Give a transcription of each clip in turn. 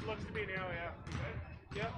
looks to be now, yeah. You good? Yep.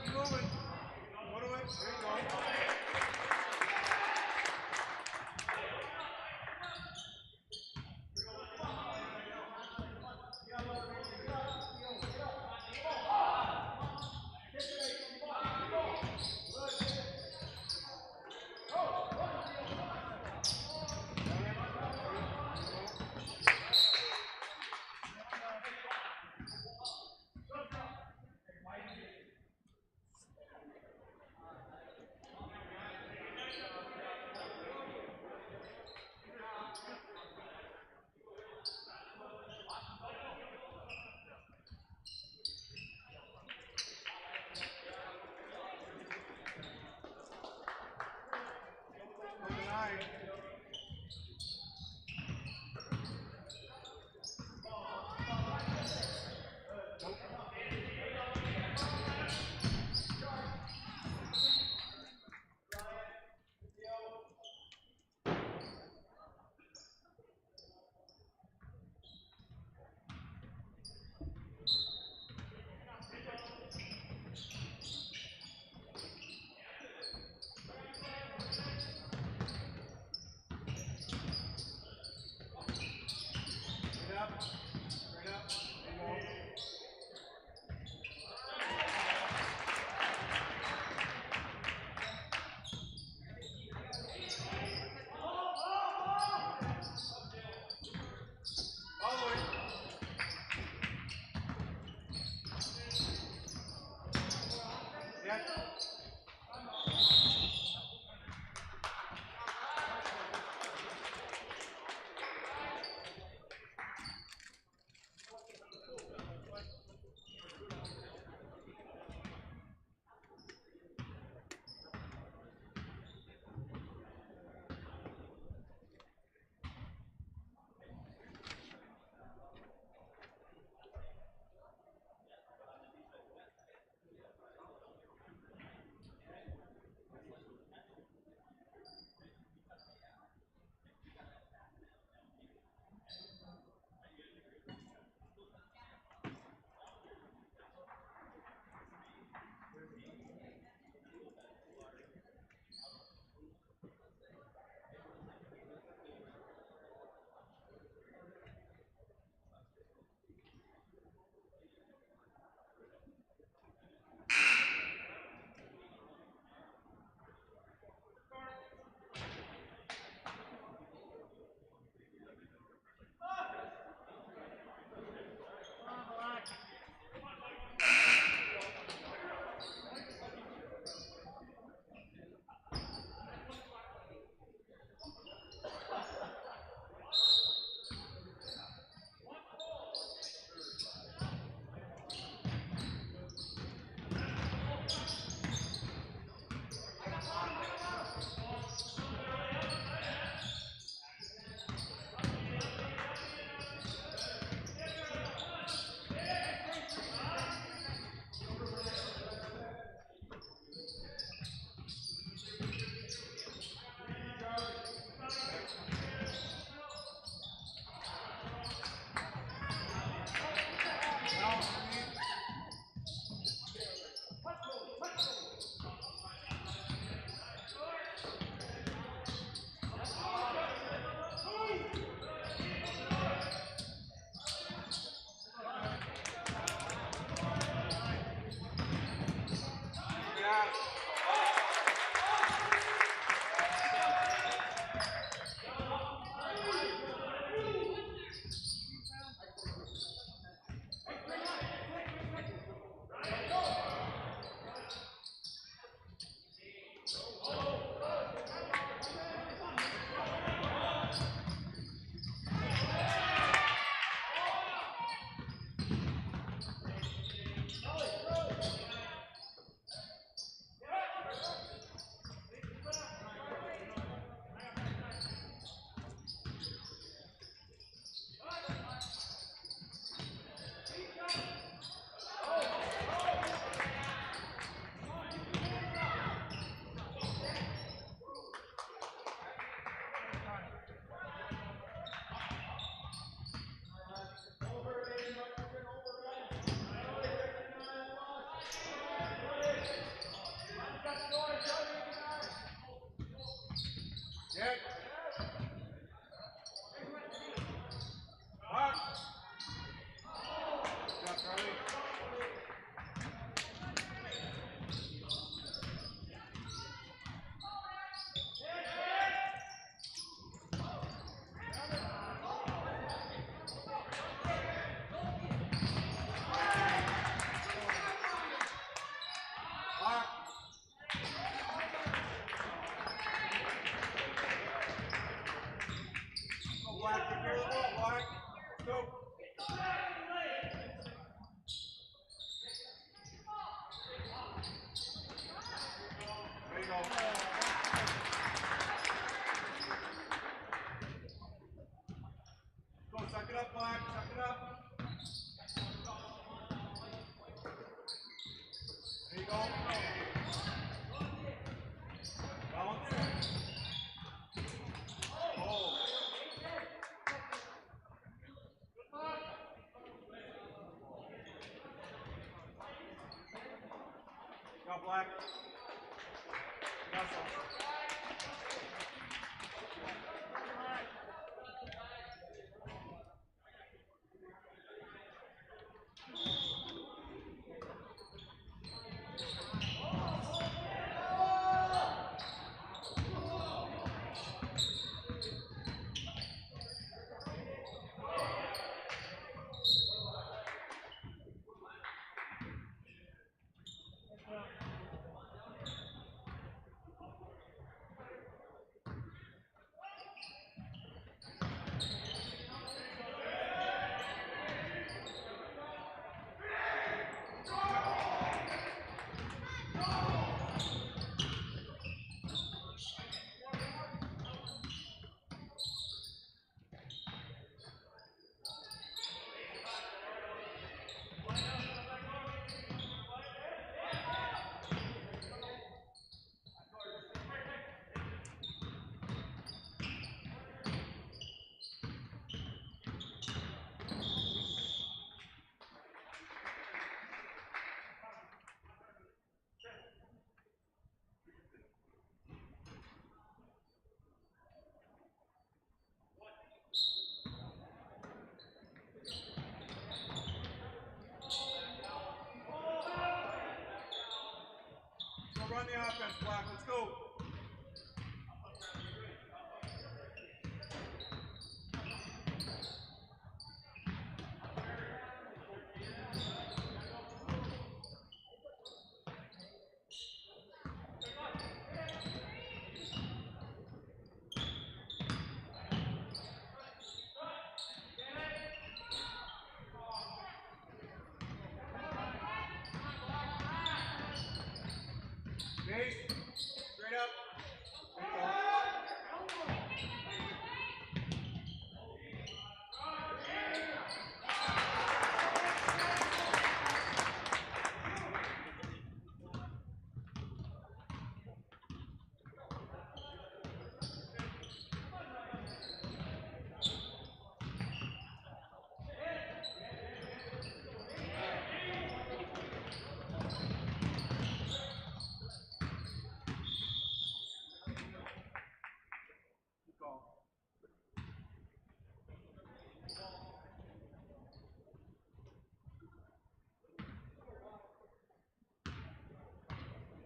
Keep moving. Go to it. There you go. Black. Hustle. Run the offense, Black. Let's go. Base. Straight up.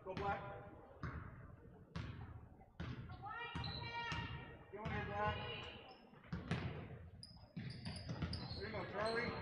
Go Black. Go in here, Black. There you go, Charlie.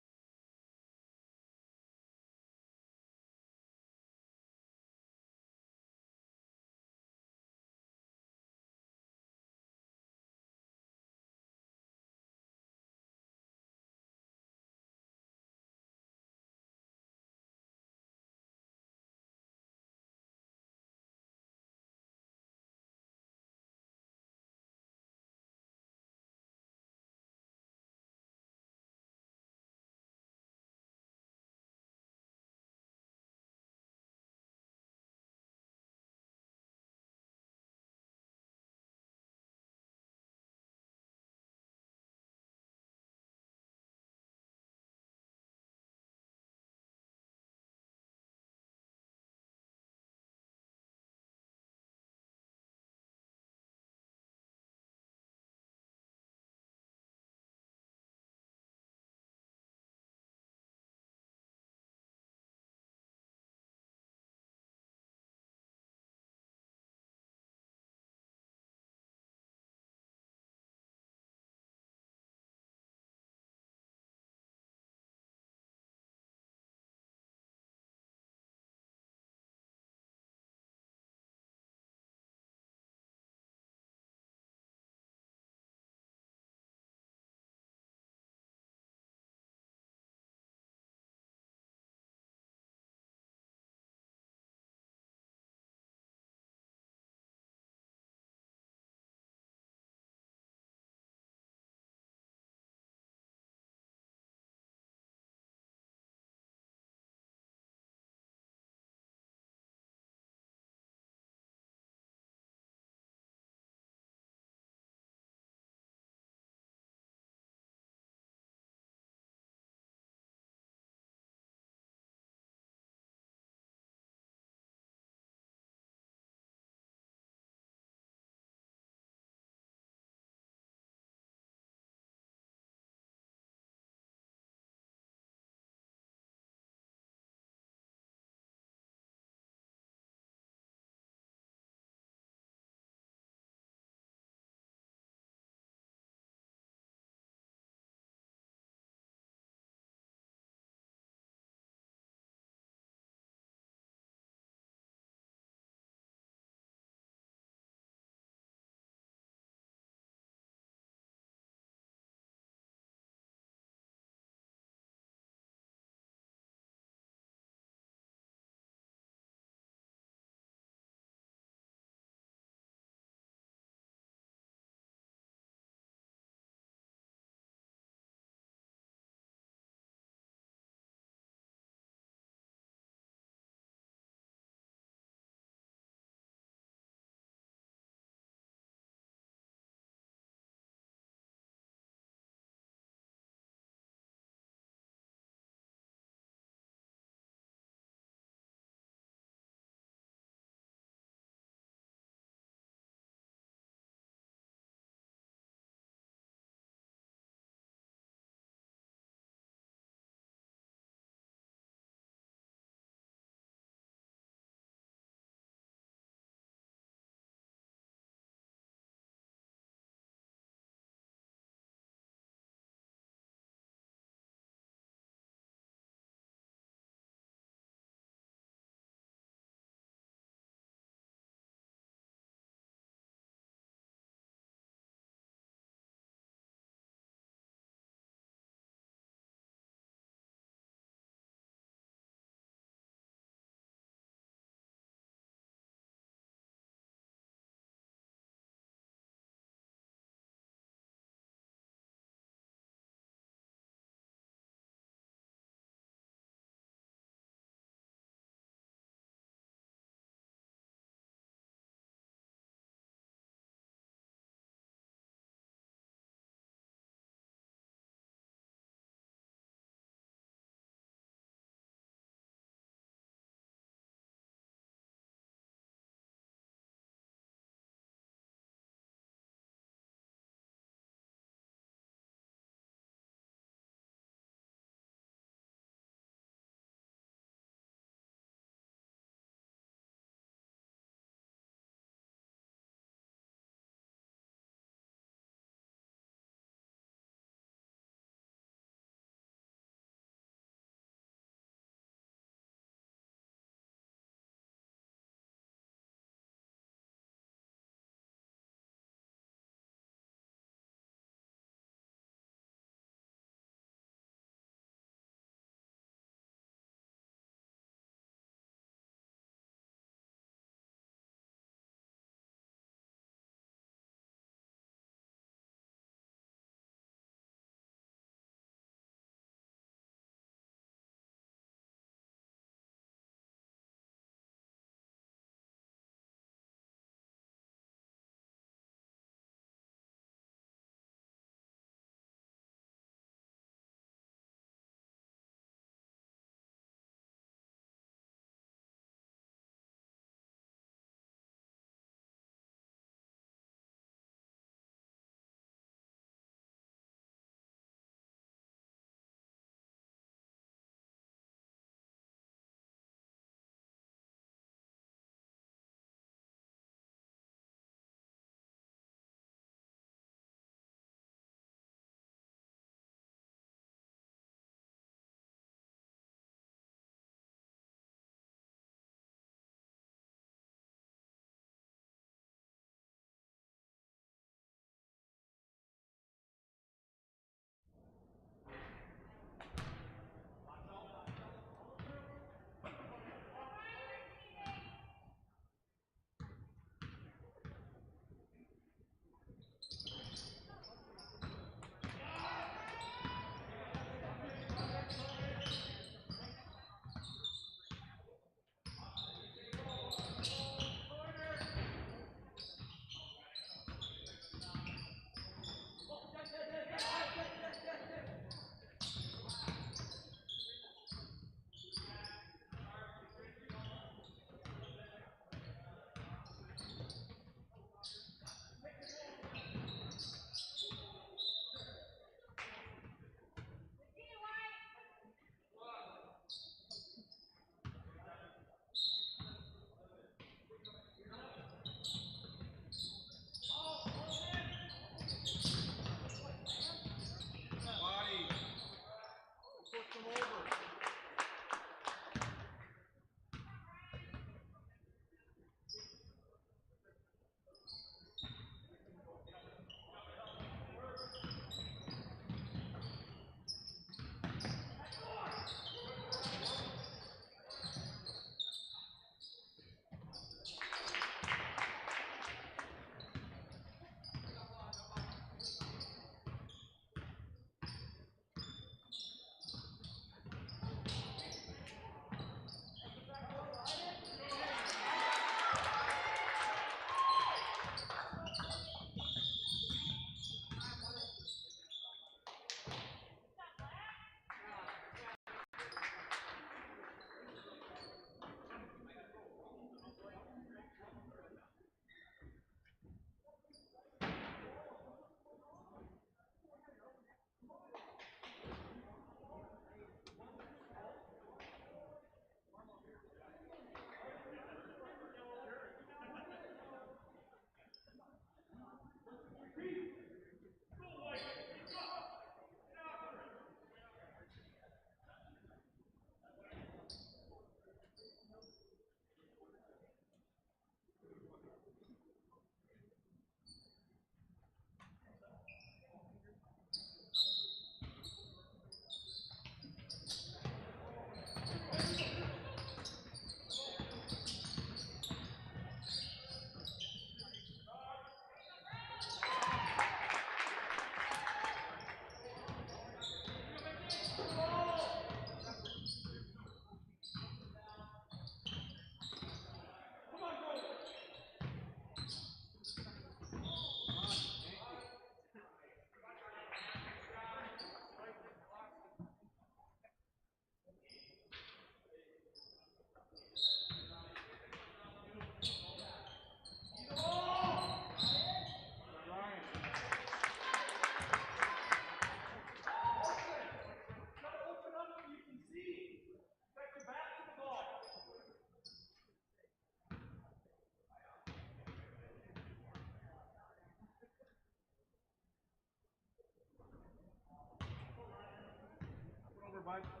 bud.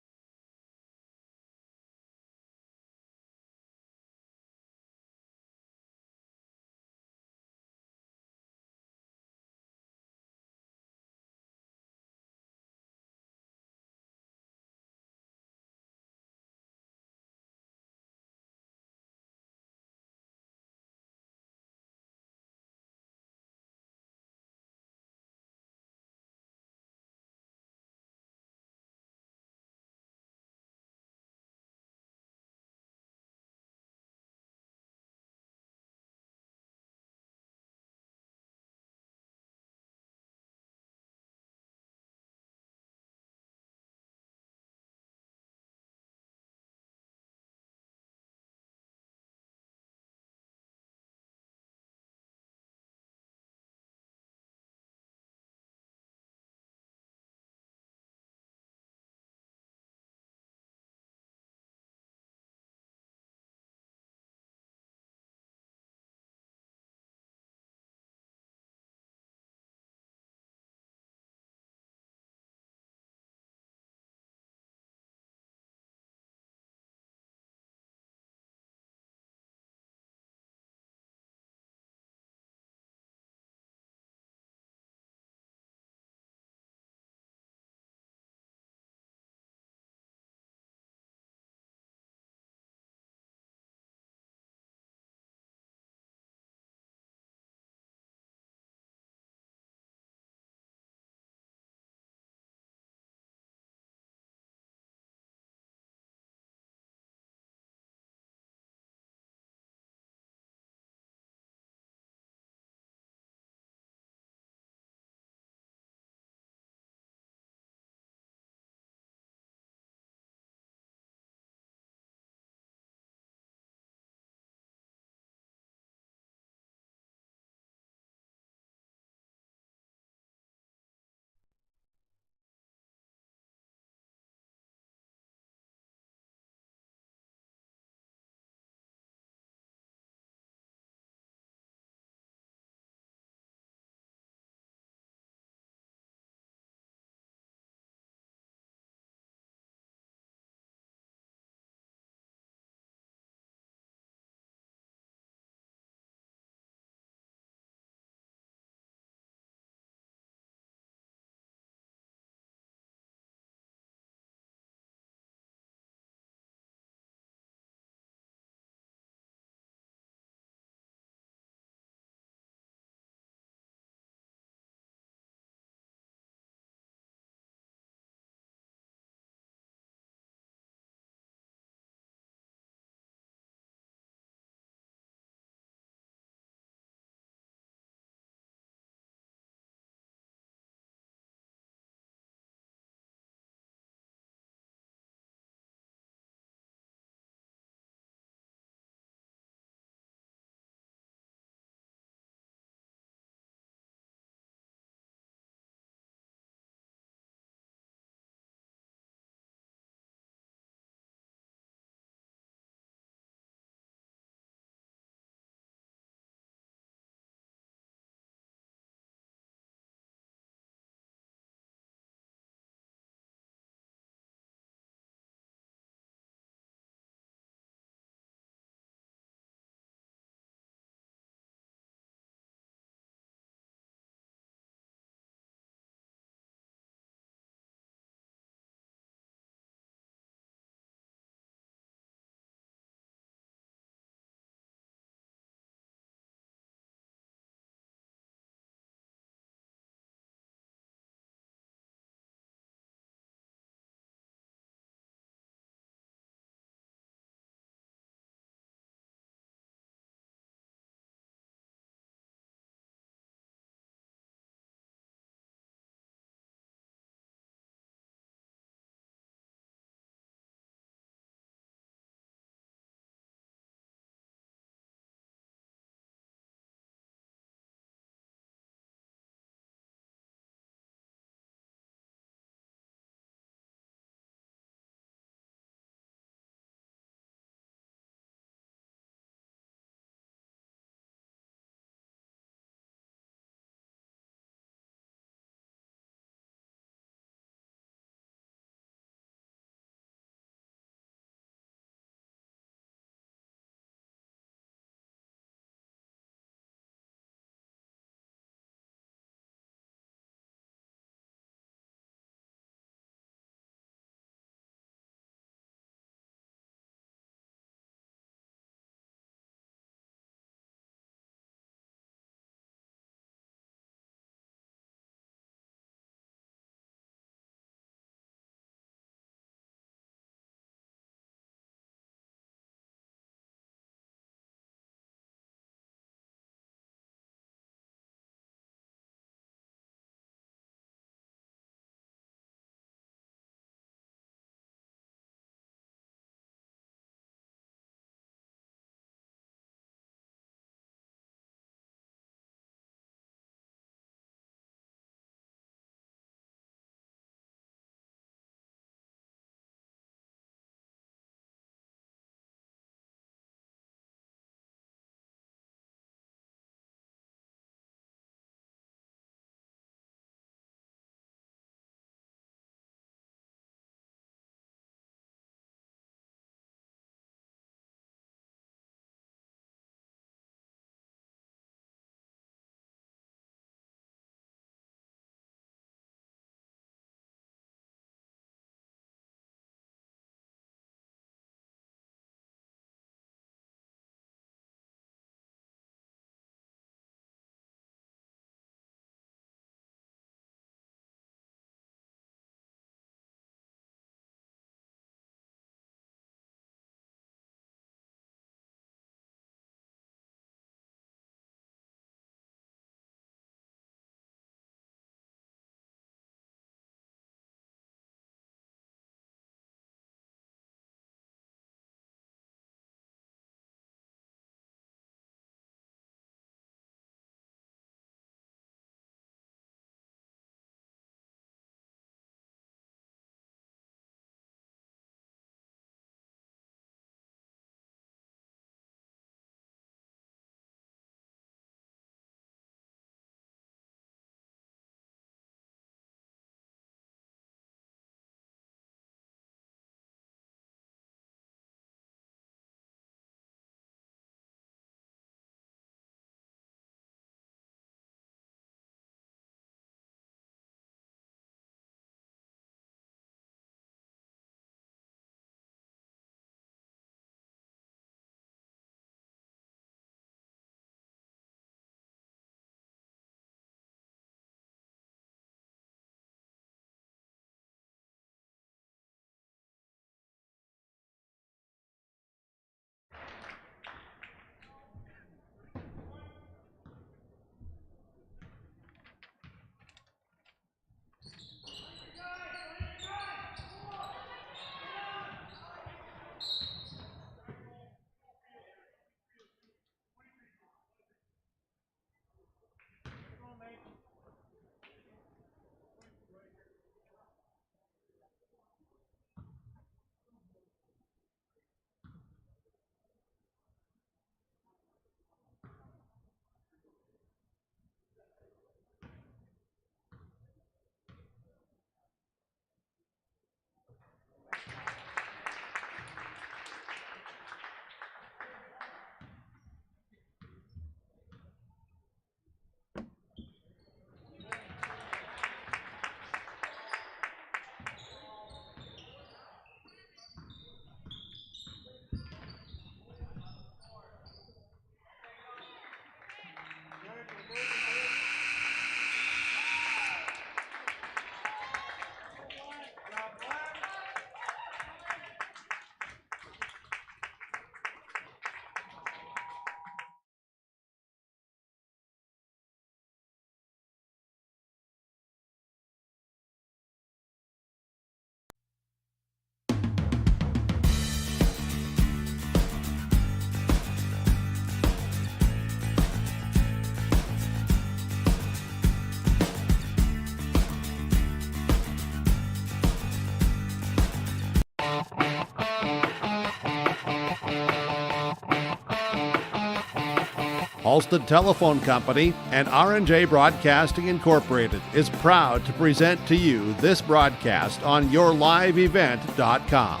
Halstead Telephone Company and R&J Broadcasting Incorporated is proud to present to you this broadcast on yourliveevent.com.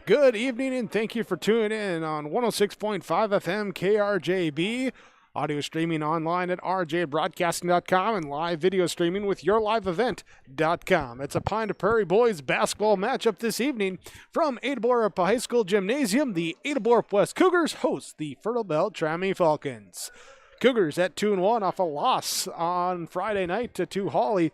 Good evening and thank you for tuning in on 106.5 FM KRJB. Audio streaming online at rjbroadcasting.com and live video streaming with yourliveevent.com. It's a Pine to Prairie boys basketball matchup this evening from Ada-Borup High School Gymnasium. The Ada-Borup West Cougars host the Fertile-Beltrami Falcons. Cougars at 2-1 off a loss on Friday night to Hawley.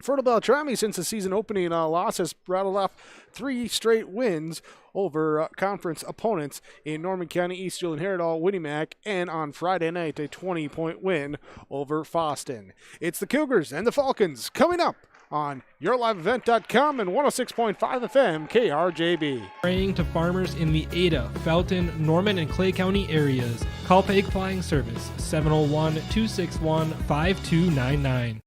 Fertile-Beltrami, since the season opening loss, has rattled off 3 straight wins over conference opponents in Norman County, East Julian Heraldal, Winnimac, and on Friday night, a 20-point win over Foston. It's the Cougars and the Falcons coming up on yourliveevent.com and 106.5 FM KRJB. Praying to farmers in the Ada, Felton, Norman, and Clay County areas. Call Peg Flying Service 701-261-5299.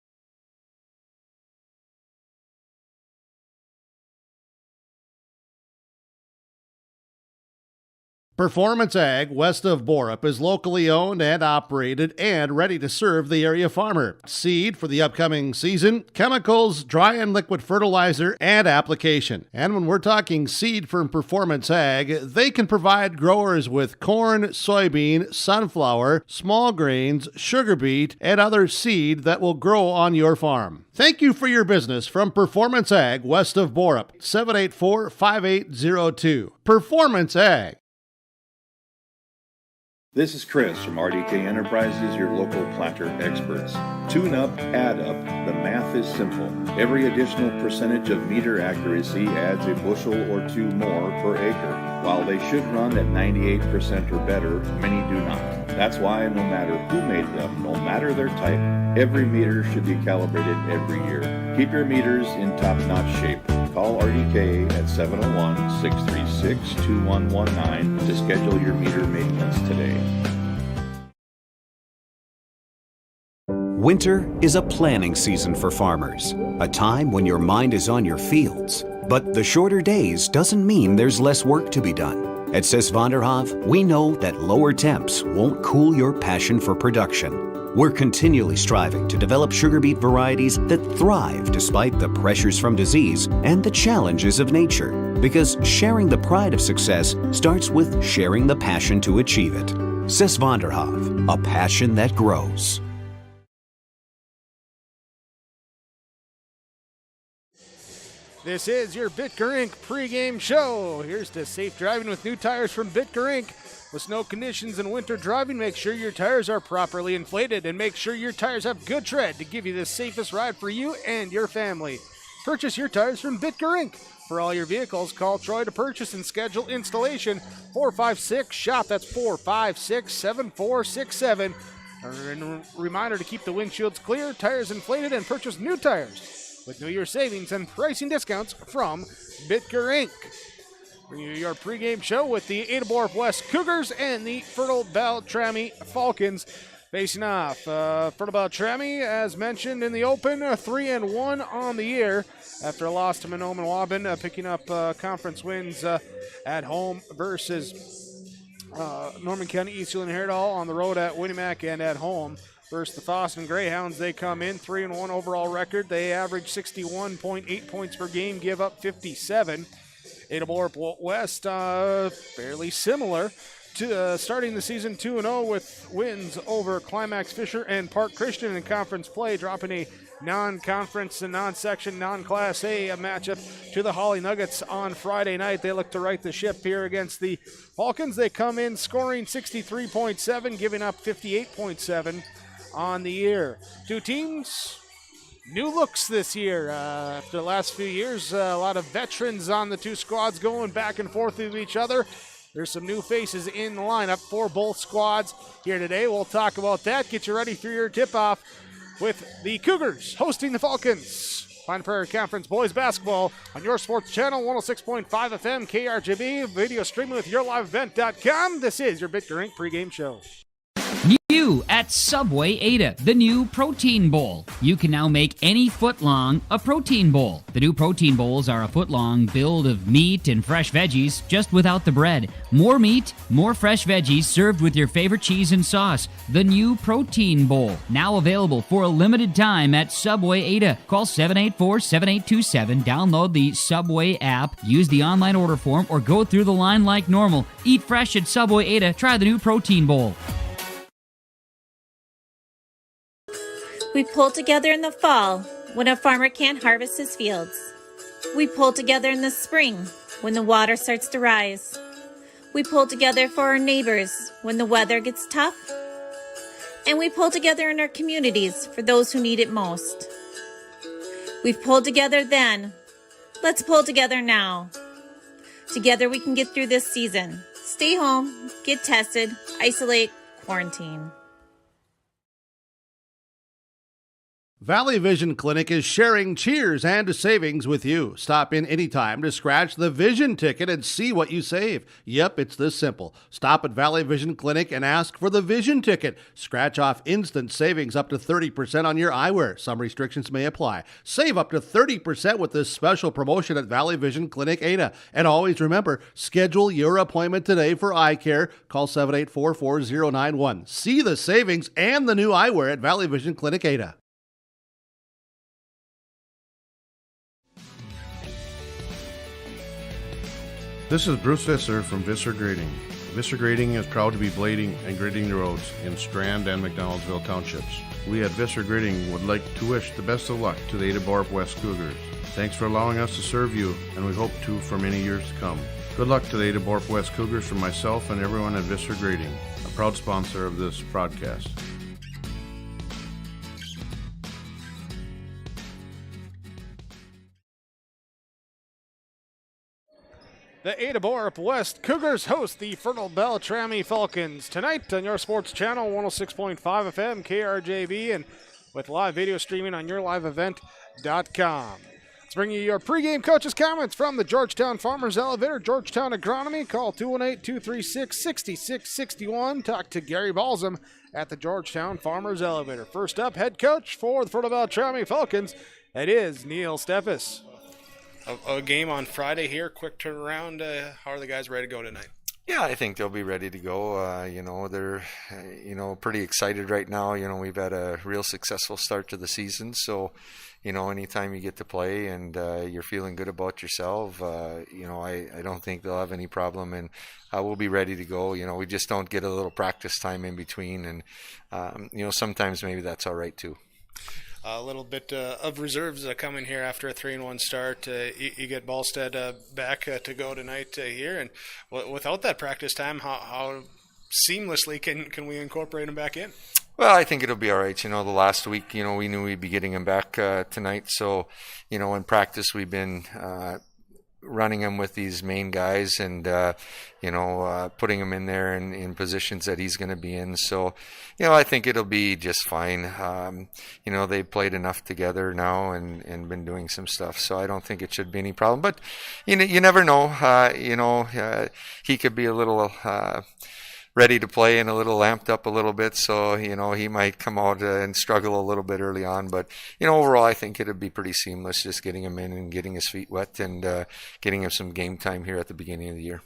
Performance Ag west of Borup is locally owned and operated and ready to serve the area farmer. Seed for the upcoming season, chemicals, dry and liquid fertilizer, and application. And when we're talking seed from Performance Ag, they can provide growers with corn, soybean, sunflower, small grains, sugar beet, and other seed that will grow on your farm. Thank you for your business from Performance Ag west of Borup, 784-5802. Performance Ag. This is Chris from RDK Enterprises, your local planter experts. Tune up, add up. The math is simple. Every additional percentage of meter accuracy adds a bushel or 2 more per acre. While they should run at 98% or better, many do not. That's why no matter who made them, no matter their type, every meter should be calibrated every year. Keep your meters in top-notch shape. Call RDK at 701-636-2119 to schedule your meter maintenance today. Winter is a planning season for farmers, a time when your mind is on your fields. But the shorter days doesn't mean there's less work to be done. At Sis van der Haaf, we know that lower temps won't cool your passion for production. We're continually striving to develop sugar beet varieties that thrive despite the pressures from disease and the challenges of nature. Because sharing the pride of success starts with sharing the passion to achieve it. Sis van der Haaf, a passion that grows. This is your Bitker Inc. pregame show. Here's to safe driving with new tires from Bitker Inc. With snow conditions and winter driving, make sure your tires are properly inflated and make sure your tires have good tread to give you the safest ride for you and your family. Purchase your tires from Bitker Inc. For all your vehicles, call Troy to purchase and schedule installation. 456-SHOP. That's 456-7467. A reminder to keep the windshields clear, tires inflated, and purchase new tires with New Year savings and pricing discounts from Bitker Inc. Bring you your pregame show with the Ada-Borup West Cougars and the Fertile-Beltrami Falcons facing off. Fertile-Beltrami, as mentioned in the open, 3-1 on the year after a loss to Mahnomen Waubun, picking up conference wins at home versus Norman County, East Julian Heraldal, on the road at Winnimac, and at home versus the Foston Greyhounds. They come in 3-1 overall record. They average 61.8 points per game, give up 57. Ada-Borup West, fairly similar to starting the season 2-0 with wins over Climax Fisher and Park Christian in conference play, dropping a non-conference and non-section, non-Class A matchup to the Hawley Nuggets on Friday night. They look to right the ship here against the Falcons. They come in scoring 63.7, giving up 58.7 on the year. Two teams, new looks this year. After the last few years, a lot of veterans on the two squads going back and forth with each other. There's some new faces in the lineup for both squads here today. We'll talk about that. Get you ready for your tip-off with the Cougars hosting the Falcons. Pine Prairie Conference Boys Basketball on your sports channel, 106.5 FM, KRJB, video streaming with yourliveevent.com. This is your Bitker Inc. pregame show. Need You at Subway Ada, the new protein bowl. You can now make any foot long a protein bowl. The new protein bowls are a foot long build of meat and fresh veggies, just without the bread. More meat, more fresh veggies served with your favorite cheese and sauce. The new protein bowl, now available for a limited time at Subway Ada. Call 784-7827, download the Subway app, use the online order form, or go through the line like normal. Eat fresh at Subway Ada. Try the new protein bowl. We pull together in the fall when a farmer can't harvest his fields. We pull together in the spring when the water starts to rise. We pull together for our neighbors when the weather gets tough. And we pull together in our communities for those who need it most. We've pulled together then. Let's pull together now. Together we can get through this season. Stay home, get tested, isolate, quarantine. Valley Vision Clinic is sharing cheers and savings with you. Stop in anytime to scratch the vision ticket and see what you save. Yep, it's this simple. Stop at Valley Vision Clinic and ask for the vision ticket. Scratch off instant savings up to 30% on your eyewear. Some restrictions may apply. Save up to 30% with this special promotion at Valley Vision Clinic Ada. And always remember, schedule your appointment today for eye care. Call 784-4091. See the savings and the new eyewear at Valley Vision Clinic Ada. This is Bruce Visser from Visser Grading. Visser Grading is proud to be blading and grading the roads in Strand and McDonaldsville townships. We at Visser Grading would like to wish the best of luck to the Ada-Borup West Cougars. Thanks for allowing us to serve you, and we hope to for many years to come. Good luck to the Ada-Borup West Cougars from myself and everyone at Visser Grading, a proud sponsor of this broadcast. The Ada-Borup West Cougars host the Fertile-Beltrami Falcons tonight on your sports channel 106.5 FM KRJB and with live video streaming on yourliveevent.com. Let's bring you your pregame coaches' comments from the Georgetown Farmers Elevator, Georgetown Agronomy. Call 218-236-6661. Talk to Gary Balsam at the Georgetown Farmers Elevator. First up, head coach for the Fertile-Beltrami Falcons, it is Neil Steffes. A game on Friday here, quick turnaround. How are the guys ready to go tonight? Yeah, I think they'll be ready to go. They're, pretty excited right now. We've had a real successful start to the season. So, anytime you get to play and you're feeling good about yourself, I don't think they'll have any problem. And we'll be ready to go. We just don't get a little practice time in between. And, sometimes maybe that's all right too. A little bit of reserves coming here after a 3-1 start. You get Ballstead back to go tonight here, and without that practice time, how seamlessly can we incorporate him back in? Well, I think it'll be all right. The last week, we knew we'd be getting him back tonight, so in practice we've been running him with these main guys and putting him in there in positions that he's going to be in. So I think it'll be just fine. They've played enough together now and been doing some stuff, so I don't think it should be any problem. But you never know. He could be a little ready to play and a little lamped up a little bit, so he might come out and struggle a little bit early on, but overall I think it'd be pretty seamless, just getting him in and getting his feet wet and getting him some game time here at the beginning of the year.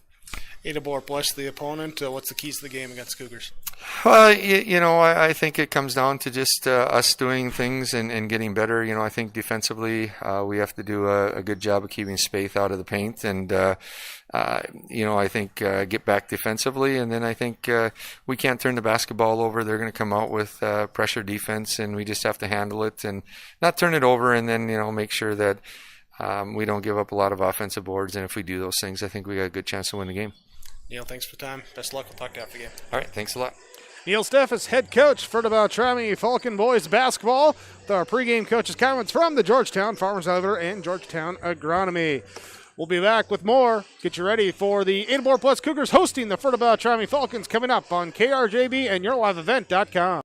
Ada-Borup West, the opponent. What's the keys to the game against Cougars? Well, I think it comes down to just us doing things and getting better. I think defensively we have to do a good job of keeping Spaeth out of the paint and I think get back defensively, and then I think we can't turn the basketball over. They're going to come out with pressure defense, and we just have to handle it and not turn it over, and then make sure that we don't give up a lot of offensive boards. And if we do those things, I think we got a good chance to win the game. Neil, thanks for the time. Best of luck. We'll talk to you after the game. All right, thanks a lot. Neil Steffes, head coach for the Beltrami Falcon boys basketball, with our pregame coaches' comments from the Georgetown Farmers Elevator and Georgetown Agronomy. We'll be back with more. Get you ready for the Ada-Borup West Cougars hosting the Fertile-Beltrami Falcons coming up on KRJB and yourliveevent.com.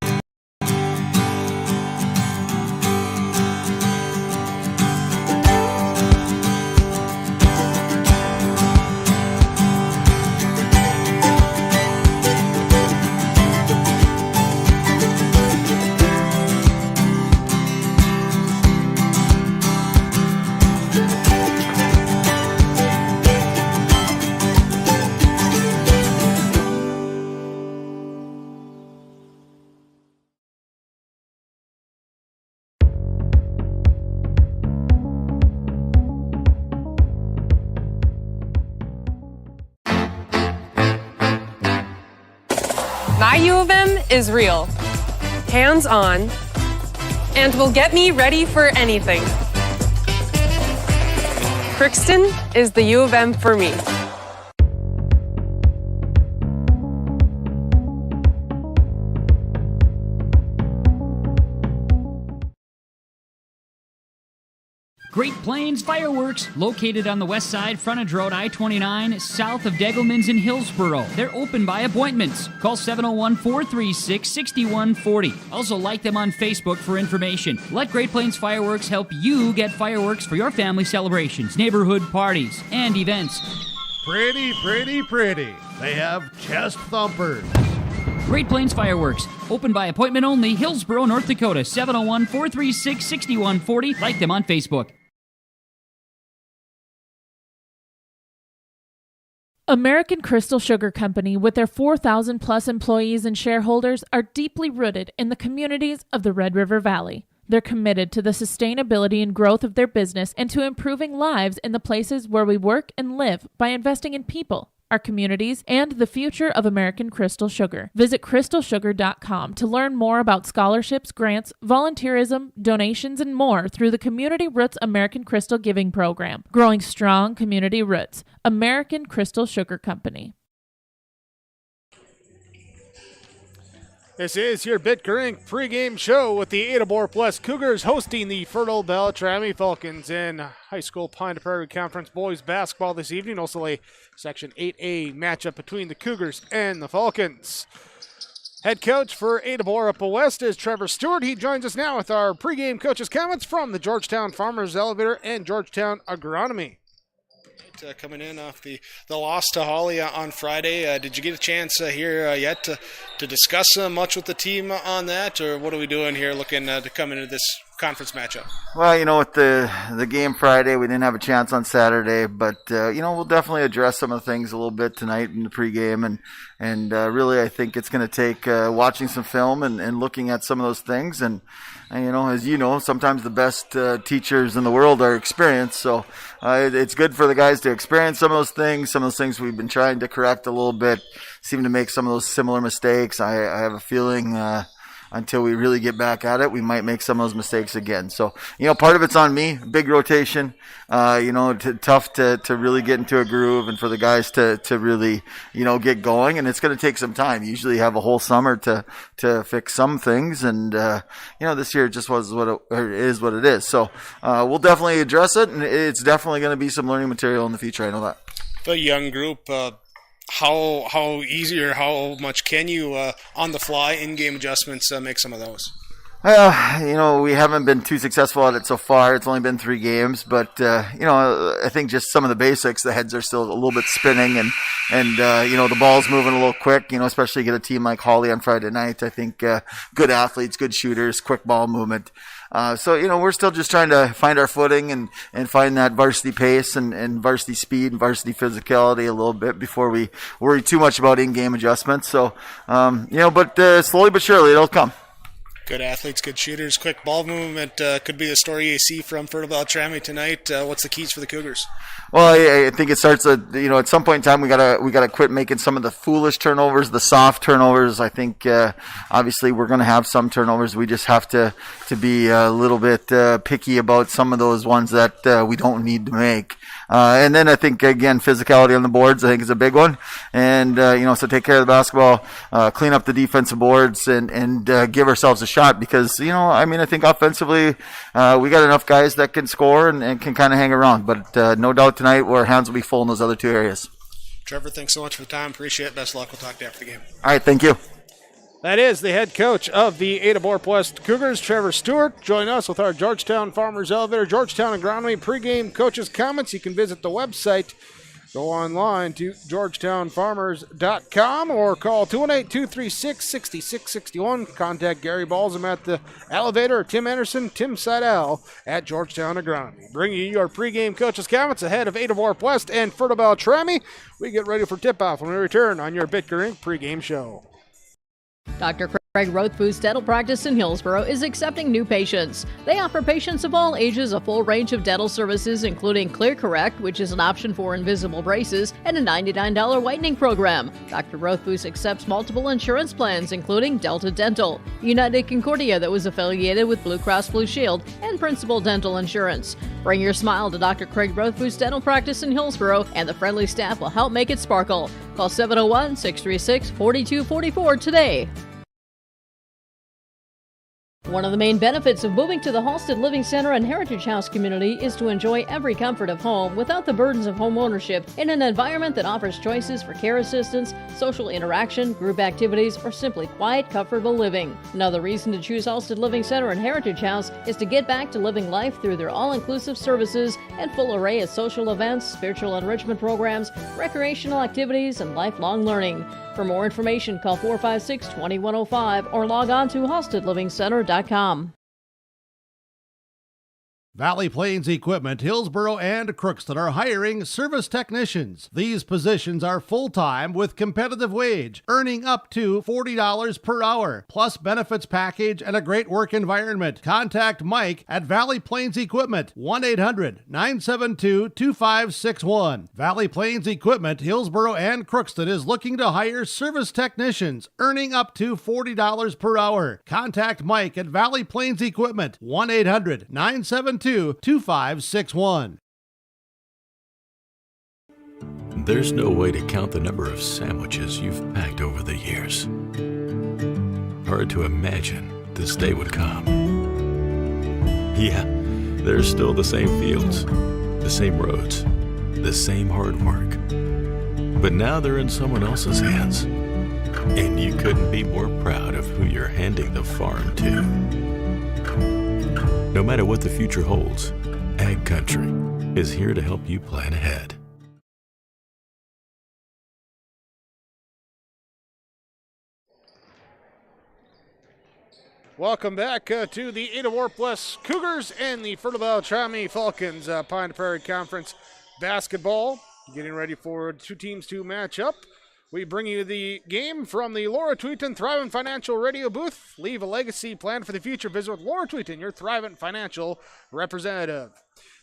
U of M is real, hands-on, and will get me ready for anything. Crookston is the U of M for me. Great Plains Fireworks, located on the west side, frontage road I-29, south of Degelman's in Hillsboro. They're open by appointments. Call 701-436-6140. Also like them on Facebook for information. Let Great Plains Fireworks help you get fireworks for your family celebrations, neighborhood parties, and events. Pretty, pretty, pretty. They have chest thumpers. Great Plains Fireworks, open by appointment only, Hillsboro, North Dakota, 701-436-6140. Like them on Facebook. American Crystal Sugar Company, with their 4,000 plus employees and shareholders, are deeply rooted in the communities of the Red River Valley. They're committed to the sustainability and growth of their business and to improving lives in the places where we work and live by investing in people, our communities, and the future of American Crystal Sugar. Visit crystalsugar.com to learn more about scholarships, grants, volunteerism, donations, and more through the Community Roots American Crystal Giving Program. Growing strong community roots. American Crystal Sugar Company. This is your Bitker Inc. pregame show with the Ada-Borup West Cougars hosting the Fertile-Beltrami Falcons in high school Pine Prairie Conference boys basketball this evening. Also a Section 8A matchup between the Cougars and the Falcons. Head coach for Ada-Borup West is Trevor Stewart. He joins us now with our pregame coaches' comments from the Georgetown Farmers Elevator and Georgetown Agronomy. Coming in off the loss to Holly on Friday. Did you get a chance here yet to discuss much with the team on that, or what are we doing here looking to come into this conference matchup? Well, with the game Friday, we didn't have a chance on Saturday, but we'll definitely address some of the things a little bit tonight in the pregame, and really I think it's going to take watching some film and looking at some of those things, and as you know, sometimes the best teachers in the world are experienced, so it's good for the guys to experience some of those things we've been trying to correct a little bit, seem to make some of those similar mistakes. I have a feeling until we really get back at it, we might make some of those mistakes again. So, part of it's on me, big rotation, tough to really get into a groove and for the guys to really, get going. And it's going to take some time. You usually have a whole summer to fix some things. And, this year just is what it is. So, we'll definitely address it. And it's definitely going to be some learning material in the future. I know that. The young group, how easy or how much can you, on the fly, in-game adjustments, make some of those? We haven't been too successful at it so far. It's only been 3 games, but, I think just some of the basics, the heads are still a little bit spinning and the ball's moving a little quick, especially get a team like Holly on Friday night. I think, good athletes, good shooters, quick ball movement. So, we're still just trying to find our footing and find that varsity pace and varsity speed and varsity physicality a little bit before we worry too much about in-game adjustments. So, but slowly but surely it'll come. Good athletes, good shooters, quick ball movement could be the story you see from Fertile-Beltrami tonight. What's the keys for the Cougars? Well, I think it starts at some point in time we gotta quit making some of the foolish turnovers, the soft turnovers. I think obviously we're gonna have some turnovers. We just have to be a little bit picky about some of those ones that we don't need to make. And then I think, again, physicality on the boards, I think, is a big one. And, so take care of the basketball, clean up the defensive boards, and give ourselves a shot because, I think offensively we got enough guys that can score and can kind of hang around. But no doubt tonight our hands will be full in those other 2 areas. Trevor, thanks so much for the time. Appreciate it. Best of luck. We'll talk to you after the game. All right, thank you. That is the head coach of the Ada-Borup West Cougars, Trevor Stewart. Join us with our Georgetown Farmers Elevator, Georgetown Agronomy pregame coaches' comments. You can visit the website. Go online to georgetownfarmers.com or call 218-236-6661. Contact Gary Balsam at the elevator, Tim Anderson, Tim Seidel at Georgetown Agronomy. Bringing you your pregame coaches' comments ahead of Ada-Borup West and Fertile-Beltrami. We get ready for tip-off when we return on your Bitker Inc. pregame show. Dr. Craig Rothfuss Dental Practice in Hillsborough is accepting new patients. They offer patients of all ages a full range of dental services, including Clear Correct, which is an option for invisible braces, and a $99 whitening program. Dr. Rothfuss accepts multiple insurance plans, including Delta Dental, United Concordia that was affiliated with Blue Cross Blue Shield, and Principal Dental Insurance. Bring your smile to Dr. Craig Rothfuss Dental Practice in Hillsborough, and the friendly staff will help make it sparkle. Call 701-636-4244 today. One of the main benefits of moving to the Halstead Living Center and Heritage House community is to enjoy every comfort of home without the burdens of home ownership in an environment that offers choices for care assistance, social interaction, group activities, or simply quiet, comfortable living. Another reason to choose Halstead Living Center and Heritage House is to get back to living life through their all-inclusive services and full array of social events, spiritual enrichment programs, recreational activities, and lifelong learning. For more information, call 456-2105 or log on to halsteadlivingcenter.com. Valley Plains Equipment, Hillsborough, and Crookston are hiring service technicians. These positions are full-time with competitive wage, earning up to $40 per hour, plus benefits package and a great work environment. Contact Mike at Valley Plains Equipment, 1-800-972-2561. Valley Plains Equipment, Hillsborough, and Crookston is looking to hire service technicians, earning up to $40 per hour. Contact Mike at Valley Plains Equipment, 1-800-972-2561. There's no way to count the number of sandwiches you've packed over the years. Hard to imagine this day would come. Yeah, there's still the same fields, the same roads, the same hard work. But now they're in someone else's hands. And you couldn't be more proud of who you're handing the farm to. No matter what the future holds, Ag Country is here to help you plan ahead. Welcome back to the Ada-Borup Cougars and the Fertile-Beltrami Falcons Pine Prairie Conference basketball. Getting ready for two teams to match up. We bring you the game from the Laura Tweeton Thrivent Financial Radio booth. Leave a legacy plan for the future. Visit with Laura Tweeton, your Thrivent Financial representative.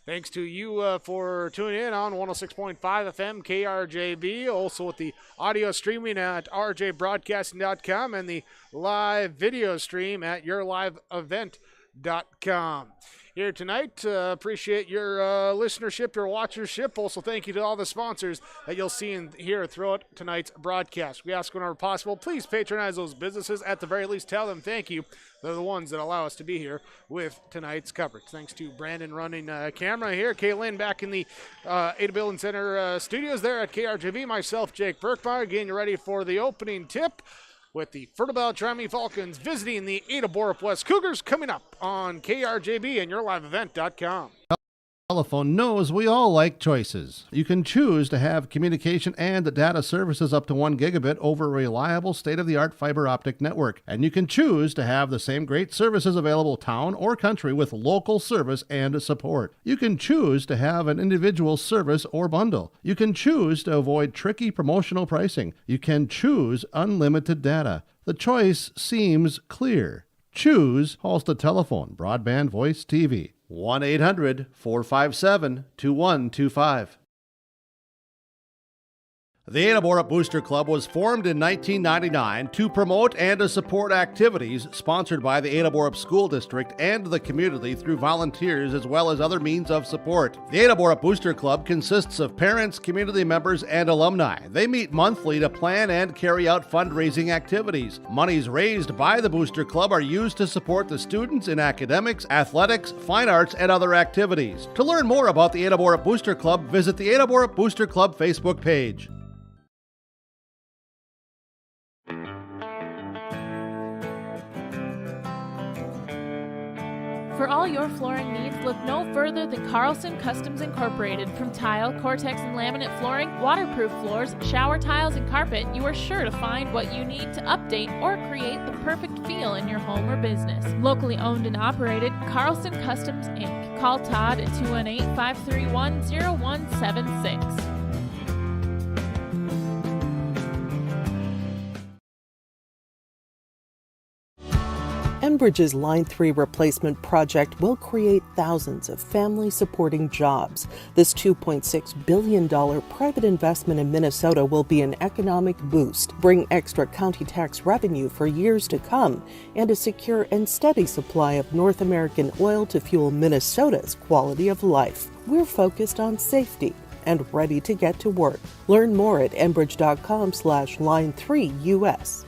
Thanks to you for tuning in on 106.5 FM KRJB. Also with the audio streaming at rjbroadcasting.com and the live video stream at yourliveevent.com. Here tonight. Appreciate your listenership, your watchership. Also, thank you to all the sponsors that you'll see and hear throughout tonight's broadcast. We ask whenever possible, please patronize those businesses. At the very least, tell them thank you. They're the ones that allow us to be here with tonight's coverage. Thanks to Brandon running camera here. Kaylin back in the Ada Building Center studios there at KRJV. Myself, Jake Berkmeyer, getting you ready for the opening tip, with the Fertile-Beltrami Falcons visiting the Ada-Borup West Cougars coming up on KRJB and yourliveevent.com. Telephone knows we all like choices. You can choose to have communication and data services up to 1 gigabit over a reliable state-of-the-art fiber optic network. And you can choose to have the same great services available town or country with local service and support. You can choose to have an individual service or bundle. You can choose to avoid tricky promotional pricing. You can choose unlimited data. The choice seems clear. Choose Halstead Telephone, Broadband Voice TV. 1-800-457-2125. The Ada-Borup Booster Club was formed in 1999 to promote and to support activities sponsored by the Ada-Borup School District and the community through volunteers as well as other means of support. The Ada-Borup Booster Club consists of parents, community members, and alumni. They meet monthly to plan and carry out fundraising activities. Monies raised by the Booster Club are used to support the students in academics, athletics, fine arts, and other activities. To learn more about the Ada-Borup Booster Club, visit the Ada-Borup Booster Club Facebook page. For all your flooring needs, look no further than Carlson Customs Incorporated. From tile, Cortex and laminate flooring, waterproof floors, shower tiles, and carpet, you are sure to find what you need to update or create the perfect feel in your home or business. Locally owned and operated, Carlson Customs Inc. Call Todd at 218-531-0176. Enbridge's Line 3 replacement project will create thousands of family-supporting jobs. This $2.6 billion private investment in Minnesota will be an economic boost, bring extra county tax revenue for years to come, and a secure and steady supply of North American oil to fuel Minnesota's quality of life. We're focused on safety and ready to get to work. Learn more at enbridge.com/line3US.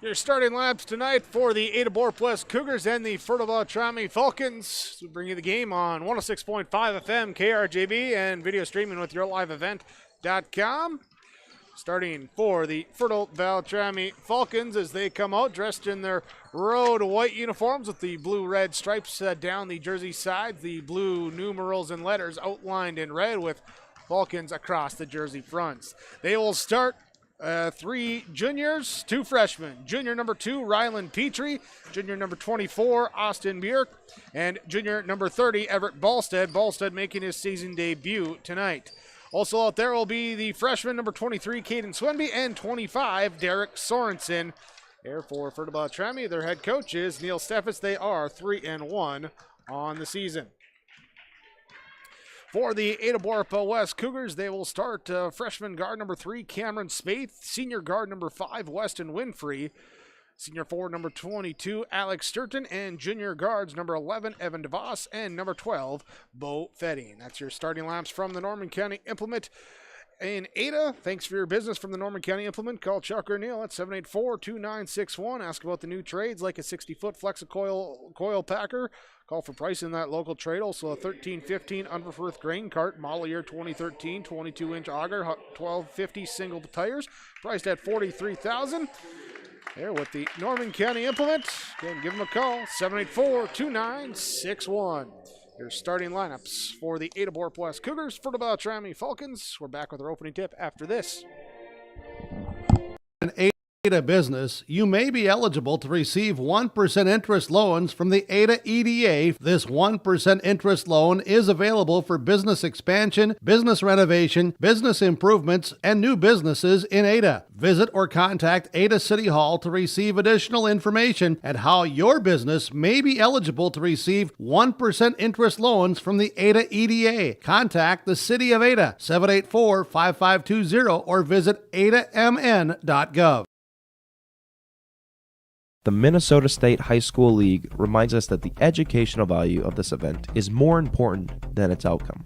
Your starting laps tonight for the Ada-Borup West Cougars and the Fertile-Beltrami Falcons. We bring you the game on 106.5 FM KRJB and video streaming with yourliveevent.com. Starting for the Fertile-Beltrami Falcons as they come out dressed in their road white uniforms with the blue-red stripes down the jersey sides, the blue numerals and letters outlined in red with Falcons across the jersey fronts. They will start 3 juniors, 2 freshmen. Junior number 2, Rylan Petrie. Junior number 24, Austin Bjork. And junior number 30, Everett Balstead. Balstead making his season debut tonight. Also out there will be the freshman number 23, Caden Swenby, and 25, Derek Sorensen. There for Fertile-Beltrami, their head coach is Neil Steffes. They are 3-1 on the season. For the Ada-Borup West Cougars, they will start freshman guard number 3, Cameron Spaeth, senior guard number 5, Weston Winfrey, senior forward number 22, Alex Sturton, and junior guards number 11, Evan DeVos, and number 12, Bo Fetting. That's your starting laps from the Norman County Implement in Ada. Thanks for your business from the Norman County Implement. Call Chuck or Neil at 784-2961. Ask about the new trades like a 60-foot coil packer. Call for price in that local trade. Also a 1315 Unverfirth grain cart, model year 2013, 22-inch auger, 1250 single tires, priced at $43,000. There with the Norman County Implement. Again, give them a call, 784-2961. Your starting lineups for the Ada-Borup West Cougars, Fertile-Beltrami Falcons. We're back with our opening tip after this. An Ada business, you may be eligible to receive 1% interest loans from the Ada EDA. This 1% interest loan is available for business expansion, business renovation, business improvements, and new businesses in Ada. Visit or contact Ada City Hall to receive additional information at how your business may be eligible to receive 1% interest loans from the Ada EDA. Contact the City of Ada, 784-5520, or visit adamn.gov. The Minnesota State High School League reminds us that the educational value of this event is more important than its outcome.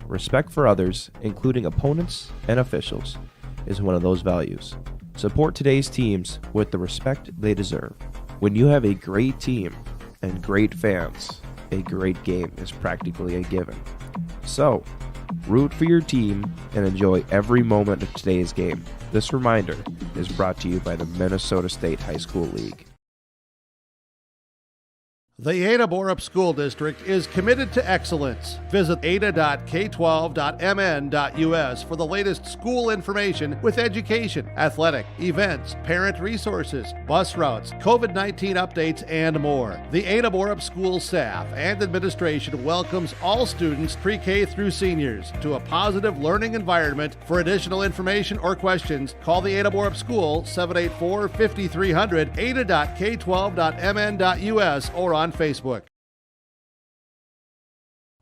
Respect for others, including opponents and officials, is one of those values. Support today's teams with the respect they deserve. When you have a great team and great fans, a great game is practically a given. So, root for your team and enjoy every moment of today's game. This reminder is brought to you by the Minnesota State High School League. The Ada-Borup School District is committed to excellence. Visit ada.k12.mn.us for the latest school information with education, athletic, events, parent resources, bus routes, COVID-19 updates, and more. The Ada-Borup School staff and administration welcomes all students pre-K through seniors to a positive learning environment. For additional information or questions, call the Ada-Borup School 784-5300, ada.k12.mn.us, or on Facebook.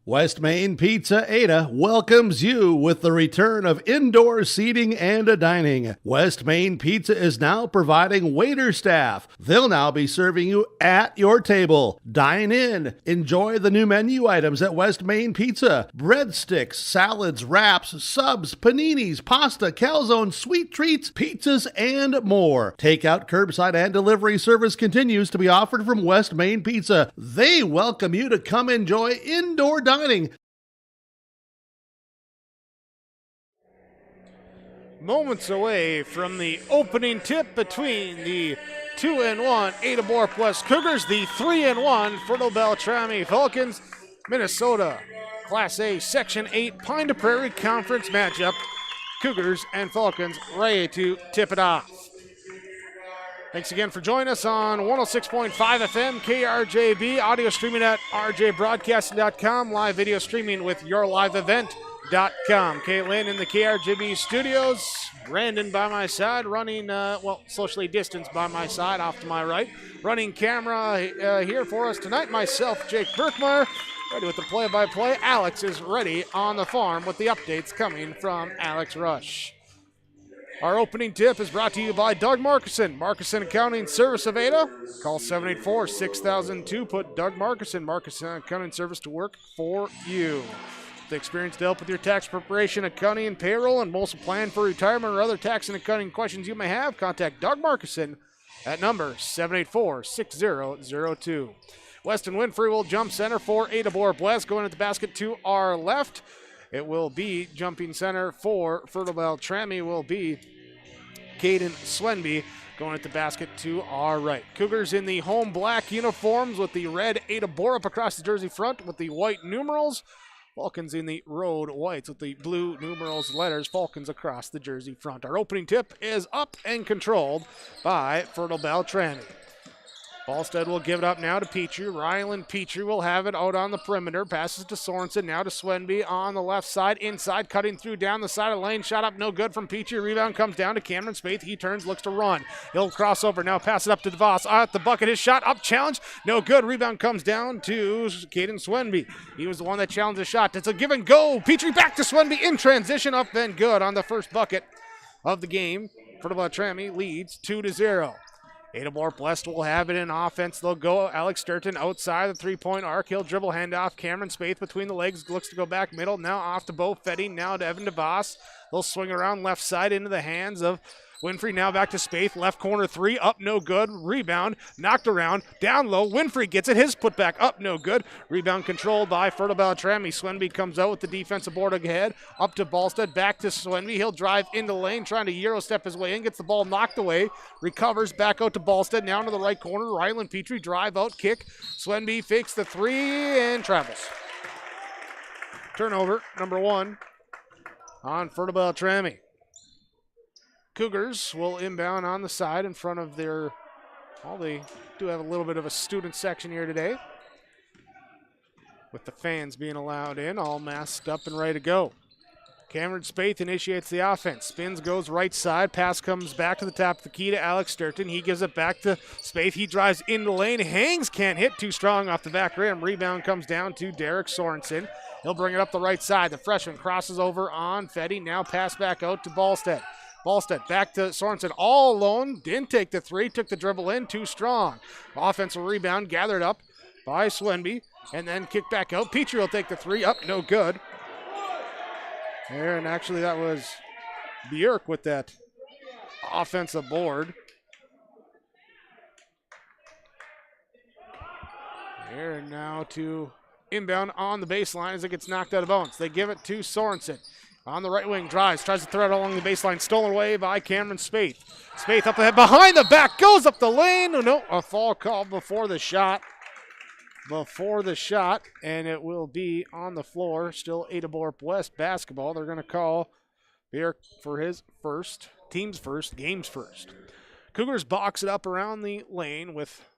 West Main Pizza Ada welcomes you with the return of indoor seating and dining. West Main Pizza is now providing waiter staff. They'll now be serving you at your table. Dine in. Enjoy the new menu items at West Main Pizza. Breadsticks, salads, wraps, subs, paninis, pasta, calzones, sweet treats, pizzas, and more. Takeout, curbside, and delivery service continues to be offered from West Main Pizza. They welcome you to come enjoy indoor dining. Moments away from the opening tip between the 2-1 Ada-Borup West Cougars, the 3-1 Fertile-Beltrami Falcons. Minnesota Class A Section 8 Pine to Prairie Conference matchup. Cougars and Falcons ready to tip it off. Thanks again for joining us on 106.5 FM KRJB, audio streaming at rjbroadcasting.com, live video streaming with yourliveevent.com. Caitlin in the KRGB studios. Brandon by my side, running, socially distanced by my side, off to my right. Running camera here for us tonight. Myself, Jake Berkmeyer, ready with the play-by-play. Alex is ready on the farm with the updates coming from Alex Rush. Our opening tip is brought to you by Doug Markison, Markison Accounting Service of Ada. Call 784-6002. Put Doug Markison Accounting Service to work for you. The experience to help with your tax preparation, accounting, and payroll, and also plan for retirement or other tax and accounting questions you may have, contact Doug Markison at number 784-6002. Weston Winfrey will jump center for Ada-Borup West, going at the basket to our left. It will be jumping center for Fertile-Beltrami will be Caden Swenby, going at the basket to our right. Cougars in the home black uniforms with the red Ada-Borup across the jersey front with the white numerals. Falcons in the road whites with the blue numerals letters. Falcons across the jersey front. Our opening tip is up and controlled by Fertile-Beltrami. Ballstead will give it up now to Petrie. Ryland Petrie will have it out on the perimeter. Passes to Sorensen, now to Swenby on the left side. Inside, cutting through down the side of the lane. Shot up, no good from Petrie. Rebound comes down to Cameron Spaeth. He turns, looks to run. He'll cross over, now pass it up to DeVos. At the bucket, his shot up, challenge. No good. Rebound comes down to Caden Swenby. He was the one that challenged the shot. It's a give and go. Petrie back to Swenby in transition, up and good on the first bucket of the game. Fertile-Beltrami leads 2-0. Ada-Borup West will have it in offense. They'll go Alex Sturton outside the three-point arc. He'll dribble handoff. Cameron Spaeth between the legs. Looks to go back middle. Now off to Bo Fetting. Now to Evan DeVos. They'll swing around left side into the hands of Winfrey. Now back to Spaeth. Left corner three. Up, no good. Rebound. Knocked around. Down low. Winfrey gets it. His putback up, no good. Rebound controlled by Fertile-Beltrami. Swenby comes out with the defensive board ahead. Up to Ballstead. Back to Swenby. He'll drive into the lane, trying to Euro step his way in. Gets the ball knocked away. Recovers. Back out to Ballstead. Now into the right corner. Ryland Petrie. Drive out. Kick. Swenby fakes the three and travels. Turnover number one on Fertile-Beltrami. Cougars will inbound on the side in front of their, they do have a little bit of a student section here today, with the fans being allowed in, all masked up and ready to go. Cameron Spaeth initiates the offense. Spins, goes right side. Pass comes back to the top of the key to Alex Sturton. He gives it back to Spaeth. He drives into the lane. Hangs, can't hit. Too strong off the back rim. Rebound comes down to Derek Sorensen. He'll bring it up the right side. The freshman crosses over on Fetty. Now pass back out to Ballstead. Ballstead back to Sorensen all alone. Didn't take the three. Took the dribble in. Too strong. Offensive rebound gathered up by Swenby. And then kick back out. Petrie will take the three. Up, no good. There, and actually that was Bjork with that offensive board. There, now to inbound on the baseline as it gets knocked out of bounds. They give it to Sorensen. On the right wing, drives, tries to thread along the baseline. Stolen away by Cameron Spaeth. Spaeth up ahead, behind the back, goes up the lane. No, a fall call before the shot. And it will be on the floor. Still Ada-Borup West basketball. They're going to call Bjork for his first, team's first, game's first. Cougars box it up around the lane with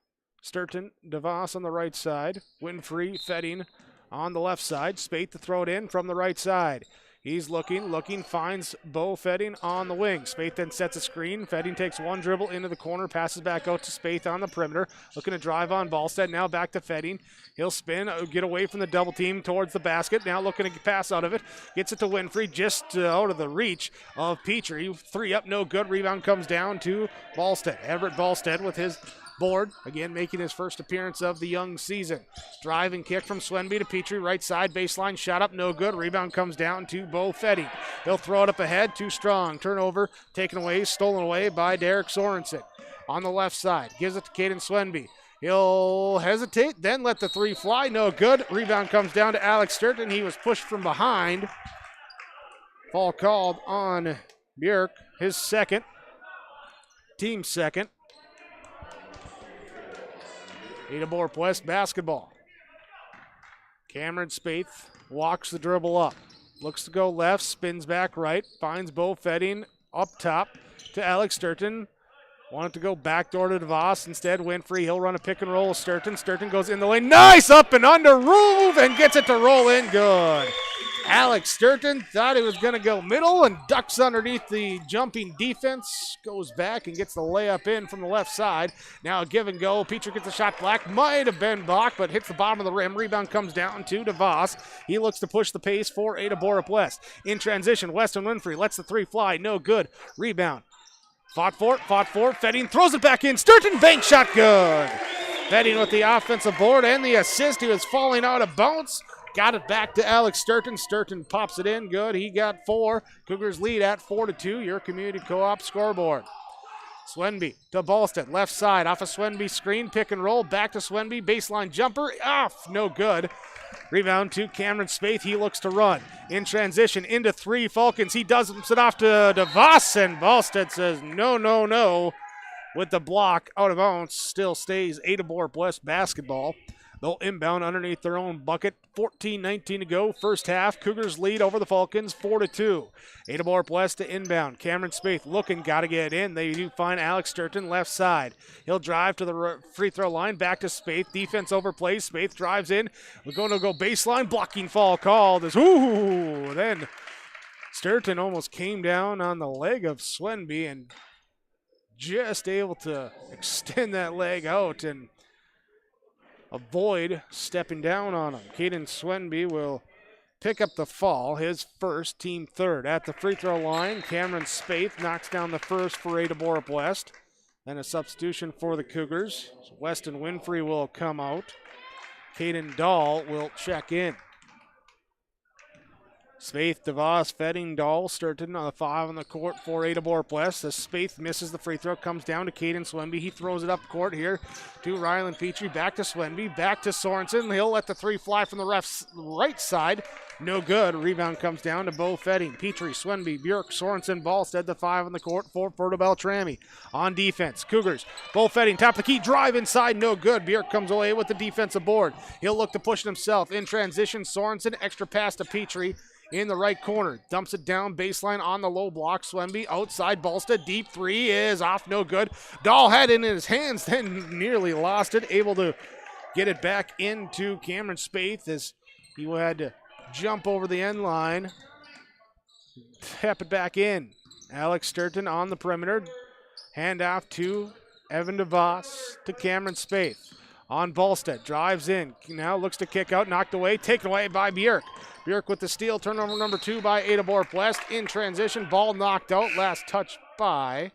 Sturton, DeVos on the right side. Winfrey, Fetting on the left side. Spaeth to throw it in from the right side. He's looking, finds Bo Fetting on the wing. Spaeth then sets a screen. Fetting takes one dribble into the corner, passes back out to Spaeth on the perimeter. Looking to drive on Ballstead. Now back to Fetting. He'll spin, get away from the double team towards the basket. Now looking to pass out of it. Gets it to Winfrey, just out of the reach of Petrie. Three up, no good. Rebound comes down to Ballstead. Everett Ballstead with his board, again making his first appearance of the young season. Drive and kick from Swenby to Petrie, right side, baseline, shot up, no good. Rebound comes down to Bo Fetting. He'll throw it up ahead, too strong. Turnover, taken away, stolen away by Derek Sorensen. On the left side, gives it to Caden Swenby. He'll hesitate, then let the three fly, no good. Rebound comes down to Alex Sturton. He was pushed from behind. Fall called on Bjork, his second, team second. Ada-Borup West basketball. Cameron Spaeth walks the dribble up. Looks to go left, spins back right, finds Bo Fetting up top to Alex Sturton. Wanted to go backdoor to DeVos. Instead, Winfrey. He'll run a pick and roll with Sturton. Sturton goes in the lane. Nice up and under Roove and gets it to roll in good. Alex Sturton thought he was going to go middle and ducks underneath the jumping defense. Goes back and gets the layup in from the left side. Now a give and go. Petrie gets a shot blocked. Might have been blocked, but hits the bottom of the rim. Rebound comes down to DeVos. He looks to push the pace for Ada-Borup West. In transition, Weston Winfrey lets the three fly. No good. Rebound. Fought for it. Fetting throws it back in. Sturton bank shot good. Fetting with the offensive board and the assist. He was falling out of bounds. Got it back to Alex Sturton. Sturton pops it in good. He got 4. Cougars lead at 4-2. Your community co-op scoreboard. Swenby to Ballstead. Left side off a Swenby screen. Pick and roll. Back to Swenby. Baseline jumper. Off. No good. Rebound to Cameron Spaeth. He looks to run. In transition into 3 Falcons. He dumps it off to DeVos, and Ballstead says no. With the block out of bounds. Still stays Ada-Borup West basketball. They'll inbound underneath their own bucket. 14-19 to go. First half. Cougars lead over the Falcons 4-2. Ada-Borup West to inbound. Cameron Spaeth looking. Got to get in. They do find Alex Sturton left side. He'll drive to the free throw line. Back to Spaeth. Defense overplays. Spaeth drives in. We're going to go baseline. Blocking foul called. Then Sturton almost came down on the leg of Swenby and just able to extend that leg out and avoid stepping down on him. Caden Swenby will pick up the fall, his first, team third. At the free throw line, Cameron Spaeth knocks down the first for Ada-Borup West. Then a substitution for the Cougars. Weston Winfrey will come out. Caden Dahl will check in. Spaeth, DeVos, Fetting, Dahl, Sturton on the 5 on the court for Ada-Borup West. As Spaeth misses the free throw, comes down to Caden Swenby. He throws it up court here to Rylan Petrie. Back to Swenby, back to Sorensen. He'll let the 3 fly from the ref's right side. No good. Rebound comes down to Bo Fetting. Petrie, Swenby, Bjork, Sorensen, Ballstead, the 5 on the court for Fertile-Beltrami. On defense, Cougars. Bo Fetting, top of the key, drive inside, no good. Bjork comes away with the defensive board. He'll look to push it himself. In transition, Sorensen, extra pass to Petrie. In the right corner, dumps it down baseline on the low block. Swenby outside, Ballstead, deep 3 is off, no good. Dahl had it in his hands, then nearly lost it. Able to get it back into Cameron Spaeth as he had to jump over the end line. Tap it back in. Alex Sturton on the perimeter. Hand off to Evan DeVos to Cameron Spaeth. On Ballstead, drives in, now looks to kick out, knocked away, taken away by Bjork. Bjork with the steal, turnover number 2 by Ada-Borup West. In transition, ball knocked out, last touch by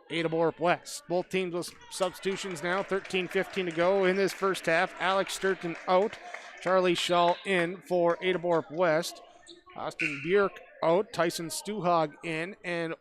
Ada-Borup West. Both teams with substitutions now, 13-15 to go in this first half. Alex Sturton out, Charlie Shaw in for Ada-Borup West. Austin Bjork out, Tyson Stuhag in, and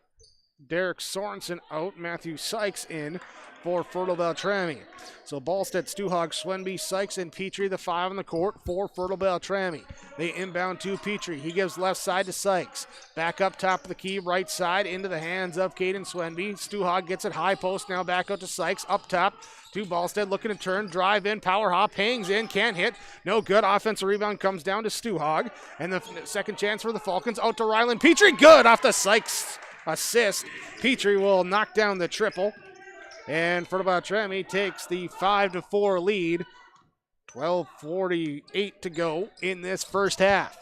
Derek Sorensen out, Matthew Sykes in for Fertile-Beltrami. So Ballstead, Stuhag, Swenby, Sykes, and Petrie, the 5 on the court for Fertile-Beltrami. They inbound to Petrie. He gives left side to Sykes. Back up top of the key, right side, into the hands of Caden Swenby. Stuhag gets it high post, now back out to Sykes. Up top to Ballstead, looking to turn, drive in, power hop, hangs in, can't hit. No good. Offensive rebound comes down to Stuhag. And the second chance for the Falcons, out to Rylan Petrie. Good off the Sykes assist. Petrie will knock down the triple. And Fertile-Beltrami takes the 5-4 lead. 12:48 to go in this first half.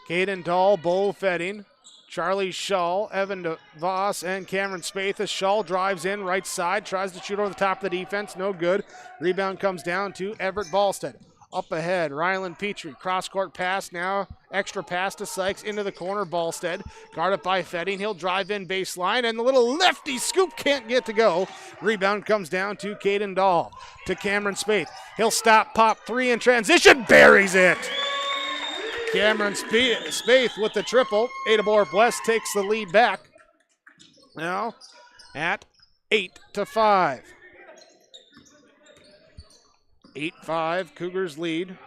Caden Dahl, Bo Fetting, Charlie Shaw, Evan DeVos, and Cameron Spaeth. As Shaw drives in right side, tries to shoot over the top of the defense, no good. Rebound comes down to Everett Ballstead. Up ahead, Rylan Petrie, cross-court pass now, extra pass to Sykes into the corner, Ballstead. Guarded by Fetting, he'll drive in baseline, and the little lefty scoop can't get to go. Rebound comes down to Caden Dahl, to Cameron Spaeth. He'll stop, pop 3 in transition, buries it. Cameron Spaeth with the triple. Ada-Borup West takes the lead back. Now at 8-5. 8-5, Cougars lead.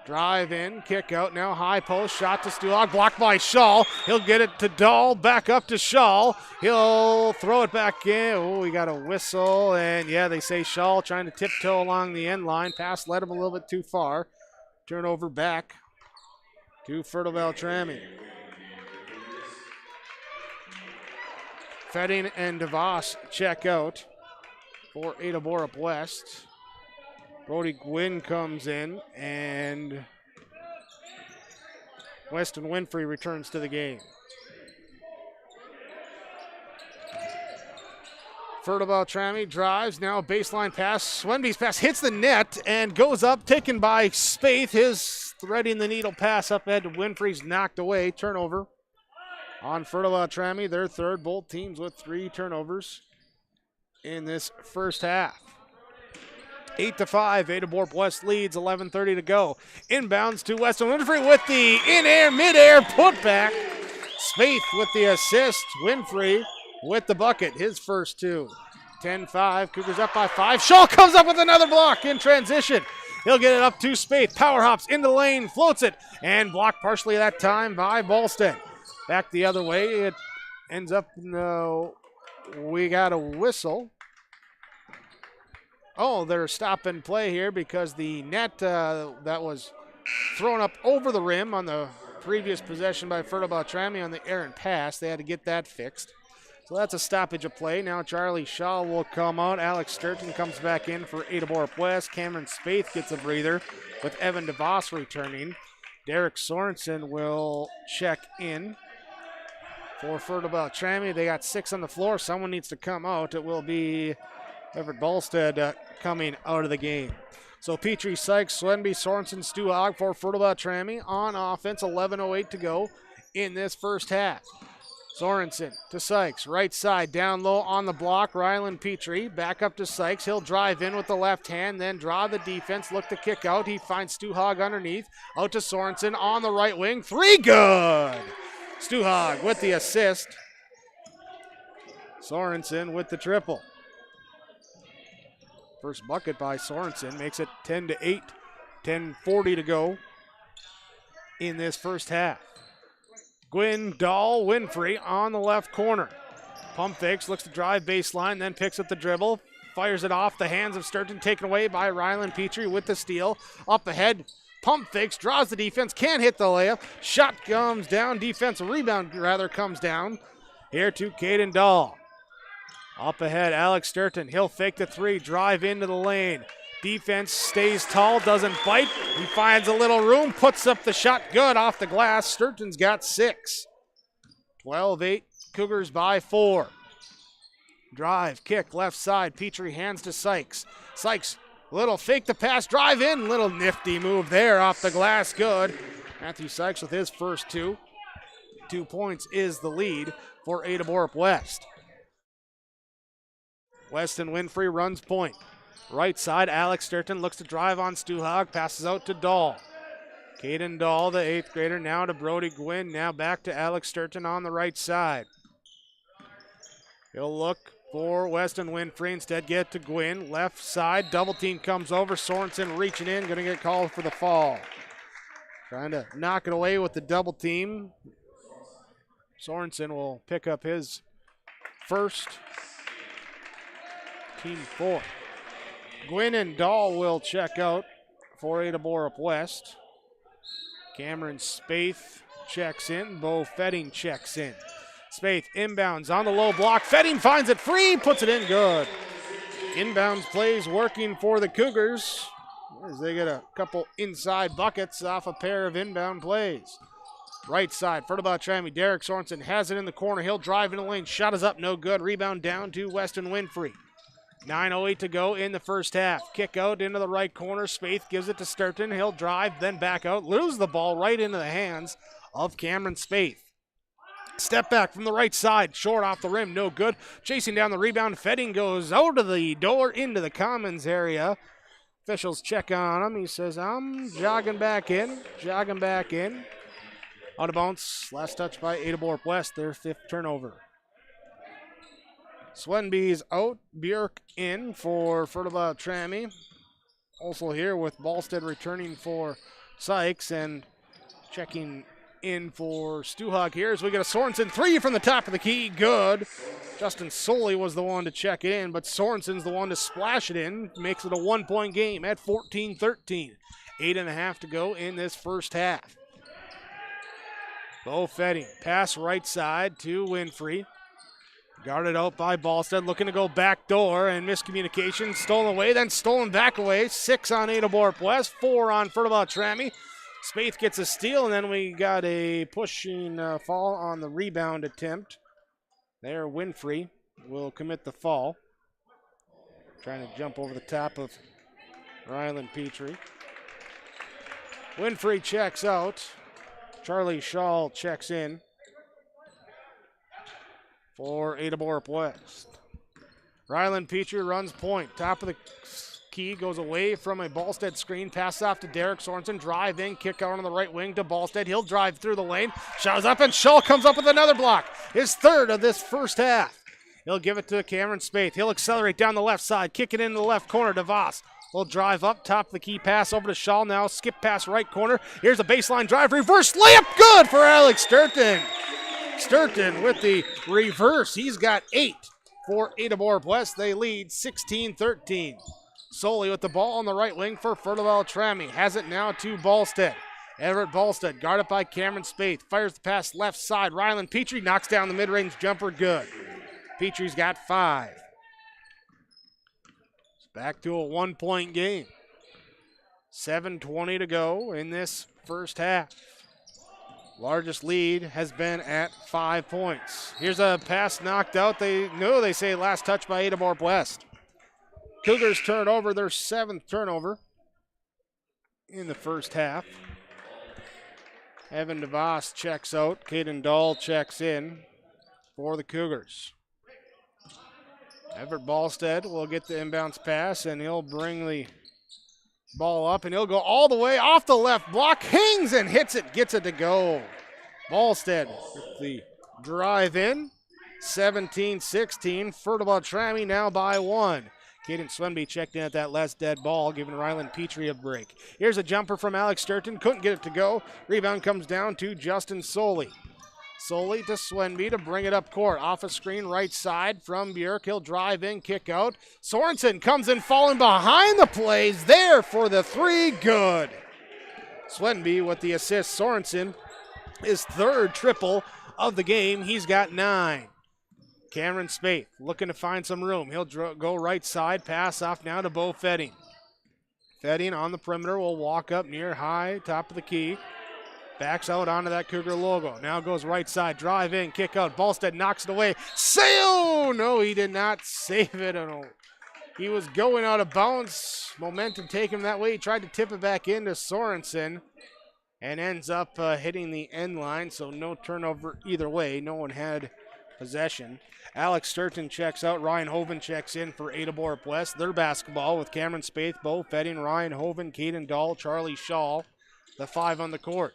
Drive in, kick out, now high post, shot to Stuhag, blocked by Shaw. He'll get it to Dahl, back up to Shaw. He'll throw it back in. Oh, we got a whistle, and yeah, they say Shaw trying to tiptoe along the end line. Pass led him a little bit too far. Turnover back to Fertile-Beltrami. Fetting and DeVos check out for Ada-Borup West. Brody Gwynn comes in, and Weston Winfrey returns to the game. Fertile-Beltrami drives, now a baseline pass. Swenby's pass hits the net and goes up, taken by Spaeth. His threading the needle pass up ahead to Winfrey's knocked away. Turnover on Fertile-Beltrami, their third. Both teams with 3 turnovers in this first half. 8-5, Ada-Borup West leads, 11:30 to go. Inbounds to Weston Winfrey with the mid-air putback. Spaeth with the assist. Winfrey with the bucket, his first 2. 10-5, Cougars up by 5. Shaw comes up with another block in transition. He'll get it up to Spaeth. Power hops into the lane, floats it, and blocked partially that time by Ballstead. Back the other way, it ends up, we got a whistle. Oh, they're stop and play here because the net that was thrown up over the rim on the previous possession by Fertile-Beltrami on the errant pass. They had to get that fixed. So that's a stoppage of play. Now Charlie Shaw will come out. Alex Sturton comes back in for Ada-Borup West. Cameron Spaeth gets a breather with Evan DeVos returning. Derek Sorensen will check in for Fertile-Beltrami. They got 6 on the floor. Someone needs to come out. It will be Everett Ballstead coming out of the game. So Petrie, Sykes, Swenby, Sorensen, Stu Hogg for Fertile-Beltrami on offense. 11:08 to go in this first half. Sorensen to Sykes, right side, down low on the block. Rylan Petrie back up to Sykes. He'll drive in with the left hand, then draw the defense, look to kick out. He finds Stu Hogg underneath. Out to Sorensen on the right wing. 3 good! Stu Hogg with the assist. Sorensen with the triple. First bucket by Sorensen makes it 10-8. 10:40 to go in this first half. Gwynn, Dahl, Winfrey on the left corner. Pump fakes, looks to drive baseline, then picks up the dribble. Fires it off the hands of Sturton, taken away by Rylan Petrie with the steal. Up ahead, pump fakes, draws the defense, can't hit the layup. Shot comes down, defensive rebound rather comes down. Here to Caden Dahl. Up ahead, Alex Sturton. He'll fake the 3, drive into the lane. Defense stays tall, doesn't bite. He finds a little room, puts up the shot good off the glass. Sturton's got 6. 12-8, Cougars by 4. Drive, kick, left side. Petrie hands to Sykes. Sykes, little fake the pass, drive in. Little nifty move there off the glass, good. Matthew Sykes with his first 2. 2 points is the lead for Ada-Borup West. Weston Winfrey runs point. Right side, Alex Sturton looks to drive on Stu Hogg, passes out to Dahl. Caden Dahl, the 8th grader, now to Brody Gwynn, now back to Alex Sturton on the right side. He'll look for Weston Winfrey, instead get to Gwynn. Left side, double team comes over, Sorensen reaching in, gonna get called for the fall. Trying to knock it away with the double team. Sorensen will pick up his first, team 4. Gwynn and Dahl will check out for Ada-Borup West. Cameron Spaeth checks in. Bo Fetting checks in. Spaeth inbounds on the low block. Fetting finds it free, puts it in good. Inbounds plays working for the Cougars as they get a couple inside buckets off a pair of inbound plays. Right side, Fertile-Beltrami. Derek Sorensen has it in the corner. He'll drive in the lane. Shot is up, no good. Rebound down to Weston Winfrey. 9:08 to go in the first half. Kick out into the right corner. Spaeth gives it to Sturton. He'll drive, then back out. Lose the ball right into the hands of Cameron Spaeth. Step back from the right side. Short off the rim, no good. Chasing down the rebound. Fetting goes out of the door into the commons area. Officials check on him. He says, I'm jogging back in. Out of bounds. Last touch by Ada-Borup West, their 5th turnover. Swenby's out, Bjork in for Fertile-Beltrami. Also here with Ballstead returning for Sykes and checking in for Stu Hogg here as we get a Sorensen 3 from the top of the key, good. Justin Soley was the one to check it in, but Sorensen's the one to splash it in. Makes it a 1-point game at 14-13. 8.5 to go in this first half. Bo Fetting, pass right side to Winfrey. Guarded out by Ballstead, looking to go back door, and miscommunication, stolen away, then stolen back away. 6 on Ada-Borup West, 4 on Fertile-Beltrami. Spaeth gets a steal, and then we got a pushing fall on the rebound attempt. There, Winfrey will commit the fall. Trying to jump over the top of Ryland Petrie. Winfrey checks out. Charlie Shaw checks in for Ada-Borup West. Ryland Petrie runs point. Top of the key, goes away from a Ballstead screen. Pass off to Derek Sorensen. Drive in, kick out on the right wing to Ballstead. He'll drive through the lane. Shot up, and Shaw comes up with another block. His third of this first half. He'll give it to Cameron Spaeth. He'll accelerate down the left side. Kick it into the left corner. DeVos will drive up. Top of the key, pass over to Shaw now. Skip pass right corner. Here's a baseline drive. Reverse layup. Good for Alex Sturton. Sturton with the reverse. He's got 8 for Ada-Borup West. They lead 16-13. Soley with the ball on the right wing for Fertile-Beltrami. Has it now to Ballstead. Everett Ballstead, guarded by Cameron Spaeth. Fires the pass left side. Ryland Petrie knocks down the mid-range jumper. Good. Petrie's got 5. It's back to a 1-point game. 7:20 to go in this first half. Largest lead has been at 5 points. Here's a pass knocked out. They say last touch by Ada-Borup West. Cougars turn over their 7th turnover in the first half. Evan DeVos checks out. Caden Dahl checks in for the Cougars. Everett Ballstead will get the inbounds pass, and he'll bring the ball up, and he'll go all the way off the left block, hangs and hits it, gets it to go. Ballstead with the drive in, 17-16. Fertile-Beltrami now by 1. Caden Swenby checked in at that last dead ball, giving Ryland Petrie a break. Here's a jumper from Alex Sturton, couldn't get it to go. Rebound comes down to Justin Soley. Soley to Swenby to bring it up court. Off a screen right side from Bjork. He'll drive in, kick out. Sorensen comes in falling behind the plays there for the 3. Good. Swenby with the assist. Sorensen, his 3rd triple of the game. He's got 9. Cameron Spaeth looking to find some room. He'll go right side. Pass off now to Bo Fetting. Fetting on the perimeter will walk up near high, top of the key. Backs out onto that Cougar logo. Now goes right side. Drive in, kick out. Ballstead knocks it away. Sail! No, he did not save it. He was going out of bounds. Momentum taking him that way. He tried to tip it back into Sorensen and ends up hitting the end line. So no turnover either way. No one had possession. Alex Sturton checks out. Ryan Hoven checks in for Ada-Borup West. Their basketball with Cameron Spaeth, Bo Fetting, Ryan Hoven, Caden Dahl, Charlie Shaw, the 5 on the court.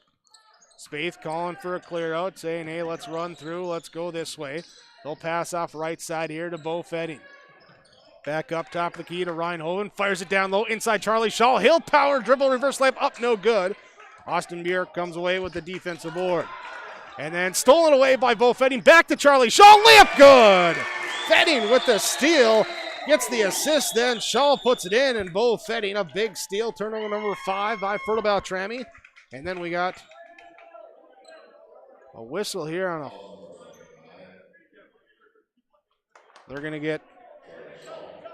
Spaeth calling for a clear out, saying, hey, let's run through, let's go this way. They'll pass off right side here to Bo Fetting. Back up top of the key to Ryan Hoven, fires it down low, inside Charlie Shaw. He'll power, dribble, reverse layup, up, no good. Austin Bjork comes away with the defensive board. And then stolen away by Bo Fetting, back to Charlie Shaw, layup good! Fetting with the steal, gets the assist, then Shaw puts it in, and Bo Fetting, a big steal, turnover number 5 by Fertile-Beltrami. And then we got a whistle here on they're going to get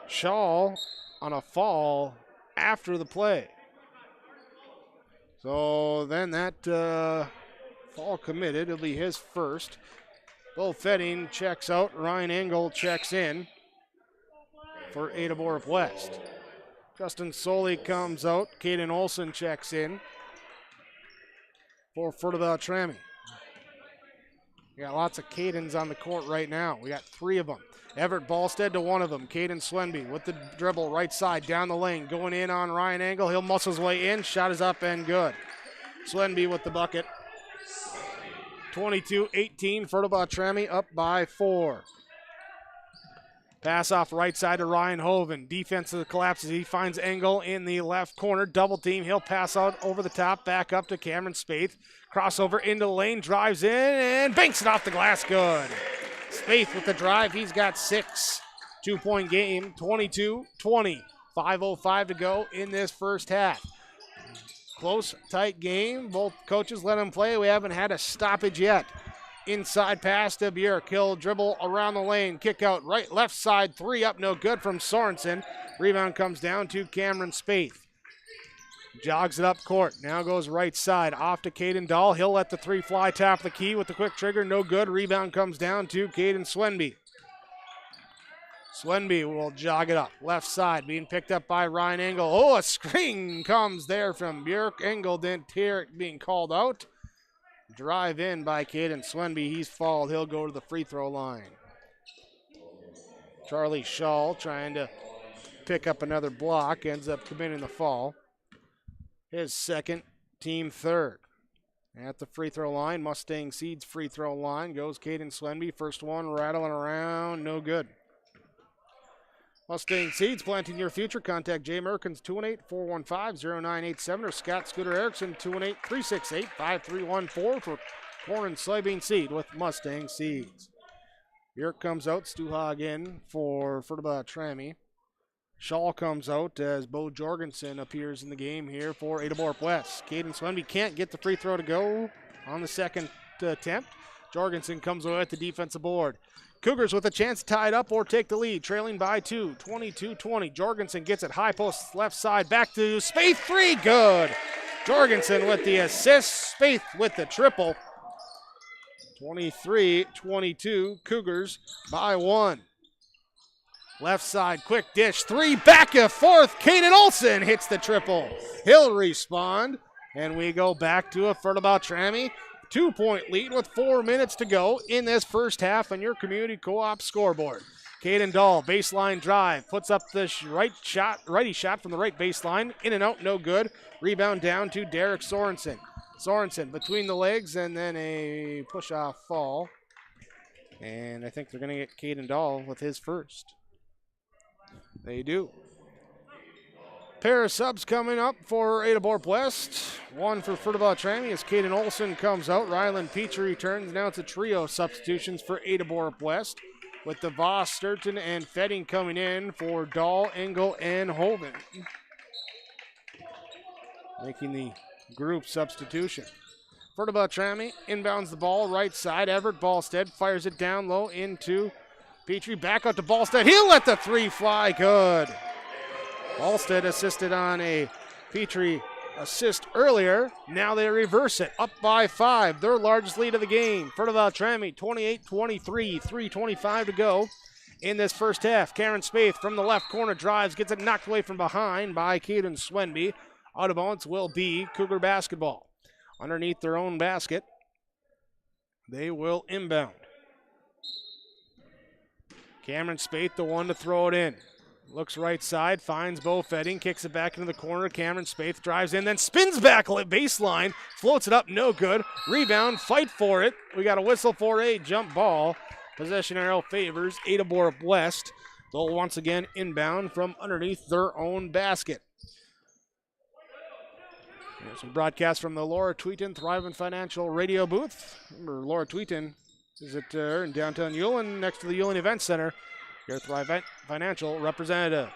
Shaw on a fall after the play. So then that fall committed. It'll be his first. Bo Fetting checks out. Ryan Engel checks in for Ada-Borup West. Justin Soley comes out. Caden Olson checks in for Fertile-Beltrami. We got lots of Cadens on the court right now. We got 3 of them. Everett Ballstead to one of them. Caden Swenby with the dribble right side down the lane. Going in on Ryan Engel. He'll muscle his way in. Shot is up and good. Swenby with the bucket. 22-18. Fertile-Beltrami up by 4. Pass off right side to Ryan Hoven. Defensive collapses. He finds Engel in the left corner. Double team. He'll pass out over the top. Back up to Cameron Spaeth. Crossover into the lane. Drives in and banks it off the glass. Good. Spaeth with the drive. He's got 6. 2-point game. 22-20. 5:05 to go in this first half. Close, tight game. Both coaches let him play. We haven't had a stoppage yet. Inside pass to Bjork. He'll dribble around the lane. Kick out right, left side. 3 up, no good from Sorensen. Rebound comes down to Cameron Spaeth. Jogs it up court. Now goes right side. Off to Caden Dahl. He'll let the 3 fly. Tap the key with the quick trigger. No good. Rebound comes down to Caden Swenby. Swenby will jog it up. Left side being picked up by Ryan Engel. Oh, a screen comes there from Bjork. Engel didn't hear it being called out. Drive in by Caden Swenby. He's fouled. He'll go to the free throw line. Charlie Shaw trying to pick up another block. Ends up committing the foul. His second, team third. At the free throw line, Mustang Seeds free throw line, goes Caden Swenby. First one rattling around, no good. Mustang Seeds, planting your future. Contact Jay Merkins, 218-415-0987, or Scott Scooter Erickson, 218-368-5314 for corn and soybean seed with Mustang Seeds. Bjork comes out, Stuhag in for Fertile-Beltrami. Shaw comes out as Bo Jorgensen appears in the game here for Ada-Borup West. Caden Swenby can't get the free throw to go on the second attempt. Jorgensen comes away at the defensive board. Cougars with a chance to tie it up or take the lead, trailing by 2, 22-20. Jorgensen gets it high post left side, back to Spaeth, 3, good. Jorgensen with the assist, Spaeth with the triple. 23-22, Cougars by 1. Left side, quick dish, 3, back and forth. Caden Olsen hits the triple. He'll respond, and we go back to a Fertile-Beltrami 2-point lead with 4 minutes to go in this first half on your community co-op scoreboard. Caden Dahl, baseline drive, puts up the righty shot from the right baseline. In and out, no good. Rebound down to Derek Sorensen. Sorensen between the legs, and then a push-off fall. And I think they're going to get Caden Dahl with his first. They do. Pair of subs coming up for Ada-Borup West. One for Fertile-Beltrami as Caden Olsen comes out. Rylan Petrie returns. Now it's a trio of substitutions for Ada-Borup West, with DeVos, Sturton, and Fetting coming in for Dahl, Engel, and Hoven. Making the group substitution. Fertile-Beltrami inbounds the ball right side. Everett Ballstead fires it down low into Petrie. Back out to Ballstead. He'll let the 3 fly. Good. Ballstead assisted on a Petrie assist earlier. Now they reverse it. Up by 5. Their largest lead of the game. Fertile-Beltrami 28-23. 3:25 to go in this first half. Cameron Spaeth from the left corner drives. Gets it knocked away from behind by Caden Swenby. Out of bounds will be Cougar basketball. Underneath their own basket, they will inbound. Cameron Spaeth, the one to throw it in. Looks right side, finds Bo Fetting, kicks it back into the corner. Cameron Spaeth drives in, then spins back baseline, floats it up, no good. Rebound, fight for it. We got a whistle for a jump ball. Possession arrow favors Ada-Borup West. They'll once again inbound from underneath their own basket. Here's some broadcast from the Laura Tweeton Thrivent Financial radio booth. Remember, Laura Tweeton is at in downtown Ullin, next to the Ullin Event Center. Your Thrivent Financial representative.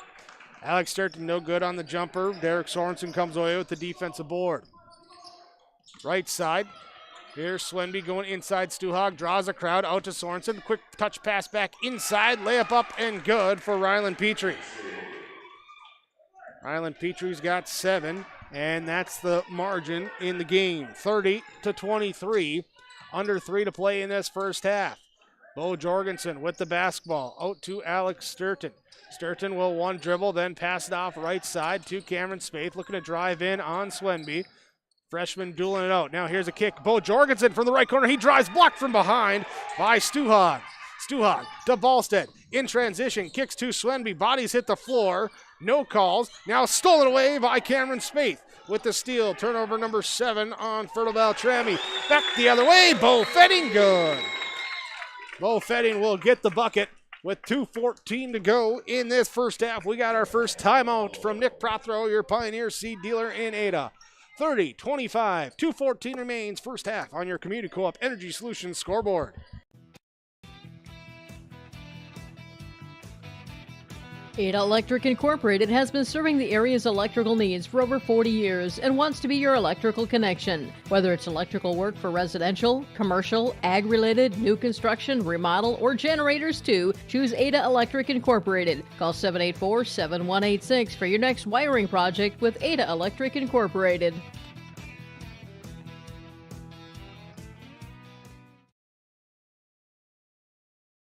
Alex Sturton, no good on the jumper. Derek Sorensen comes away with the defensive board. Right side. Here's Swenby going inside. Stuhag draws a crowd out to Sorensen. Quick touch pass back inside. Layup up and good for Rylan Petrie. Rylan Petrie's got 7, and that's the margin in the game. 30-23. Under 3 to play in this first half. Bo Jorgensen with the basketball out to Alex Sturton. Sturton will one dribble, then pass it off right side to Cameron Spaeth, looking to drive in on Swenby. Freshman dueling it out. Now here's a kick. Bo Jorgensen from the right corner. He drives, blocked from behind by Stuhag. Stuhag to Ballstead. In transition, kicks to Swenby. Bodies hit the floor. No calls. Now stolen away by Cameron Spaeth with the steal. Turnover number 7 on Fertile-Beltrami. Back the other way. Bo Fetting, good. Bo Fetting will get the bucket with 2:14 to go in this first half. We got our first timeout from Nick Prothero, your Pioneer seed dealer in Ada. 30-25, 2:14 remains first half on your Community Co-op Energy Solutions scoreboard. Ada Electric Incorporated has been serving the area's electrical needs for over 40 years and wants to be your electrical connection. Whether it's electrical work for residential, commercial, ag-related, new construction, remodel, or generators too, choose Ada Electric Incorporated. Call 784-7186 for your next wiring project with Ada Electric Incorporated.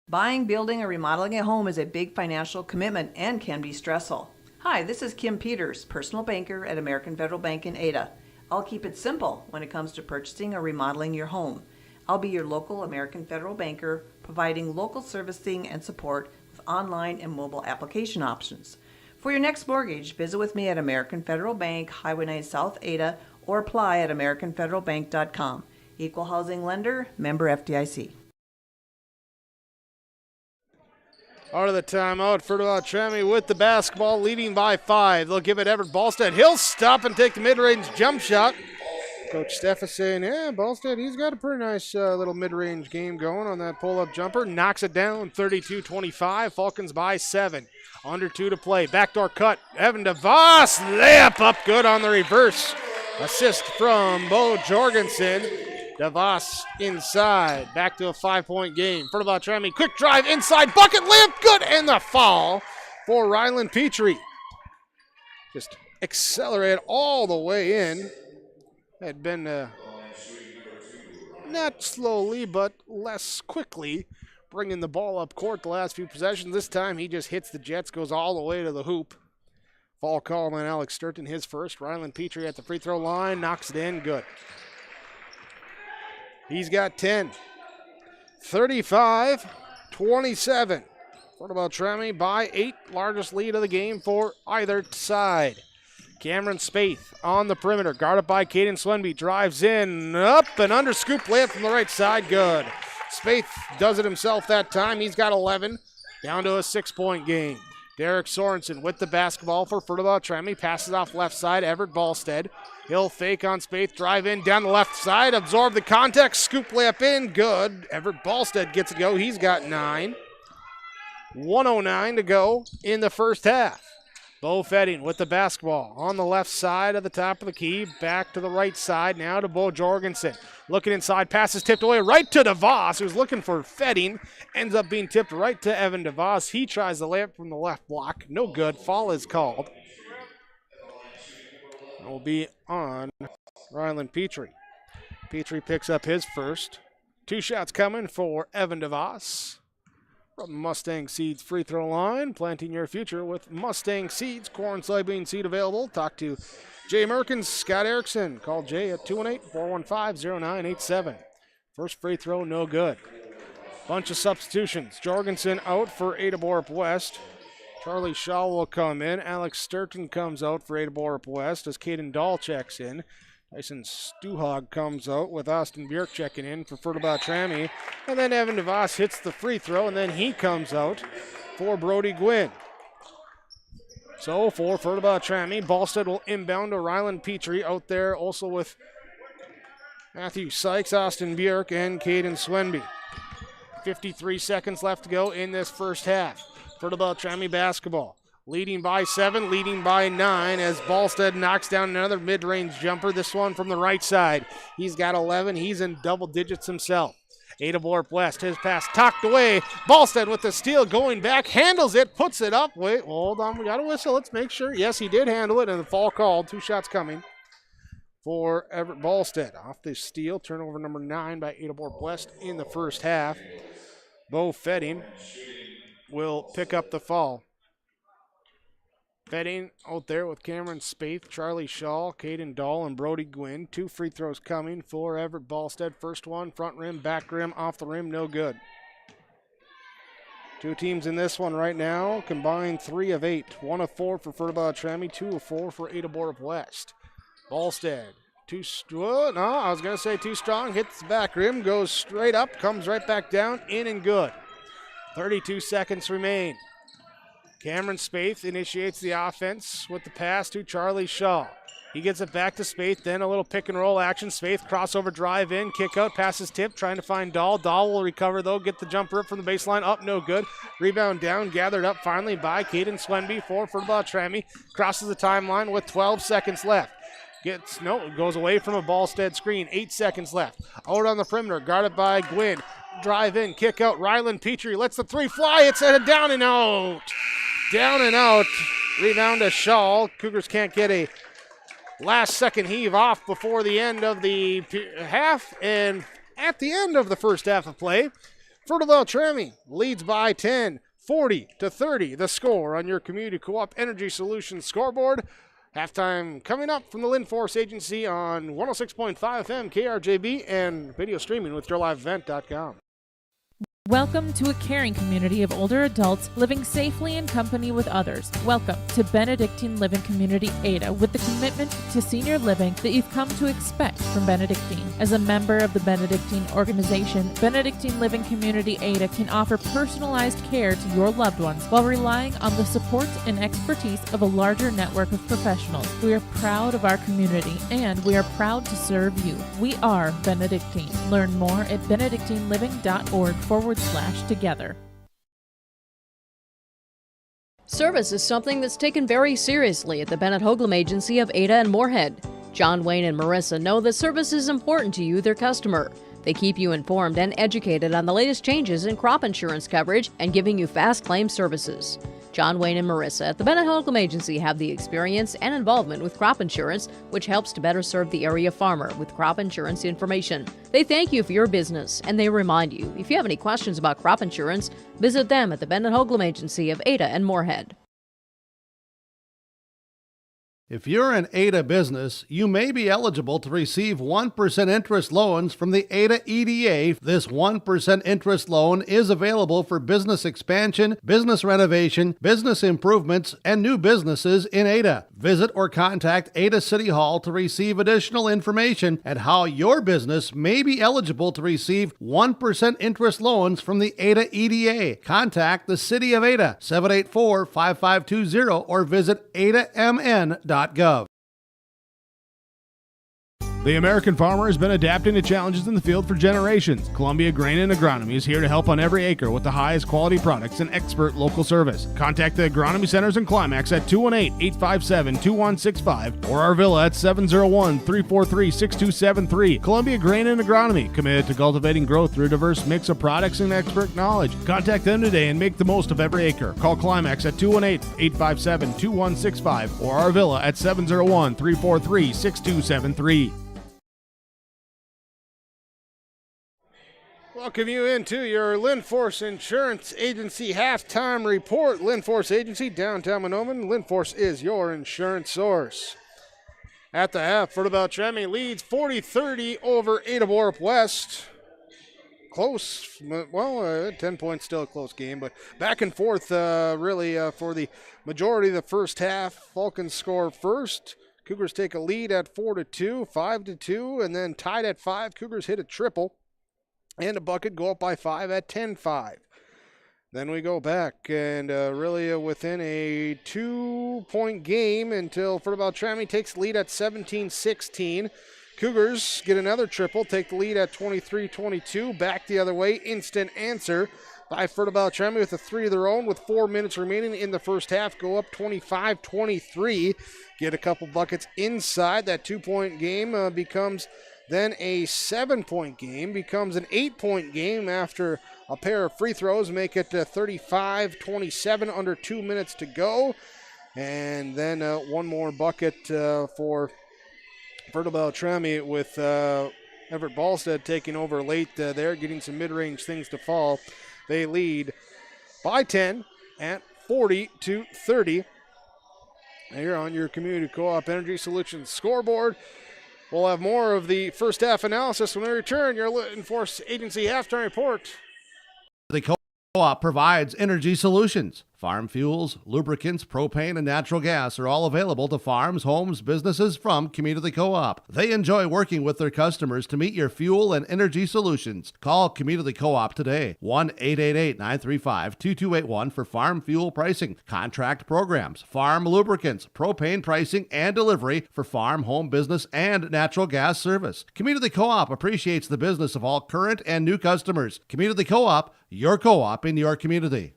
Buying, building, or remodeling a home is a big financial commitment and can be stressful. Hi, this is Kim Peters, personal banker at American Federal Bank in Ada. I'll keep it simple when it comes to purchasing or remodeling your home. I'll be your local American Federal banker, providing local servicing and support with online and mobile application options. For your next mortgage, visit with me at American Federal Bank, Highway 9 South Ada, or apply at AmericanFederalBank.com. Equal housing lender, member FDIC. Out of the timeout, Fertile-Beltrami with the basketball, leading by 5. They'll give it Everett Ballstead. He'll stop and take the mid-range jump shot. Coach Steff is saying, yeah, Ballstead, he's got a pretty nice little mid-range game going on that pull-up jumper. Knocks it down, 32-25. Falcons by 7. Under 2 to play. Backdoor cut. Evan DeVos, layup up good on the reverse. Assist from Bo Jorgensen. DeVos inside. Back to a 5-point game. Fertile-Beltrami, quick drive inside. Bucket layup good. And the foul for Ryland Petrie. Just accelerate all the way in. Had been not slowly, but less quickly bringing the ball up court the last few possessions. This time he just hits the Jets, goes all the way to the hoop. Foul call on Alex Sturton, his first. Ryland Petrie at the free throw line, knocks it in, good. He's got 10. 35-27. Fertile-Beltrami by 8, largest lead of the game for either side. Cameron Spaeth on the perimeter, guarded by Caden Swenby, drives in, up and under, scoop layup from the right side, good. Spaeth does it himself that time. He's got 11, down to a 6-point game. Derek Sorensen with the basketball for Fertile-Beltrami, passes off left side, Everett Ballstead. He'll fake on Spaeth, drive in down the left side, absorb the contact, scoop layup in, good. Everett Ballstead gets it go, he's got 9. 1:09 to go in the first half. Bo Fetting with the basketball on the left side of the top of the key, back to the right side, now to Bo Jorgensen. Looking inside, passes tipped away right to DeVos, who's looking for Fetting, ends up being tipped right to Evan DeVos. He tries the layup from the left block, no good, foul is called. It will be on Ryland Petrie. Petrie picks up his first. 2 shots coming for Evan DeVos. From Mustang Seeds free throw line, planting your future with Mustang Seeds, corn, soybean seed available. Talk to Jay Merkins, Scott Erickson. Call Jay at 218-415-0987. First free throw, no good. Bunch of substitutions. Jorgensen out for Ada-Borup West. Charlie Shaw will come in. Alex Sturton comes out for Ada-Borup West as Caden Dahl checks in. Tyson Stuhog comes out with Austin Bjork checking in for Fertile-Beltrami. And then Evan DeVos hits the free throw, and then he comes out for Brody Gwynn. So for Fertile-Beltrami, Ballstead will inbound to Ryland Petrie out there also with Matthew Sykes, Austin Bjork, and Caden Swenby. 53 seconds left to go in this first half. Fertile-Beltrami basketball. Leading by 7, leading by 9 as Ballstead knocks down another mid-range jumper, this one from the right side. He's got 11. He's in double digits himself. Ada-Borup West, his pass tucked away. Ballstead with the steal, going back, handles it, puts it up. Wait, hold on, we got a whistle. Let's make sure. Yes, he did handle it, and the fall called. 2 shots coming for Everett Ballstead. Off the steal, turnover number 9 by Ada-Borup West in the first half. Bo Fetting will pick up the fall. Fetting out there with Cameron Spaeth, Charlie Shaw, Caden Dahl, and Brody Gwynn. 2 free throws coming for Everett Ballstead. First one, front rim, back rim, off the rim, no good. 2 teams in this one right now, combined 3 of 8. 1 of 4 for Fertile-Beltrami, 2 of 4 for Ada-Borup West. Ballstead, too strong, hits the back rim, goes straight up, comes right back down, in and good. 32 seconds remain. Cameron Spaeth initiates the offense with the pass to Charlie Shaw. He gets it back to Spaeth, then a little pick and roll action. Spaeth crossover drive in, kick out, passes tip, trying to find Dahl. Dahl will recover though, get the jumper up from the baseline, up, no good. Rebound down, gathered up finally by Caden Swenby for Fertile-Beltrami. Crosses the timeline with 12 seconds left. Goes away from a Ballstead screen, 8 seconds left. Out on the perimeter, guarded by Gwynn. Drive in, kick out, Ryland Petrie lets the three fly, it's a down and out. Down and out, rebound to Shaw. Cougars can't get a last second heave off before the end of the half, and at the end of the first half of play, Fertile-Beltrami leads by 10, 40-30, the score on your Community Co-op Energy Solutions scoreboard. Halftime coming up from the Linforce Agency on 106.5 FM KRJB and video streaming with yourliveevent.com. Welcome to a caring community of older adults living safely in company with others. Welcome to Benedictine Living Community Ada, with the commitment to senior living that you've come to expect from Benedictine. As a member of the Benedictine organization, Benedictine Living Community Ada can offer personalized care to your loved ones while relying on the support and expertise of a larger network of professionals. We are proud of our community and we are proud to serve you. We are Benedictine. Learn more at benedictineliving.org/together. Service is something that's taken very seriously at the Bennett Hoagland Agency of Ada and Moorhead. John Wayne and Marissa know that service is important to you, their customer. They keep you informed and educated on the latest changes in crop insurance coverage and giving you fast claim services. John Wayne and Marissa at the Bennett Hoagland Agency have the experience and involvement with crop insurance, which helps to better serve the area farmer with crop insurance information. They thank you for your business, and they remind you, if you have any questions about crop insurance, visit them at the Bennett Hoagland Agency of Ada and Moorhead. If you're an Ada business, you may be eligible to receive 1% interest loans from the Ada EDA. This 1% interest loan is available for business expansion, business renovation, business improvements, and new businesses in Ada. Visit or contact Ada City Hall to receive additional information at how your business may be eligible to receive 1% interest loans from the Ada EDA. Contact the City of Ada, 784-5520, or visit adamn.gov. The American farmer has been adapting to challenges in the field for generations. Columbia Grain and Agronomy is here to help on every acre with the highest quality products and expert local service. Contact the Agronomy Centers in Climax at 218-857-2165 or our villa at 701-343-6273. Columbia Grain and Agronomy, committed to cultivating growth through a diverse mix of products and expert knowledge. Contact them today and make the most of every acre. Call Climax at 218-857-2165 or our villa at 701-343-6273. Welcome you into your Linforce Insurance Agency halftime report. Linforce Agency, downtown Mahnomen. Linforce is your insurance source. At the half, Fertile-Beltrami leads 40-30 over Ada-Borup West. Close, well, 10 points, still a close game, but back and forth really for the majority of the first half. Falcons score first. Cougars take a lead at 4-2, 5-2, and then tied at 5. Cougars hit a triple and a bucket, go up by 5 at 10-5. Then we go back and really within a 2-point game until Fertile-Beltrami takes the lead at 17-16. Cougars get another triple, take the lead at 23-22. Back the other way, instant answer by Fertile-Beltrami with a three of their own with 4 minutes remaining in the first half. Go up 25-23. Get a couple buckets inside. That 2-point game becomes then a 7-point game, becomes an 8-point game after a pair of free throws, make it 35-27 under 2 minutes to go. And then one more bucket for Fertile-Beltrami with Everett Ballstead taking over late there, getting some mid-range things to fall. They lead by 10 at 40-30. Here on your Community Co-op Energy Solutions scoreboard. We'll have more of the first half analysis when we return. Your Linforce Agency halftime report. The Co-op provides energy solutions. Farm fuels, lubricants, propane, and natural gas are all available to farms, homes, businesses from Community Co-op. They enjoy working with their customers to meet your fuel and energy solutions. Call Community Co-op today, 1-888-935-2281 for farm fuel pricing, contract programs, farm lubricants, propane pricing, and delivery for farm, home, business, and natural gas service. Community Co-op appreciates the business of all current and new customers. Community Co-op, your co-op in your community.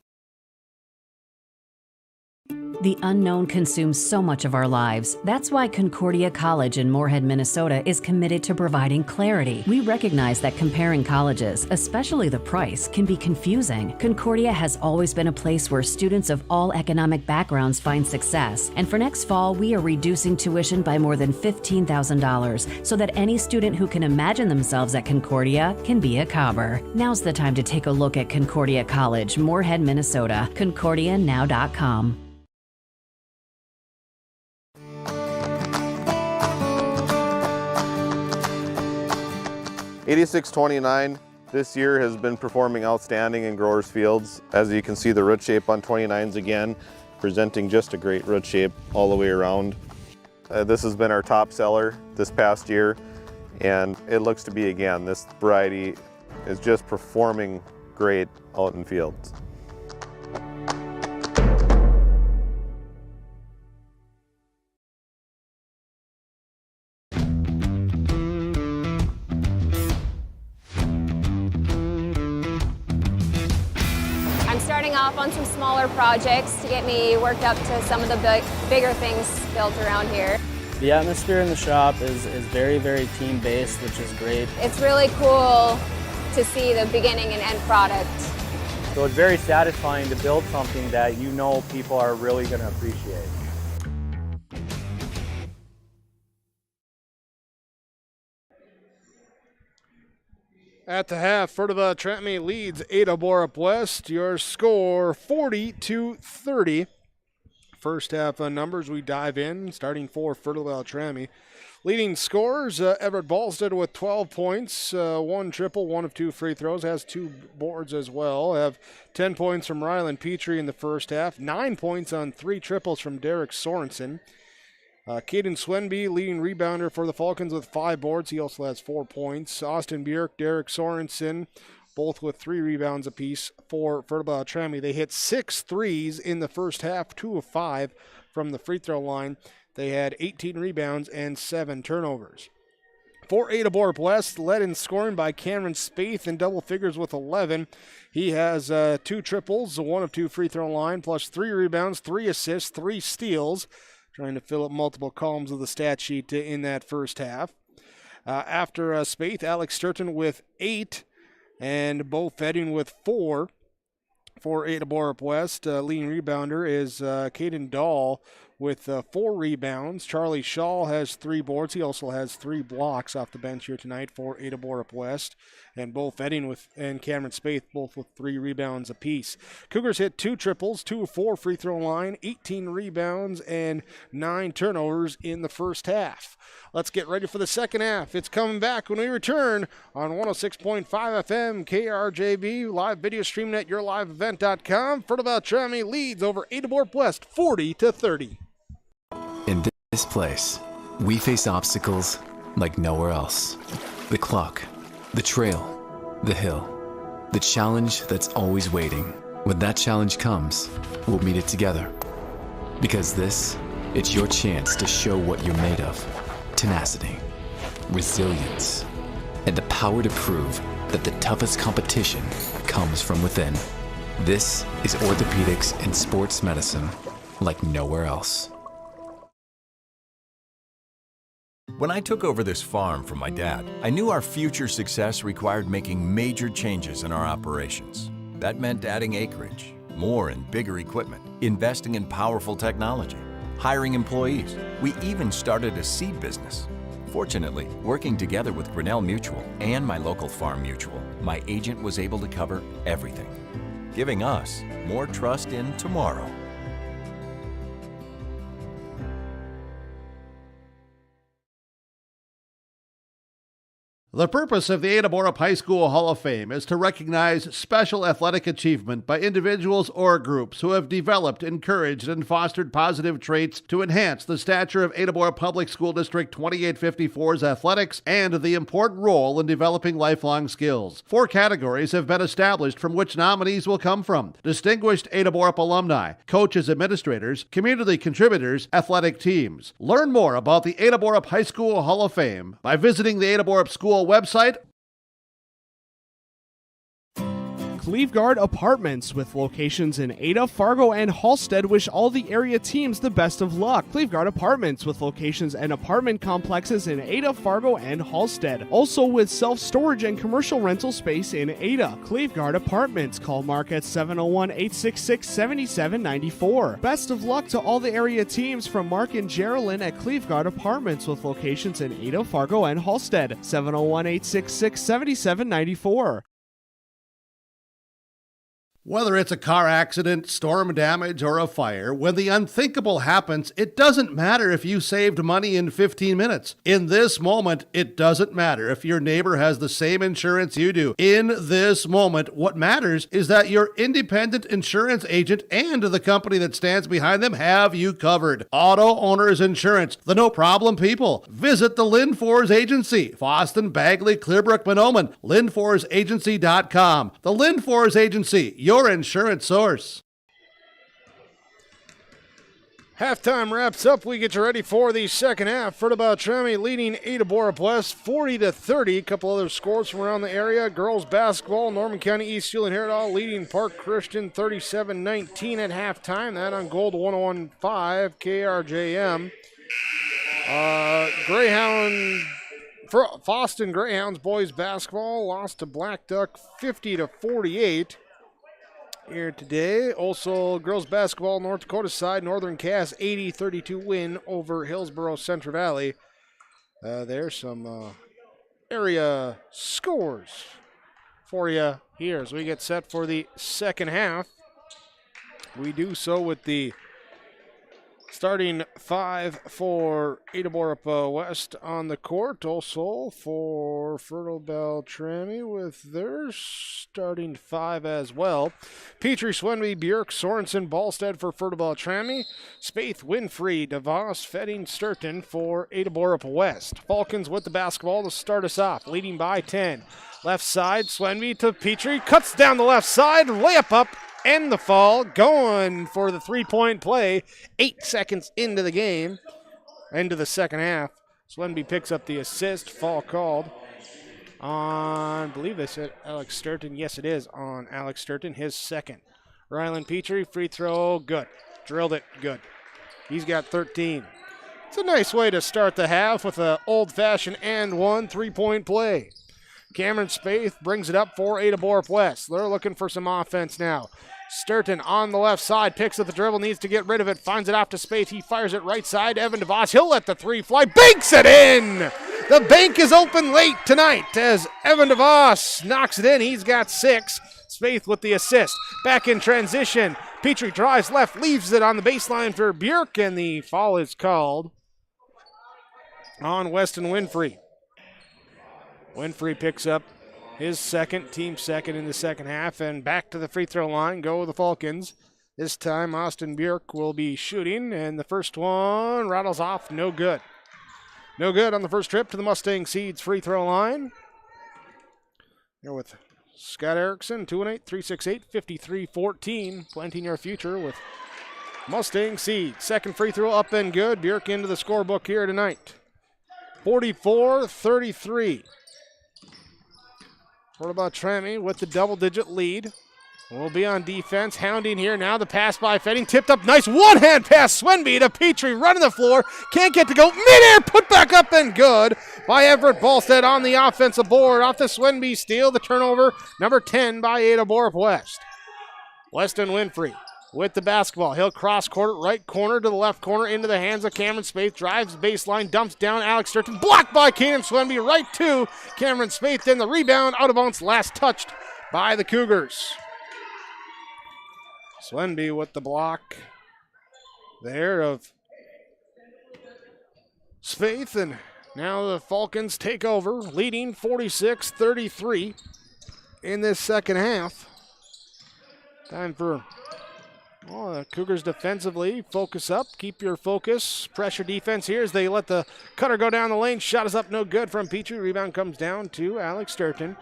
The unknown consumes so much of our lives. That's why Concordia College in Moorhead, Minnesota is committed to providing clarity. We recognize that comparing colleges, especially the price, can be confusing. Concordia has always been a place where students of all economic backgrounds find success. And for next fall, we are reducing tuition by more than $15,000 so that any student who can imagine themselves at Concordia can be a Cobber. Now's the time to take a look at Concordia College, Moorhead, Minnesota. ConcordiaNow.com. 8629 this year has been performing outstanding in growers' fields. As you can see, the root shape on 29s again, presenting just a great root shape all the way around. This has been our top seller this past year, and it looks to be again. This variety is just performing great out in fields. Starting off on some smaller projects to get me worked up to some of the bigger things built around here. The atmosphere in the shop is very, very team-based, which is great. It's really cool to see the beginning and end product. So it's very satisfying to build something that you know people are really going to appreciate. At the half, Fertile-Beltrami leads Ada-Borup West. Your score 40-30. First half numbers, we dive in, starting for Fertile-Beltrami. Leading scorers, Everett Balstead with 12 points, one triple, one of two free throws, has 2 boards as well. Have 10 points from Rylan Petrie in the first half, 9 points on 3 triples from Derek Sorensen. Caden Swenby, leading rebounder for the Falcons with 5 boards. He also has 4 points. Austin Bjork, Derek Sorensen, both with 3 rebounds apiece for Fertile-Beltrami. They hit 6 threes in the first half, 2 of 5 from the free throw line. They had 18 rebounds and 7 turnovers. For Ada-Borup West, led in scoring by Cameron Spaeth in double figures with 11. He has 2 triples, 1 of 2 free throw line, plus 3 rebounds, 3 assists, 3 steals. Trying to fill up multiple columns of the stat sheet in that first half. After Spaeth, Alex Sturton with 8, and Bo Fedding with 4 for Ada-Borup West. Leading rebounder is Caden Dahl with 4 rebounds. Charlie Shaw has 3 boards. He also has 3 blocks off the bench here tonight for Ada-Borup West. And Bo Fedding and Cameron Spaeth both with 3 rebounds apiece. Cougars hit 2 triples, 2 of 4 free throw line, 18 rebounds, and 9 turnovers in the first half. Let's get ready for the second half. It's coming back when we return on 106.5 FM KRJB, live video streaming at yourliveevent.com. Fertile-Beltrami leads over Ada-Borup West 40-30. In this place, we face obstacles like nowhere else. The clock, the trail, the hill, the challenge that's always waiting. When that challenge comes, we'll meet it together. Because it's your chance to show what you're made of. Tenacity, resilience, and the power to prove that the toughest competition comes from within. This is orthopedics and sports medicine like nowhere else. When I took over this farm from my dad, I knew our future success required making major changes in our operations. That meant adding acreage, more and bigger equipment, investing in powerful technology, hiring employees. We even started a seed business. Fortunately, working together with Grinnell Mutual and my local farm mutual, my agent was able to cover everything, giving us more trust in tomorrow. The purpose of the Ada-Borup High School Hall of Fame is to recognize special athletic achievement by individuals or groups who have developed, encouraged, and fostered positive traits to enhance the stature of Ada-Borup Public School District 2854's athletics and the important role in developing lifelong skills. 4 categories have been established from which nominees will come from: distinguished Ada-Borup alumni, coaches, administrators, community contributors, athletic teams. Learn more about the Ada-Borup High School Hall of Fame by visiting the Ada-Borup School website. Cleveguard Apartments, with locations in Ada, Fargo, and Halstead, wish all the area teams the best of luck. Cleveguard Apartments, with locations and apartment complexes in Ada, Fargo, and Halstead. Also with self-storage and commercial rental space in Ada. Cleveguard Apartments. Call Mark at 701-866-7794. Best of luck to all the area teams from Mark and Geraldine at Cleveguard Apartments, with locations in Ada, Fargo, and Halstead. 701-866-7794. Whether it's a car accident, storm damage, or a fire, when the unthinkable happens, it doesn't matter if you saved money in 15 minutes. In this moment, it doesn't matter if your neighbor has the same insurance you do. In this moment, what matters is that your independent insurance agent and the company that stands behind them have you covered. Auto Owners Insurance, the no-problem people. Visit the Lynn For's Agency, Foston, Bagley, Clearbrook, Monoman, LynnFor'sAgency.com. The Lynn For's Agency, your insurance source. Halftime wraps up. We get you ready for the second half. Fertile-Beltrami leading Ada-Borup West 40-30. A couple other scores from around the area. Girls basketball, Norman County East Hewlett Herodall leading Park Christian 37-19 at halftime. That on Gold 101.5 KRJM. Foston Greyhounds boys basketball lost to Black Duck 50-48. Here today. Also, girls basketball, North Dakota side, Northern Cass 80-32 win over Hillsboro Central Valley. There's some area scores for you here as we get set for the second half. We do so with the starting 5 for Ada-Borup West on the court. Also for Fertile-Beltrami with their starting 5 as well. Petrie, Swenby, Björk, Sorensen, Ballstead for Fertile-Beltrami. Spaeth, Winfrey, DeVos, Fetting, Sturton for Ada-Borup West. Falcons with the basketball to start us off, leading by 10. Left side, Swenby to Petrie, cuts down the left side, layup up, and the fall, going for the three-point play. 8 seconds into the game, into the second half. Swenby picks up the assist, fall called on, I believe they said Alex Sturton. Yes, it is on Alex Sturton, his second. Rylan Petrie, free throw, good. Drilled it, good. He's got 13. It's a nice way to start the half with an old-fashioned and one three-point play. Cameron Spaeth brings it up for Ada-Borup West. They're looking for some offense now. Sturton on the left side, picks up the dribble, needs to get rid of it, finds it off to Spaeth. He fires it right side. Evan DeVos, he'll let the three fly, banks it in! The bank is open late tonight as Evan DeVos knocks it in. He's got 6. Spaeth with the assist. Back in transition. Petrie drives left, leaves it on the baseline for Björk, and the foul is called on Weston Winfrey. Winfrey picks up his second, team second in the second half, and back to the free throw line go the Falcons. This time Austin Björk will be shooting, and the first one rattles off, no good. No good on the first trip to the Mustang Seeds free throw line. Here with Scott Erickson, 218-368-5314, planting your future with Mustang Seeds. Second free throw up and good. Björk into the scorebook here tonight. 44-33. Fertile-Beltrami with the double-digit lead. Will be on defense. Hounding here now. The pass by Fetting. Tipped up. Nice one-hand pass. Swenby to Petrie. Running the floor. Can't get to go. Mid-air. Put back up and good by Everett Ballstead on the offensive board. Off the Swenby steal. The turnover. Number 10 by Ada-Borup West. Weston Winfrey with the basketball. He'll cross court, right corner to the left corner, into the hands of Cameron Spaeth. Drives baseline, dumps down Alex Sturton. Blocked by Kanan Swenby, right to Cameron Spaeth. Then the rebound, out of bounds, last touched by the Cougars. Swenby with the block there of Spaeth, and Now the Falcons take over, leading 46-33 in this second half. Time for the Cougars defensively. Focus up. Keep your focus. Pressure defense here as they let the cutter go down the lane. Shot is up, no good from Petrie. Rebound comes down to Alex Sturton.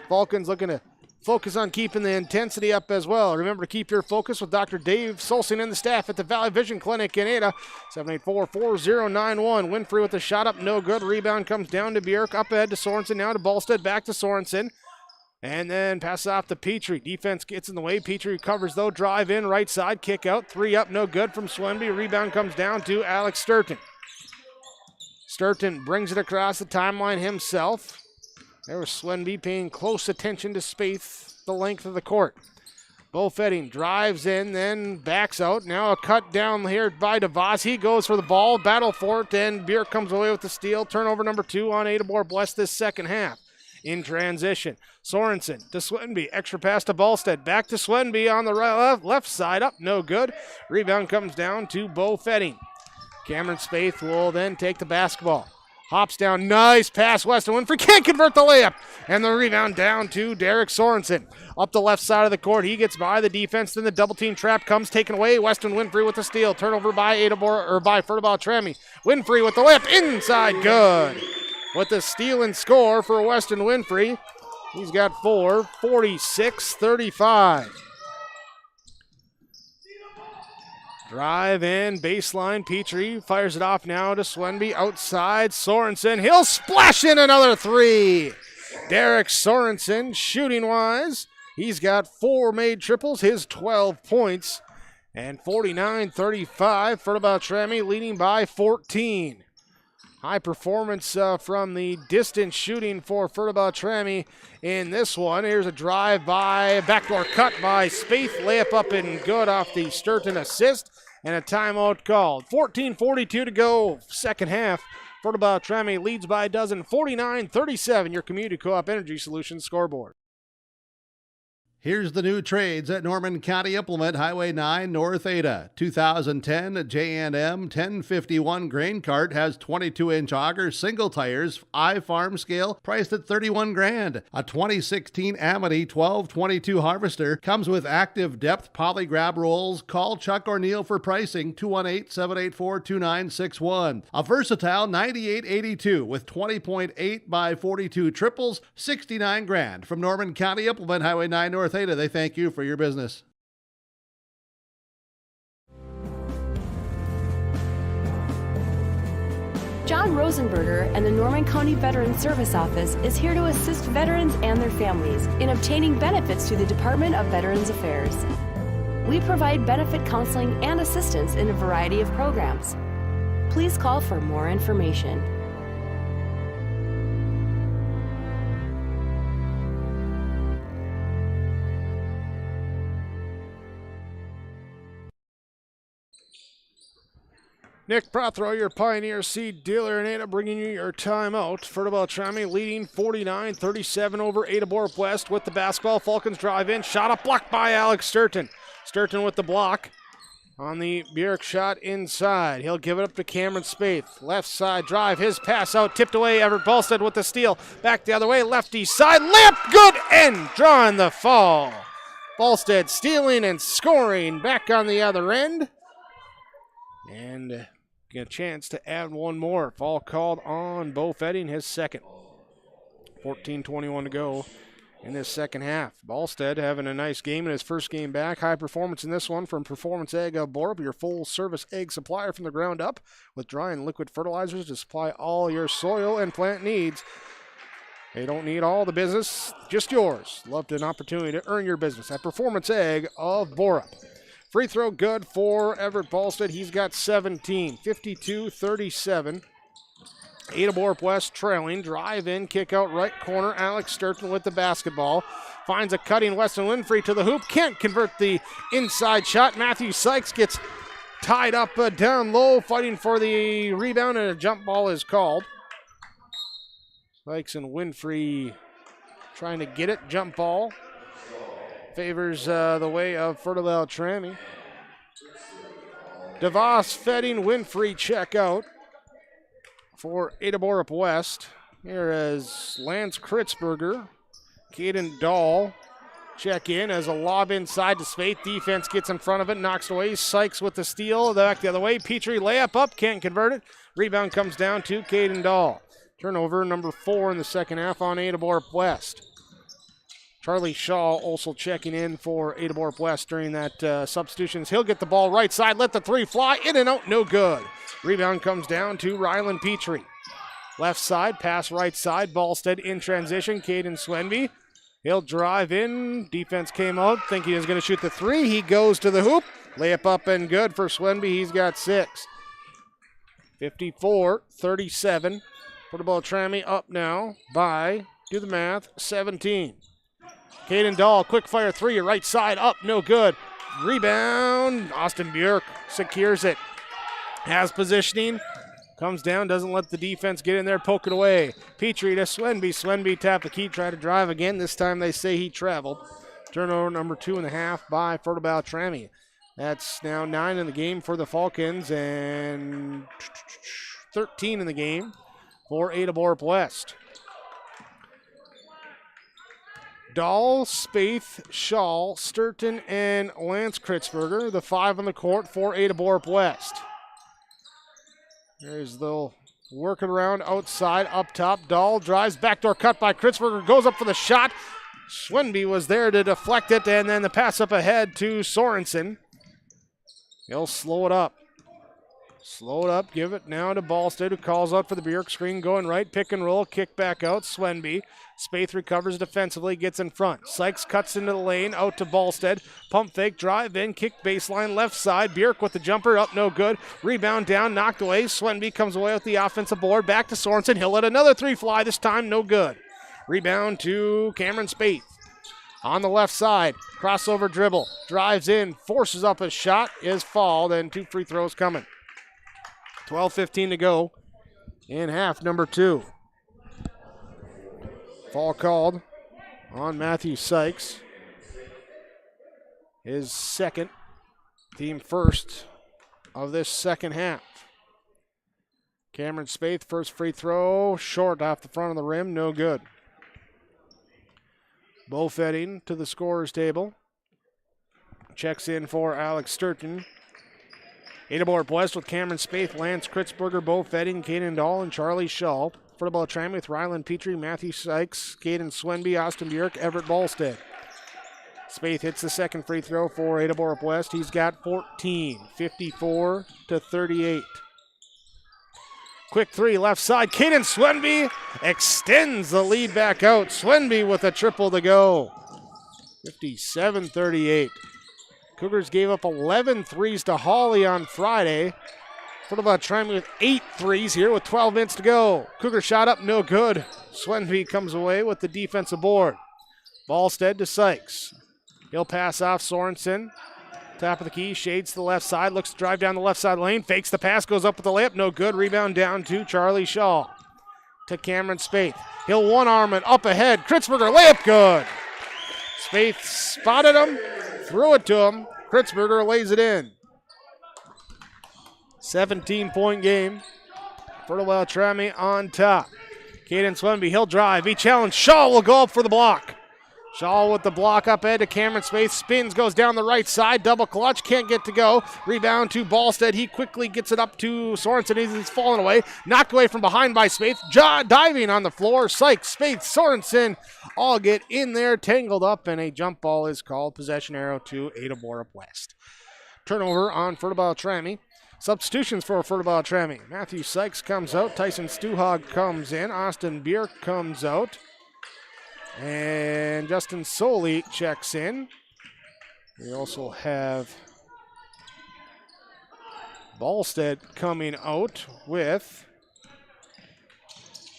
Falcons looking to focus on keeping the intensity up as well. Remember to keep your focus with Dr. Dave Solson and the staff at the Valley Vision Clinic in Ada. 784-4091. Winfrey with the shot up, no good. Rebound comes down to Bjork. Up ahead to Sorensen. Now to Ballstead. Back to Sorensen. And then pass off to Petrie. Defense gets in the way. Petrie recovers though. Drive in, right side, kick out. 3 up, no good from Swenby. Rebound comes down to Alex Sturton. Sturton brings it across the timeline himself. There was Swenby paying close attention to space the length of the court. Bo Fetting drives in, then backs out. Now a cut down here by DeVos. He goes for the ball, battle for it, and Bjork comes away with the steal. Turnover number 2 on Ada-Borup West this second half. In transition, Sorensen to Swenby. Extra pass to Ballstead. Back to Swenby on the left side. Up, no good. Rebound comes down to Bo Fetting. Cameron Spaeth will then take the basketball. Hops down. Nice pass. Weston Winfrey can't convert the layup. And the rebound down to Derek Sorensen. Up the left side of the court. He gets by the defense. Then the double team trap comes taken away. Weston Winfrey with the steal. Turnover by by Fertile-Beltrami. Winfrey with the layup. Inside. Good. With the steal and score for Weston Winfrey. He's got 4, 46-35. Drive in, baseline. Petrie fires it off now to Swenby. Outside, Sorensen. He'll splash in another 3. Derek Sorensen, shooting-wise, he's got 4 made triples, his 12 points. And 49-35, Fertile-Beltrami leading by 14. High performance from the distance shooting for Fertile-Beltrami in this one. Here's a drive by, backdoor cut by Spaeth. Layup up and good off the Sturton assist. And a timeout called. 14:42 to go, second half. Fertile-Beltrami leads by a dozen, 49-37, your Community Co-op Energy Solutions scoreboard. Here's the new trades at Norman County Implement, Highway 9, North Ada. 2010 J&M 1051 grain cart has 22-inch auger, single tires, I-farm scale, priced at $31,000. A 2016 Amity 1222 harvester comes with active depth poly grab rolls. Call Chuck or Neil for pricing, 218-784-2961. A versatile 9882 with 20.8 by 42 triples, $69,000 from Norman County Implement, Highway 9, North Ada. They thank you for your business. John Rosenberger and the Norman County Veterans Service Office is here to assist veterans and their families in obtaining benefits through the Department of Veterans Affairs. We provide benefit counseling and assistance in a variety of programs. Please call for more information. Nick Prothero, your Pioneer Seed dealer in Ada, bringing you your timeout. Fertile-Beltrami leading 49-37 over Ada-Borup West with the basketball. Falcons drive in. Shot up, blocked by Alex Sturton. Sturton with the block on the Bjork shot inside. He'll give it up to Cameron Spaeth. Left side drive. His pass out. Tipped away. Everett Ballstead with the steal. Back the other way. Lefty side. Layup good and drawing the fall. Ballstead stealing and scoring back on the other end. And get a chance to add one more. Fall called on Bo Fetting, his second. 14:21 to go in this second half. Ballstead having a nice game in his first game back. High performance in this one from Performance Ag of Borup, your full-service egg supplier from the ground up with dry and liquid fertilizers to supply all your soil and plant needs. They don't need all the business, just yours. Loved an opportunity to earn your business at Performance Ag of Borup. Free throw good for Everett Ballstead. He's got 17, 52-37. Ada-Borup West trailing. Drive in, kick out right corner. Alex Sturton with the basketball. Finds a cutting Weston Winfrey to the hoop. Can't convert the inside shot. Matthew Sykes gets tied up down low, fighting for the rebound, and a jump ball is called. Sykes and Winfrey trying to get it. Jump ball. Favors the way of Fertile-Beltrami. DeVos, Fetting, Winfrey check out. for Ada-Borup West. Here is Lance Kritzberger, Caden Dahl check in as a lob inside to Spaeth. Defense gets in front of it, knocks it away. Sykes with the steal, back the other way. Petrie layup up, can't convert it. Rebound comes down to Caden Dahl. Turnover number 4 in the second half on Ada-Borup West. Charlie Shaw also checking in for Ada-Borup West during that substitutions. He'll get the ball right side, let the three fly, in and out, no good. Rebound comes down to Rylan Petrie. Left side, pass right side, Ballstead in transition, Caden Swenby. He'll drive in, defense came out, thinking he was going to shoot the three. He goes to the hoop, layup up and good for Swenby, he's got 6. 54-37. Fertile-Beltrami up now by, do the math, 17. Caden Dahl, quick fire three, right side up, no good. Rebound, Austin Bjork secures it. Has positioning, comes down, doesn't let the defense get in there, poke it away. Petrie to Swenby. Swenby tap the key, try to drive again. This time they say he traveled. Turnover number 2.5 by Fertile-Beltrami. That's now 9 in the game for the Falcons and 13 in the game for Ada-Borup West. Dahl, Spaeth, Shaw, Sturton, and Lance Kritzberger, the 5 on the court for Ada-Borup West. There's the working around outside, up top. Dahl drives, backdoor cut by Kritzberger, goes up for the shot. Swenby was there to deflect it, and then the pass up ahead to Sorensen. He'll slow it up. Slow it up, give it now to Ballstead, who calls out for the Bjork screen, going right, pick and roll, kick back out, Swenby. Spaeth recovers defensively, gets in front. Sykes cuts into the lane, out to Ballstead. Pump fake, drive in, kick baseline, left side. Bjork with the jumper, up no good. Rebound down, knocked away. Swenby comes away with the offensive board, back to Sorensen. He'll let another three fly, this time no good. Rebound to Cameron Spaeth. On the left side, crossover dribble, drives in, forces up a shot, is fouled, and 2 free throws coming. 12:15 to go in half number 2. Foul called on Matthew Sykes. His second, team first of this second half. Cameron Spaeth, first free throw, short off the front of the rim, no good. Bofetting to the scorer's table. Checks in for Alex Sturton. Ada-Borup West with Cameron Spaeth, Lance Kritzberger, Bofetting, Caden Dahl, and Charlie Shaw. Fertile-Beltrami with Rylan Petrie, Matthew Sykes, Caden Swenby, Austin Bjork, Everett Ballstead. Spaeth hits the second free throw for Ada-Borup West. He's got 14, 54-38. Quick three, left side. Caden Swenby extends the lead back out. Swenby with a triple to go. 57-38. Cougars gave up 11 threes to Hawley on Friday. Fertile-Beltrami with 8 threes here with 12 minutes to go. Cougar shot up, no good. Swenby comes away with the defensive board. Ballstead to Sykes. He'll pass off Sorensen. Top of the key, shades to the left side, looks to drive down the left side lane, fakes the pass, goes up with the layup, no good. Rebound down to Charlie Shaw. To Cameron Spaeth. He'll one-arm it up ahead. Kritzberger, layup good. Spaeth spotted him, threw it to him. Kritzberger lays it in. 17-point game. Fertile-Beltrami on top. Caden Swenby, he'll drive, he challenged. Shaw will go up for the block. Shaw with the block up ahead to Cameron Spaeth. Spins, goes down the right side. Double clutch, can't get to go. Rebound to Ballstead. He quickly gets it up to Sorensen. He's fallen away. Knocked away from behind by Spaeth. Diving on the floor. Sykes, Spaeth, Sorensen all get in there, tangled up, and a jump ball is called. Possession arrow to Ada-Borup West. Turnover on Fertile-Beltrami. Substitutions for Fertile-Beltrami. Matthew Sykes comes out. Tyson Stuhog comes in. Austin Bjork comes out. And Justin Soley checks in. We also have Ballstead coming out with,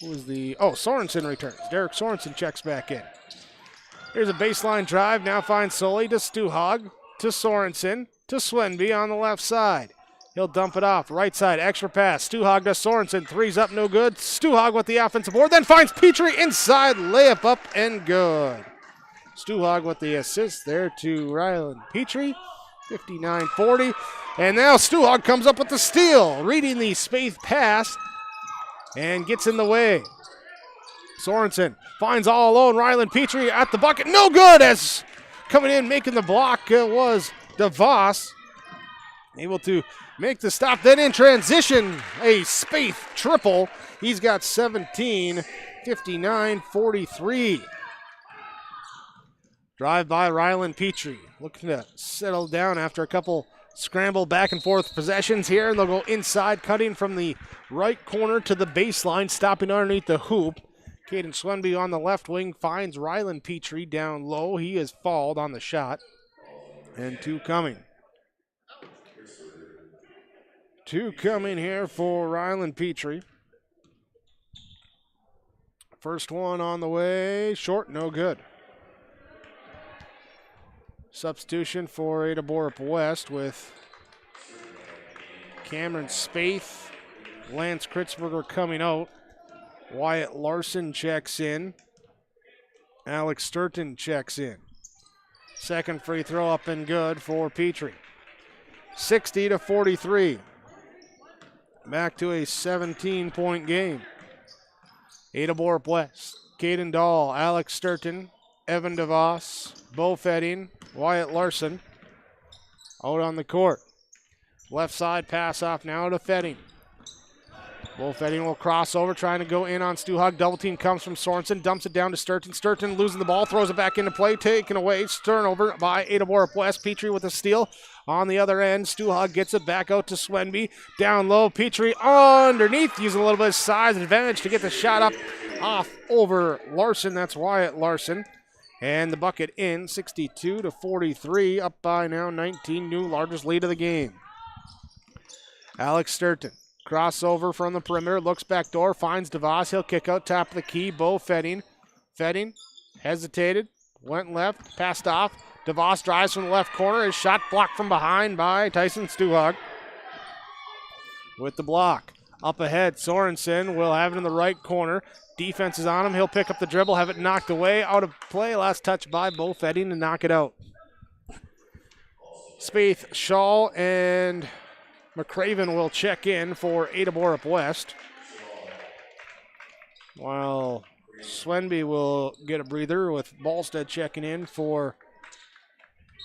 Sorensen returns. Derek Sorensen checks back in. Here's a baseline drive, now finds Soley to Stuhog, to Sorensen, to Swenby on the left side. He'll dump it off, right side, extra pass. Stuhog to Sorensen, three's up, no good. Stuhog with the offensive board, then finds Petrie inside, layup up and good. Stuhog with the assist there to Rylan Petrie, 59-40. And now Stuhog comes up with the steal, reading the Spaeth pass. and gets in the way. Sorensen finds all alone. Ryland Petrie at the bucket. No good, as coming in making the block was DeVos. Able to make the stop. Then in transition, a Spaeth triple. He's got 17, 59-43. Drive by Ryland Petrie. Looking to settle down after a couple scramble back and forth possessions here. And they'll go inside, cutting from the right corner to the baseline, stopping underneath the hoop. Caden Swenby on the left wing finds Ryland Petrie down low. He is fouled on the shot. And two coming. Two coming here for Ryland Petrie. First one on the way, short, no good. Substitution for Ada-Borup West with Cameron Spaeth, Lance Kritzberger coming out. Wyatt Larson checks in. Alex Sturton checks in. Second free throw up and good for Petrie. 60-43. Back to a 17-point game. Ada-Borup West. Caden Dahl, Alex Sturton, Evan DeVos, Bo Fetting, Wyatt Larson out on the court. Left side pass off now to Fetting. Bo Fetting will cross over, trying to go in on Stu Hug. Double team comes from Sorensen, dumps it down to Sturton. Sturton losing the ball, throws it back into play, taken away. Turnover by Ada-Borup West. Petrie with a steal. On the other end, Stu Hug gets it back out to Swenby. Down low, Petrie underneath, using a little bit of size advantage to get the shot up off over Larson. That's Wyatt Larson. And the bucket in, 62-43, up by now 19, new largest lead of the game. Alex Sturton, crossover from the perimeter, looks back door, finds DeVos. He'll kick out, top of the key, Bo Fetting. Fetting hesitated, went left, passed off. DeVos drives from the left corner, his shot blocked from behind by Tyson Stuhog. With the block. Up ahead, Sorensen will have it in the right corner. Defense is on him. He'll pick up the dribble, have it knocked away, out of play. Last touch by Bo Fetting to knock it out. Spaeth, Shaw, and McCraven will check in for Ada-Borup West. While Swenby will get a breather with Ballstead checking in for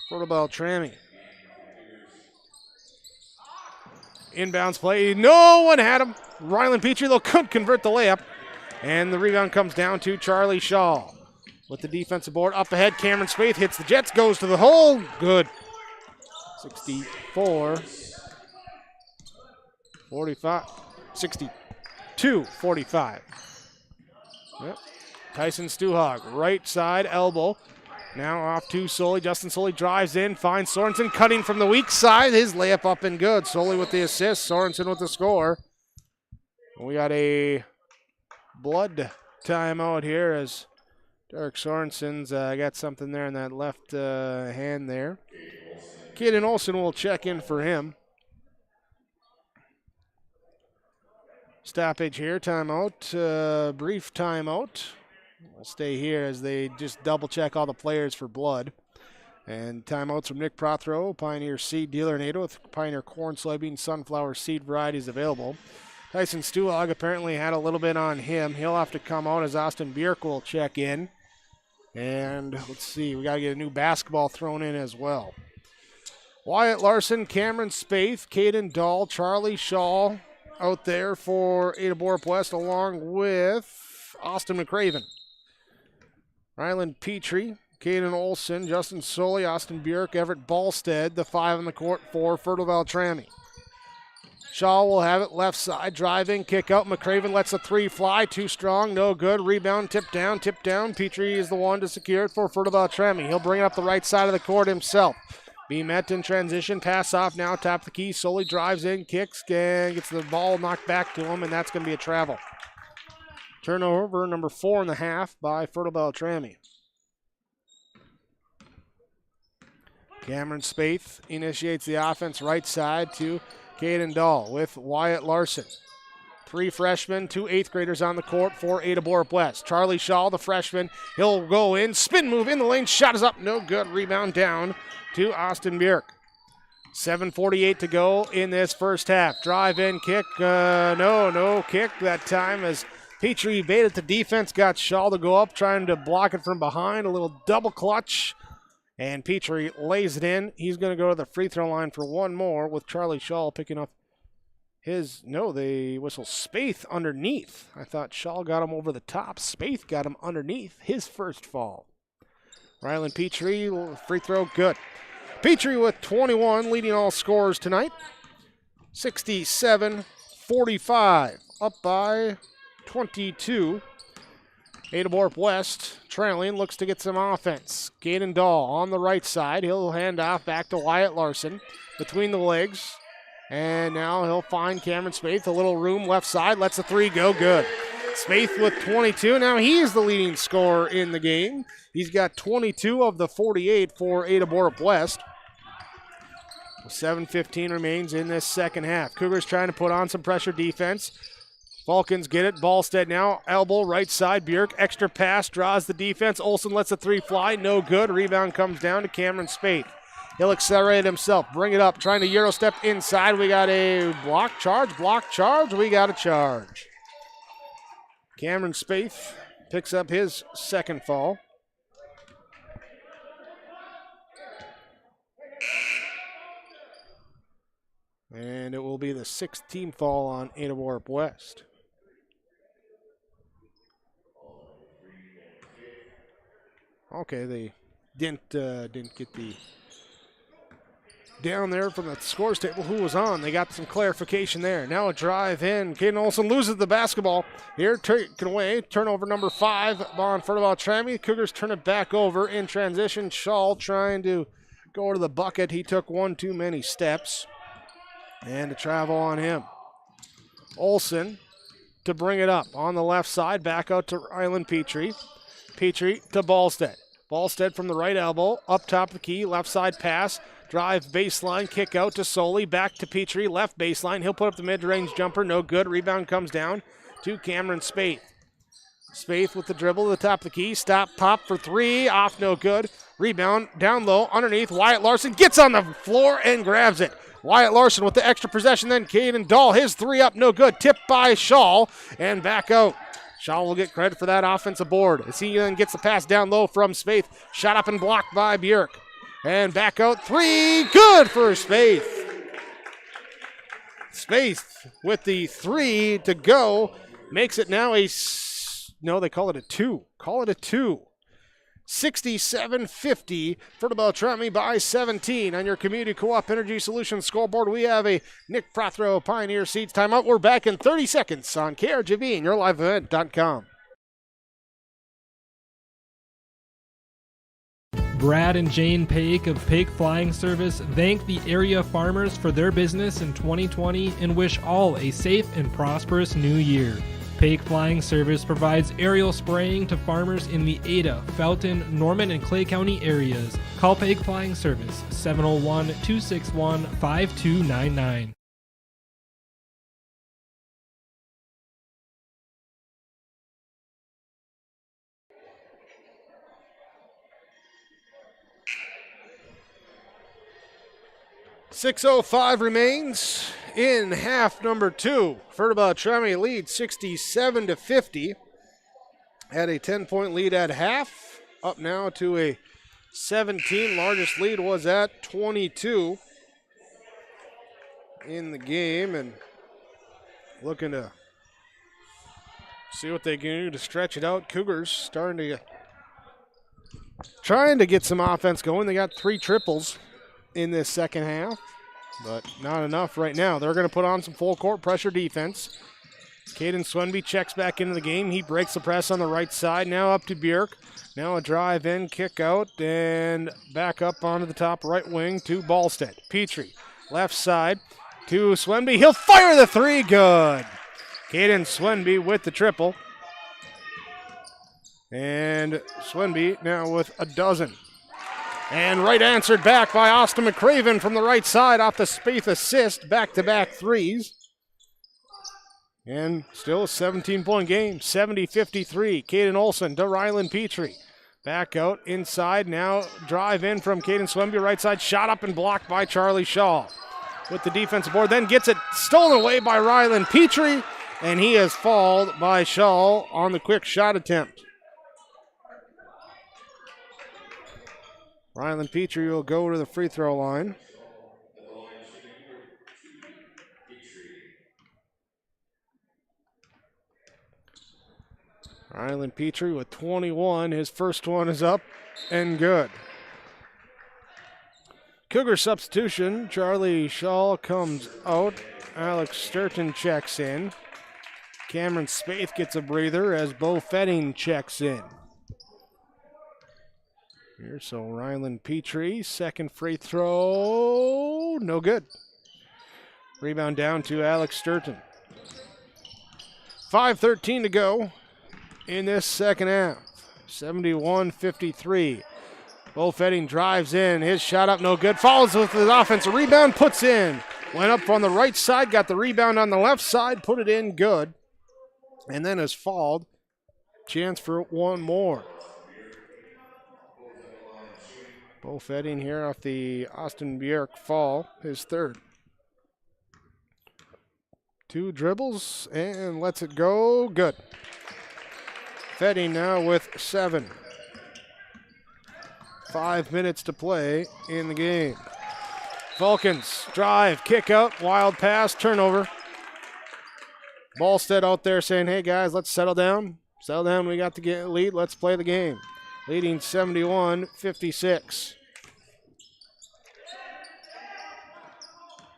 Fertile-Beltrami. Inbounds play. No one had him. Ryland Petrie, though, couldn't convert the layup. And the rebound comes down to Charlie Shaw. With the defensive board up ahead, Cameron Spaeth hits the Jets, goes to the hole. Good. 62-45. Yep. Tyson Stuhog, right side elbow. Now off to Soley. Justin Soley drives in, finds Sorensen cutting from the weak side. His layup up and good. Soley with the assist, Sorensen with the score. We got a blood timeout here as Derek Sorensen's got something there in that left hand there. Caden Olsen will check in for him. Stoppage here, timeout, brief timeout. We'll stay here as they just double check all the players for blood. And timeouts from Nick Prothro, Pioneer seed dealer in Ada with Pioneer corn, soybean, sunflower seed varieties available. Tyson Stuhog apparently had a little bit on him. He'll have to come out as Austin Bjerk will check in. And let's see, we got to get a new basketball thrown in as well. Wyatt Larson, Cameron Spaeth, Caden Dahl, Charlie Shaw out there for Ada-Borup West along with Austin McCraven. Ryland Petrie, Caden Olsen, Justin Soley, Austin Bjerk, Everett Ballstead, the five on the court for Fertile-Beltrami. Shaw will have it left side, driving, kick out. McCraven lets a three fly, too strong, no good. Rebound, tip down. Petrie is the one to secure it for Fertile-Beltrami. He'll bring it up the right side of the court himself. Be met in transition, pass off now, top the key. Solely drives in, kicks, and gets the ball knocked back to him, and that's going to be a travel. Turnover number 4 in the half by Fertile-Beltrami. Cameron Spaeth initiates the offense right side to Caden Dahl with Wyatt Larson. 3 freshmen, 2 8th graders on the court for Ada-Borup West. Charlie Shaw, the freshman, he'll go in, spin move in the lane, shot is up, no good, rebound down to Austin Bjerk. 7:48 to go in this first half. Drive in kick. No kick that time as Petrie evaded the defense. Got Shaw to go up, trying to block it from behind. A little double clutch. And Petrie lays it in. He's going to go to the free throw line for one more with Charlie Shaw picking up his. No, they whistle Spaeth underneath. I thought Shaw got him over the top. Spaeth got him underneath. His first fall. Rylan Petrie, free throw, good. Petrie with 21, leading all scorers tonight. 67-45, up by 22. Ada-Borup West trailing, looks to get some offense. Caden Dahl on the right side. He'll hand off back to Wyatt Larson between the legs. And now he'll find Cameron Spaeth. A little room left side. Lets the three go. Good. Spaeth with 22. Now he's the leading scorer in the game. He's got 22 of the 48 for Ada-Borup West. 7:15 remains in this second half. Cougars trying to put on some pressure defense. Falcons get it. Ballstead now. Elbow right side. Bjork. Extra pass. Draws the defense. Olsen lets the three fly. No good. Rebound comes down to Cameron Spaeth. He'll accelerate himself. Bring it up. Trying to Euro step inside. We got a block charge. We got a charge. Cameron Spaeth picks up his second fall. And it will be the sixth team foul on Ada-Borup West. Okay, they didn't get the down there from the scores table who was on. They got some clarification there. Now a drive in. Caden Olsen loses the basketball. Here, taken away. Turnover number 5 on Fertile-Beltrami. Cougars turn it back over in transition. Shaw trying to go to the bucket. He took one too many steps. And a travel on him. Olsen to bring it up on the left side. Back out to Rylan Petrie. Petrie to Ballstead. Ballstead from the right elbow. Up top of the key. Left side pass. Drive baseline. Kick out to Soley. Back to Petrie. Left baseline. He'll put up the mid-range jumper. No good. Rebound comes down to Cameron Spaeth. Spaeth with the dribble to the top of the key. Stop. Pop for three. Off. No good. Rebound down low. Underneath. Wyatt Larson gets on the floor and grabs it. Wyatt Larson with the extra possession, then Caden Dahl, his three up, no good. Tipped by Shaw, and back out. Shaw will get credit for that offensive board as he then gets the pass down low from Spaeth. Shot up and blocked by Bjork. And back out, three, good for Spaeth. Spaeth with the three to go, makes it now no, they call it a two. Call it a two. 67-50, Fertile-Beltrami by 17. On your Community Co-op Energy Solutions scoreboard, we have a Nick Prothero Pioneer Seeds timeout. We're back in 30 seconds on KRGV and YourLiveEvent.com. Brad and Jane Paik of Paik Flying Service thank the area farmers for their business in 2020 and wish all a safe and prosperous new year. Paik Flying Service provides aerial spraying to farmers in the Ada, Felton, Norman, and Clay County areas. Call Paik Flying Service 701-261-5299. .605 remains in half number 2. Fertile-Beltrami leads 67-50. Had a 10-point lead at half. Up now to a 17. Largest lead was at 22 in the game. And looking to see what they can do to stretch it out. Cougars trying to get some offense going. They got 3 triples in this second half, but not enough right now. They're going to put on some full court pressure defense. Caden Swenby checks back into the game. He breaks the press on the right side. Now up to Bjork. Now a drive in, kick out, and back up onto the top right wing to Ballstead. Petrie, left side to Swenby. He'll fire the three. Good. Caden Swenby with the triple. And Swenby now with a dozen. And right answered back by Austin McCraven from the right side off the Spaeth assist. Back-to-back threes. And still a 17-point game. 70-53. Caden Olsen to Rylan Petrie. Back out inside. Now drive in from Caden Swemby. Right side shot up and blocked by Charlie Shaw. With the defensive board. Then gets it stolen away by Rylan Petrie. And he is fouled by Shaw on the quick shot attempt. Rylan Petrie will go to the free throw line. Rylan Petrie with 21. His first one is up and good. Cougar substitution. Charlie Shaw comes out. Alex Sturton checks in. Cameron Spaeth gets a breather as Bo Fetting checks in. Here, so Rylan Petrie, second free throw, no good. Rebound down to Alex Sturton. 5:13 to go in this second half. 71-53. Bo Fetting drives in, his shot up, no good. Follows with his offensive rebound, puts in. Went up on the right side, got the rebound on the left side, put it in, good. And then is fouled. Chance for one more. Bo Fetting here off the Austin Bjork fall, his third. 2 dribbles and lets it go. Good. Fetting now with 7. 5 minutes to play in the game. Vulcans drive, kick out, wild pass, turnover. Ballstead out there saying, hey guys, let's settle down. Settle down, we got the lead, let's play the game. Leading 71-56.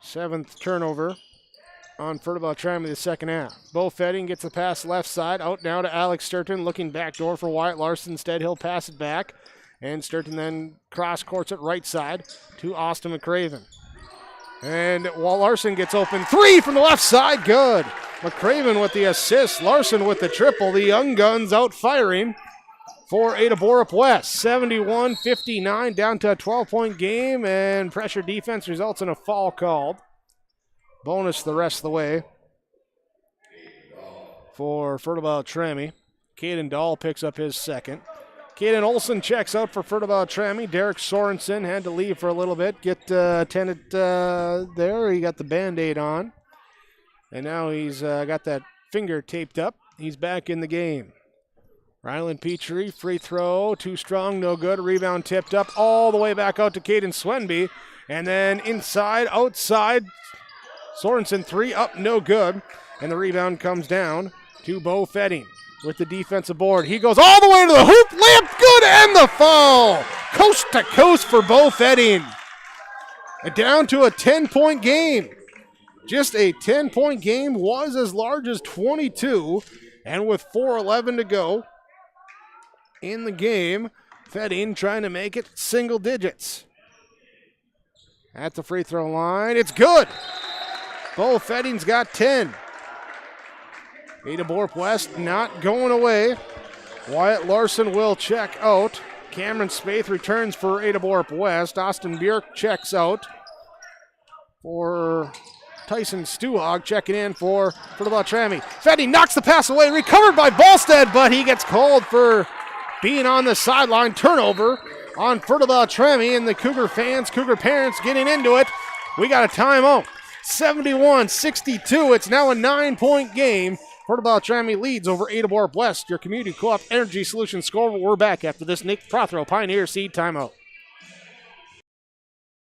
7th turnover on Fertile-Beltrami the second half. Bo Fetting gets the pass left side, out now to Alex Sturton, looking back door for Wyatt Larson. Instead, he'll pass it back. And Sturton then cross courts it right side to Austin McCraven. And Walt Larson gets open. 3 from the left side, good. McCraven with the assist, Larson with the triple. The Young Guns out firing for Ada-Borup West. 71-59, down to a 12-point game, and pressure defense results in a foul called. Bonus the rest of the way for Fertile-Beltrami. Caden Dahl picks up his second. Caden Olson checks out for Fertile-Beltrami. Derek Sorensen had to leave for a little bit, get attended there. He got the Band-Aid on. And now he's got that finger taped up. He's back in the game. Rylan Petrie, free throw, too strong, no good. Rebound tipped up all the way back out to Caden Swenby. And then inside, outside, Sorensen 3 up, no good. And the rebound comes down to Bo Fetting with the defensive board. He goes all the way to the hoop, layup good, and the foul. Coast to coast for Bo Fetting. Down to a 10-point game. Just a 10-point game, was as large as 22. And with 4:11 to go in the game, Fetting trying to make it single digits. At the free throw line, it's good. Bo Fetting's got 10. Ada-Borup West not going away. Wyatt Larson will check out. Cameron Spaeth returns for Ada-Borup West. Austin Bjork checks out for Tyson Stuhog, checking in for Fertile-Beltrami. Fetting knocks the pass away, recovered by Ballstead, but he gets called for being on the sideline. Turnover on Fertile-Beltrami, and the Cougar fans, Cougar parents getting into it. We got a timeout. 71-62. It's now a 9-point game. Fertile-Beltrami leads over Ada-Borup West. Your community co-op energy solution score. We're back after this Nick Prothero Pioneer Seed timeout.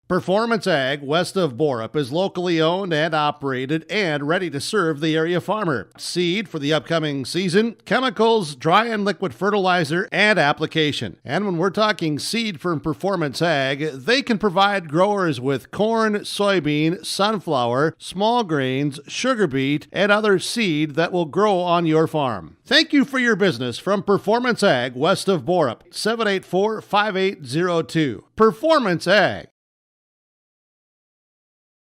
Performance Ag west of Borup is locally owned and operated and ready to serve the area farmer. Seed for the upcoming season, chemicals, dry and liquid fertilizer, and application. And when we're talking seed from Performance Ag, they can provide growers with corn, soybean, sunflower, small grains, sugar beet, and other seed that will grow on your farm. Thank you for your business from Performance Ag west of Borup, 784-5802. Performance Ag.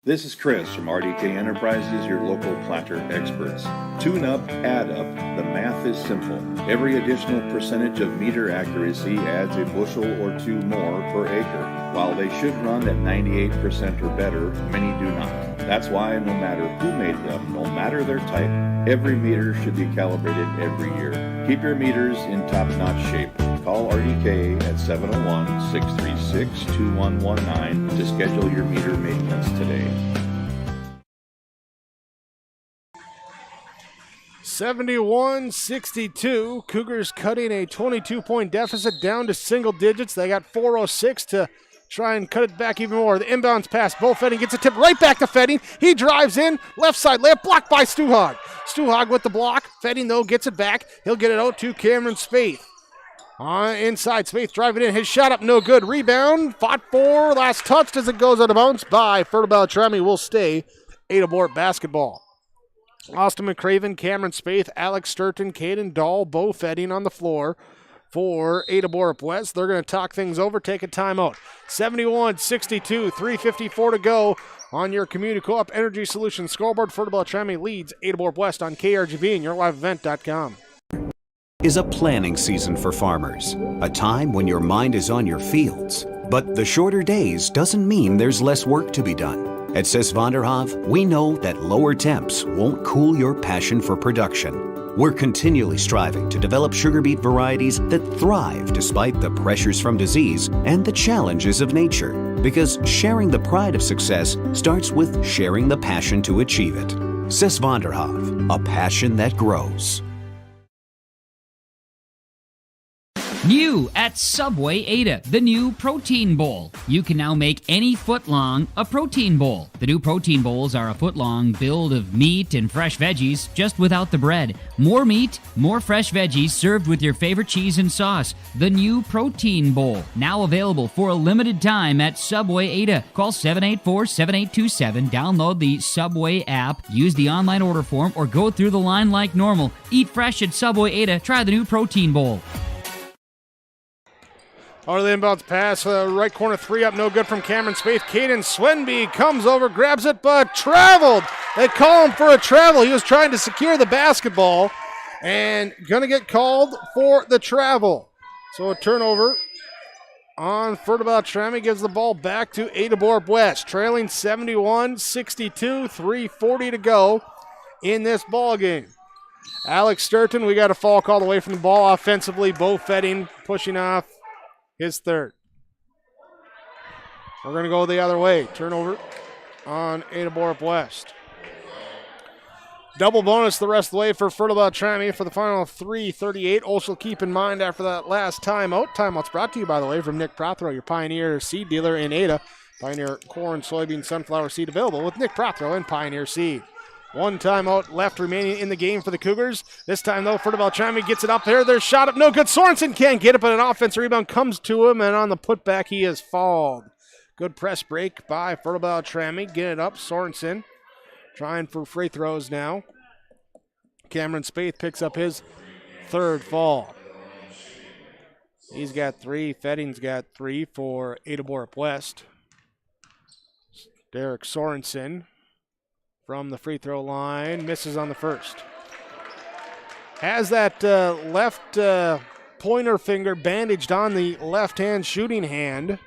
This is Chris from RDK Enterprises, your local planter experts. Tune up, add up, the math is simple. Every additional percentage of meter accuracy adds a bushel or 2 more per acre. While they should run at 98% or better, many do not. That's why no matter who made them, no matter their type, every meter should be calibrated every year. Keep your meters in top-notch shape. Call RDK at 701-636-2119 to schedule your meter maintenance today. 71-62. Cougars cutting a 22-point deficit down to single digits. They got 4:06 to try and cut it back even more. The inbounds pass. Bo Fetting gets a tip right back to Fetting. He drives in. Left side layup blocked by Stuhag. Stuhag with the block. Fetting, though, gets it back. He'll get it out to Cameron Spaeth. Inside, Spaeth driving in. His shot up, no good. Rebound. Fought for. Last touched as it goes out of bounds by Fertile-Beltrami. Will stay Ada-Borup basketball. Austin McCraven, Cameron Spaeth, Alex Sturton, Caden Dahl, Bo Fetting on the floor for Ada-Borup West. They're going to talk things over, take a timeout. 71-62, 3:54 to go on your Community Co-op Energy Solutions scoreboard. Fertile-Beltrami leads Ada-Borup West on KRGB and yourliveevent.com. Is a planning season for farmers, a time when your mind is on your fields. But the shorter days doesn't mean there's less work to be done. At Sis van der Haaf, we know that lower temps won't cool your passion for production. We're continually striving to develop sugar beet varieties that thrive despite the pressures from disease and the challenges of nature. Because sharing the pride of success starts with sharing the passion to achieve it. Sis van der Haaf, a passion that grows. New at Subway Ada, the new Protein Bowl. You can now make any foot long a protein bowl. The new protein bowls are a foot long build of meat and fresh veggies, just without the bread. More meat, more fresh veggies served with your favorite cheese and sauce. The new Protein Bowl, now available for a limited time at Subway Ada. Call 784-7827, download the Subway app, use the online order form, or go through the line like normal. Eat fresh at Subway Ada. Try the new Protein Bowl. Over the inbounds pass, right corner three up, no good from Cameron Spaeth. Caden Swenby comes over, grabs it, but traveled. They call him for a travel. He was trying to secure the basketball and going to get called for the travel. So a turnover on Fertile-Beltrami, gives the ball back to Ada-Borup West, trailing 71-62, 3:40 to go in this ball game. Alex Sturton, we got a foul called away from the ball offensively. Bo Fetting pushing off his third. We're going to go the other way. Turnover on Ada-Borup West. Double bonus the rest of the way for Fertile-Beltrami for the final 3:38. Also keep in mind after that last timeout. Timeout's brought to you, by the way, from Nick Prothero, your Pioneer seed dealer in Ada. Pioneer corn, soybean, sunflower seed available with Nick Prothero and Pioneer Seed. One timeout left remaining in the game for the Cougars. This time, though, Fertile-Beltrami gets it up there. Their shot up, no good. Sorensen can't get it, but an offensive rebound comes to him, and on the putback, he is fouled. Good press break by Fertile-Beltrami. Get it up, Sorensen trying for free throws now. Cameron Spaeth picks up his third foul. He's got three. Fetting's got three for Ada-Borup West. Derek Sorensen from the free throw line, misses on the first. Has that left pointer finger bandaged on the left-hand shooting hand.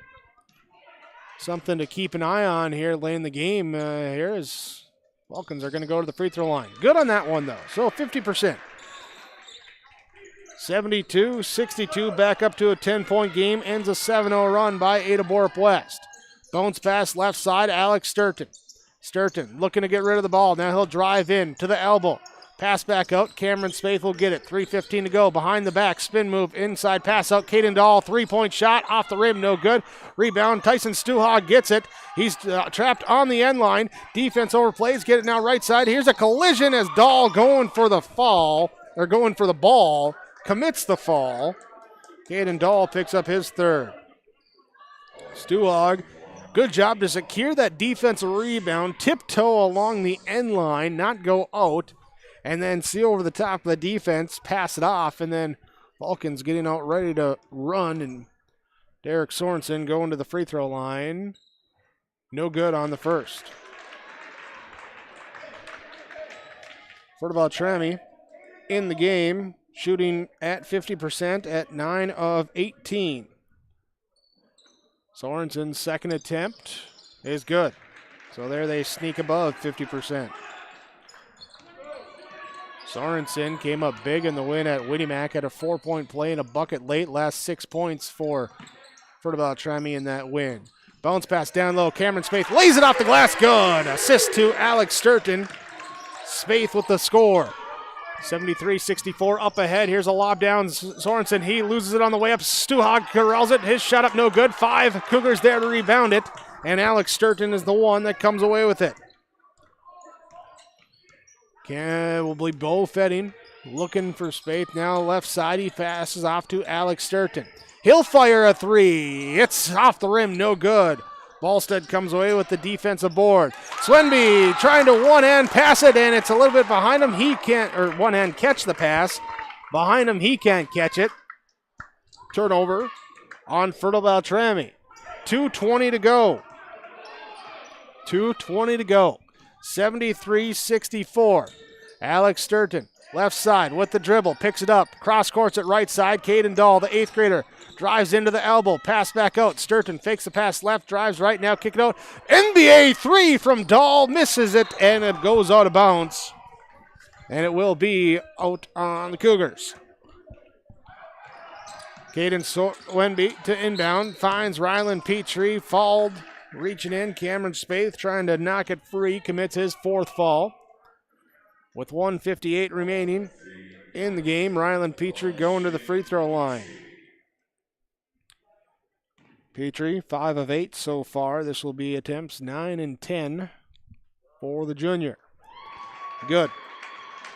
Something to keep an eye on here late in the game here as Falcons are going to go to the free throw line. Good on that one, though. So 50%. 72-62, back up to a 10-point game. Ends a 7-0 run by Ada-Borup West. Bounce pass left side, Alex Sturton. Sturton looking to get rid of the ball. Now he'll drive in to the elbow. Pass back out. Cameron Spaeth will get it. 3:15 to go. Behind the back. Spin move. Inside pass out. Caden Dahl. 3-point shot. Off the rim. No good. Rebound. Tyson Stuhag gets it. He's trapped on the end line. Defense overplays. Get it now right side. Here's a collision as Dahl going for the fall. Or going for the ball. Commits the fall. Caden Dahl picks up his third. Stuhag. Good job to secure that defensive rebound, tiptoe along the end line, not go out, and then see over the top of the defense, pass it off, and then Falcons getting out ready to run, and Derek Sorensen going to the free throw line. No good on the first. Fertile-Beltrami in the game, shooting at 50% at 9 of 18. Sorensen's second attempt is good. So there they sneak above 50%. Sorensen came up big in the win at Whitty Mac, had a 4-point play and a bucket late. Last 6 points for Fertile-Beltrami in that win. Bounce pass down low. Cameron Spaeth lays it off the glass. Good. Assist to Alex Sturton. Spaeth with the score. 73-64 up ahead. Here's a lob down. Sorensen, he loses it on the way up. Stuhag corrals it. His shot up no good. 5 Cougars there to rebound it. And Alex Sturton is the one that comes away with it. Probably Bo Fetting looking for Spaeth. Now left side. He passes off to Alex Sturton. He'll fire a 3. It's off the rim. No good. Ballstead comes away with the defensive board. Swenby trying to one-hand pass it, and it's a little bit behind him. He can't, or one-hand catch the pass. Behind him, he can't catch it. Turnover on Fertile-Beltrami. 2:20 to go. 2:20 to go. 73-64. Alex Sturton, left side with the dribble, picks it up, cross courts at right side. Caden Dahl, the 8th grader, drives into the elbow, pass back out. Sturton fakes the pass left, drives right, now kick it out. NBA 3 from Dahl, misses it, and it goes out of bounds. And it will be out on the Cougars. Caden Wenby to inbound, finds Ryland Petrie, fouled, reaching in. Cameron Spaeth trying to knock it free, commits his 4th foul. With 1:58 remaining in the game, Ryland Petrie going to the free throw line. Petrie, 5 of 8 so far. This will be attempts 9 and 10 for the junior. Good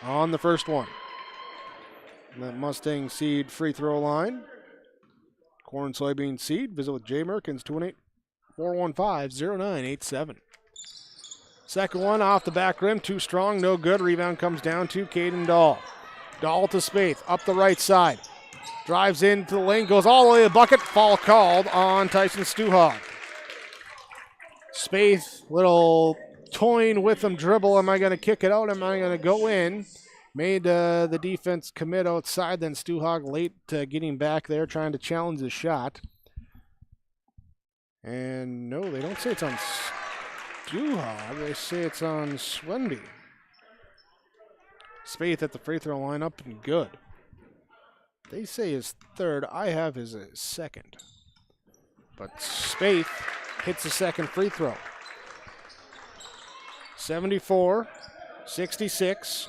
on the first one. That Mustang Seed free throw line. Corn Soybean Seed. Visit with Jay Merkins, 218-415-0987. Second one off the back rim, too strong, no good. Rebound comes down to Caden Dahl. Dahl to Spaeth, up the right side. Drives into the lane, goes all the way to the bucket. Foul called on Tyson Stuhag. Spaeth, little toying with him, dribble. Am I going to kick it out? Am I going to go in? Made the defense commit outside, then Stuhag late getting back there, trying to challenge the shot. And no, they don't say it's on Stuhag, they say it's on Swenby. Spaeth at the free throw line, up and good. They say his 3rd, I have his 2nd. But Spaeth hits the 2nd free throw. 74-66.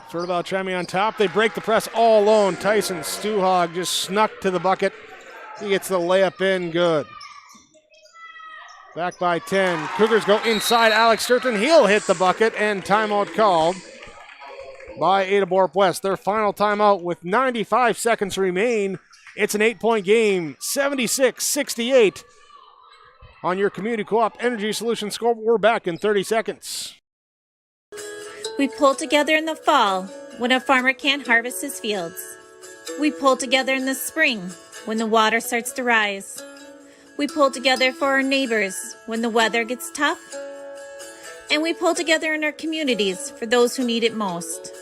Fertile-Beltrami on top. They break the press all alone. Tyson Stuhag just snuck to the bucket. He gets the layup in, good. Back by 10. Cougars go inside Alex Sturton. He'll hit the bucket, and timeout called by Ada-Borup West. Their final timeout with 95 seconds remain. It's an 8-point game, 76-68 on your Community Co-op Energy Solutions score. We're back in 30 seconds. We pull together in the fall when a farmer can't harvest his fields. We pull together in the spring when the water starts to rise. We pull together for our neighbors when the weather gets tough. And we pull together in our communities for those who need it most.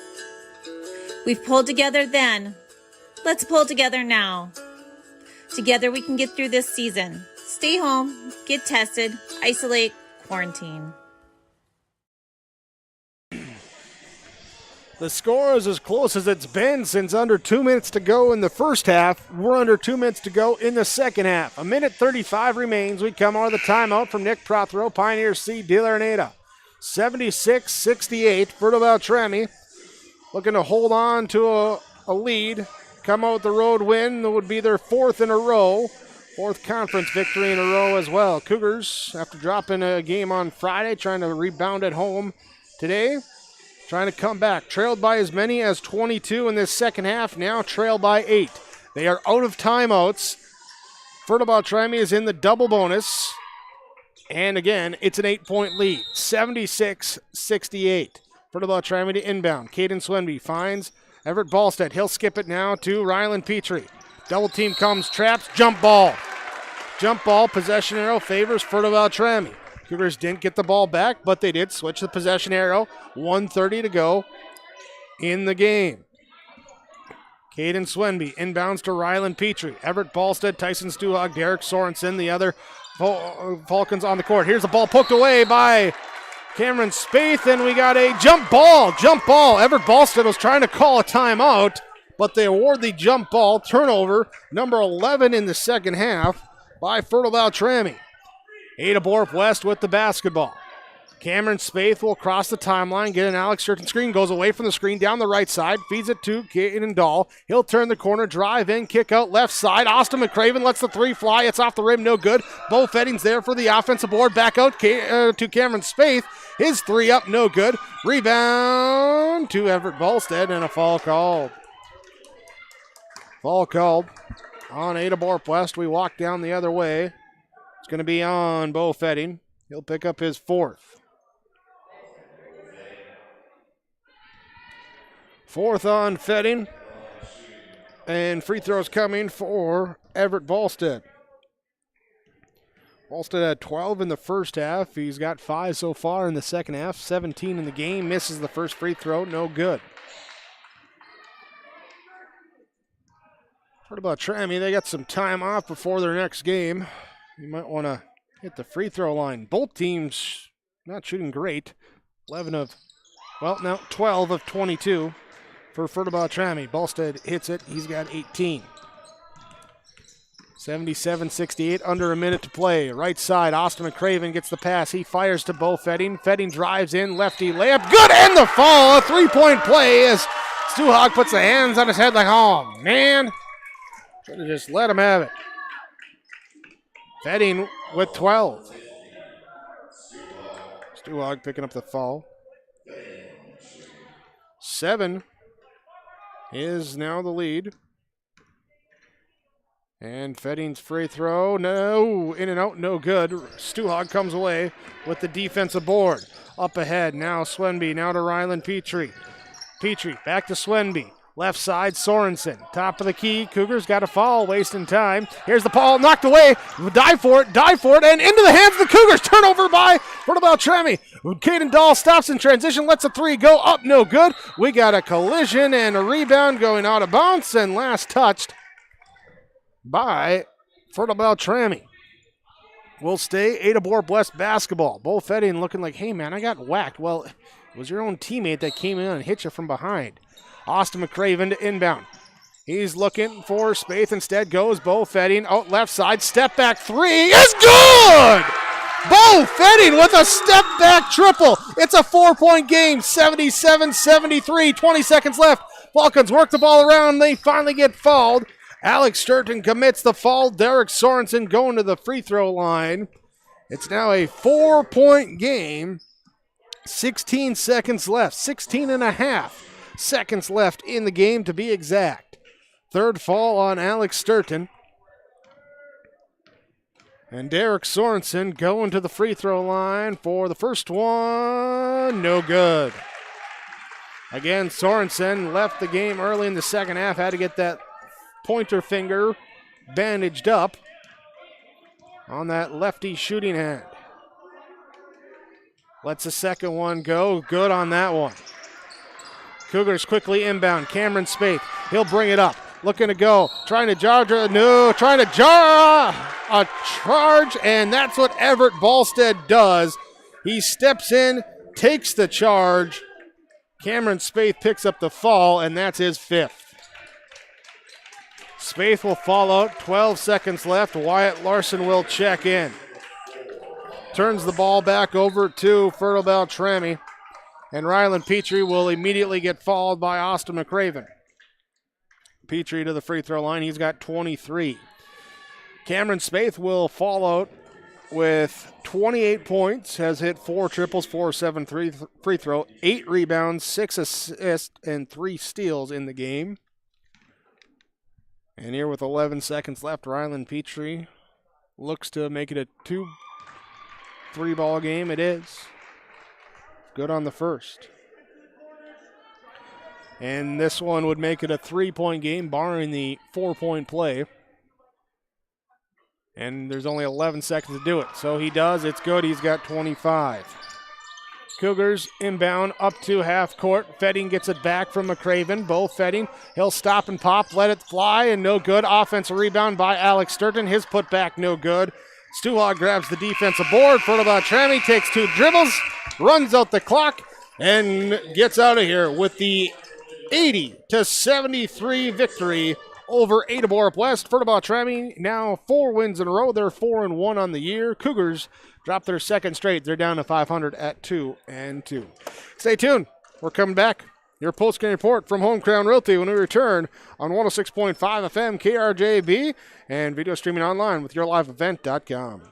We've pulled together then. Let's pull together now. Together we can get through this season. Stay home, get tested, isolate, quarantine. The score is as close as it's been since under 2 minutes to go in the first half. We're under 2 minutes to go in the second half. 1:35 remains. We come out of the timeout from Nick Prothero, Pioneer C, Dealer and Ada. 76-68, Fertile-Beltrami looking to hold on to a lead. Come out with the road win. That would be their 4th in a row. 4th conference victory in a row as well. Cougars, after dropping a game on Friday, trying to rebound at home today. Trying to come back. Trailed by as many as 22 in this second half. Now trailed by 8. They are out of timeouts. Fertile-Beltrami is in the double bonus. And again, it's an 8-point lead. 76-68. Fertile-Beltrami to inbound. Caden Swenby finds Everett Ballstead. He'll skip it now to Ryland Petrie. Double team comes, traps, jump ball. Jump ball, possession arrow favors Fertile-Beltrami. Cougars didn't get the ball back, but they did switch the possession arrow. 1:30 to go in the game. Caden Swenby inbounds to Ryland Petrie. Everett Ballstead, Tyson Stuhag, Derek Sorensen, the other Falcons on the court. Here's the ball poked away by Cameron Spaeth, and we got a jump ball. Everett Ballstead was trying to call a timeout, but they award the jump ball. Turnover, number 11 in the second half by Fertile-Beltrami. Ada-Borup West with the basketball. Cameron Spaeth will cross the timeline, get an Alex Sturton screen, goes away from the screen, down the right side, feeds it to Caden Dahl. He'll turn the corner, drive in, kick out left side. Austin McCraven lets the three fly. It's off the rim, no good. Bo Fedding's there for the offensive board. Back out to Cameron Spaeth. His three up, no good. Rebound to Everett Ballstead, and a foul called. Foul called on Ada-Borup West. We walk down the other way. It's going to be on Bo Fedding. He'll pick up his fourth. Fourth on Fedding. And free throws coming for Everett Ballstead. Ballstead had 12 in the first half. He's got 5 so far in the second half. 17 in the game. Misses the first free throw. No good. What about Trammy? They got some time off before their next game. You might want to hit the free throw line. Both teams not shooting great. 12 of 22 for Fertile-Beltrami. Ballstead hits it. He's got 18. 77-68, under a minute to play. Right side, Austin McCraven gets the pass. He fires to Bo Fedding. Fedding drives in, lefty layup. Good, and the fall. A three-point play as Stuhog puts the hands on his head like, oh, man. Should have just let him have it. Fedding with 12. Stuhog picking up the foul. 7 is now the lead. And Fedding's free throw, no, in and out, no good. Stuhog comes away with the defensive board. Up ahead, now Swenby, now to Ryland Petrie. Petrie, back to Swenby. Left side, Sorensen. Top of the key, Cougars got a foul, wasting time. Here's the ball, knocked away. Dive for it, and into the hands of the Cougars. Turnover by Fertile-Beltrami. Caden Dahl stops in transition, lets a three go up, no good. We got a collision and a rebound going out of bounds, and last touched by Fertile-Beltrami. Will stay Ada-Borup West basketball. Bo Fedding looking like, hey man, I got whacked. Well, it was your own teammate that came in and hit you from behind. Austin McCraven to inbound. He's looking for Spaeth. Instead goes Bo Fedding out left side. Step back three is good! Bo Fedding with a step back triple. It's a 4-point game, 77-73. 20 seconds left. Falcons work the ball around. They finally get fouled. Alex Sturton commits the foul. Derek Sorensen going to the free throw line. It's now a 4-point game. 16 seconds left. 16 and a half seconds left in the game to be exact. Third foul on Alex Sturton. And Derek Sorensen going to the free throw line for the first one. No good. Again, Sorensen left the game early in the second half. Had to get that pointer finger bandaged up on that lefty shooting hand. Lets the second one go. Good on that one. Cougars quickly inbound. Cameron Spaeth. He'll bring it up. Looking to go. Trying to jar. No. Trying to jar a charge. And that's what Everett Ballstead does. He steps in, takes the charge. Cameron Spaeth picks up the fall, and that's his fifth. Spaeth will fall out. 12 seconds left. Wyatt Larson will check in. Turns the ball back over to Fertile-Beltrami. And Ryland Petrie will immediately get fouled by Austin McCraven. Petrie to the free throw line. He's got 23. Cameron Spaeth will fall out with 28 points. Has hit 4 triples, 4-7 free throw, 8 rebounds, 6 assists, and 3 steals in the game. And here with 11 seconds left, Ryland Petrie looks to make it a 2-3 ball game. It is. Good on the first. And this one would make it a 3-point game, barring the 4-point play. And there's only 11 seconds to do it. So he does. It's good. He's got 25. Cougars inbound up to half court. Fedding gets it back from McCraven. Bo Fedding. He'll stop and pop. Let it fly and no good. Offensive rebound by Alex Sturton. His putback no good. Stuhog grabs the defensive board. Fertile-Beltrami takes 2 dribbles, runs out the clock, and gets out of here with the 80-73 victory over Ada-Borup West. Fertile-Beltrami now 4 wins in a row. They're 4-1 on the year. Cougars drop their second straight. They're down to 500 at 2-2. Stay tuned. We're coming back. Your post-game report from Home Crown Realty when we return on 106.5 FM KRJB and video streaming online with yourliveevent.com.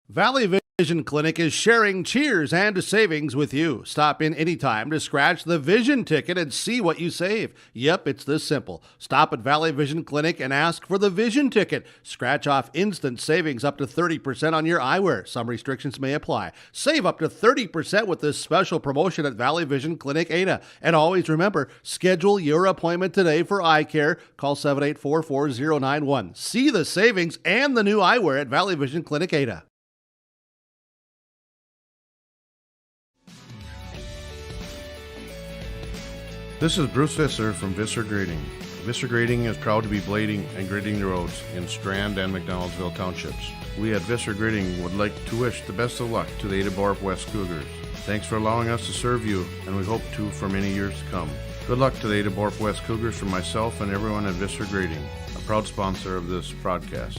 Valley Vision Clinic is sharing cheers and savings with you. Stop in anytime to scratch the vision ticket and see what you save. Yep, it's this simple. Stop at Valley Vision Clinic and ask for the vision ticket. Scratch off instant savings up to 30% on your eyewear. Some restrictions may apply. Save up to 30% with this special promotion at Valley Vision Clinic Ada. And always remember, schedule your appointment today for eye care. Call 784-4091. See the savings and the new eyewear at Valley Vision Clinic Ada. This is Bruce Visser from Visser Grading. Visser Grading is proud to be blading and grading the roads in Strand and McDonaldsville townships. We at Visser Grading would like to wish the best of luck to the Ada-Borup West Cougars. Thanks for allowing us to serve you, and we hope to for many years to come. Good luck to the Ada-Borup West Cougars from myself and everyone at Visser Grading, a proud sponsor of this broadcast.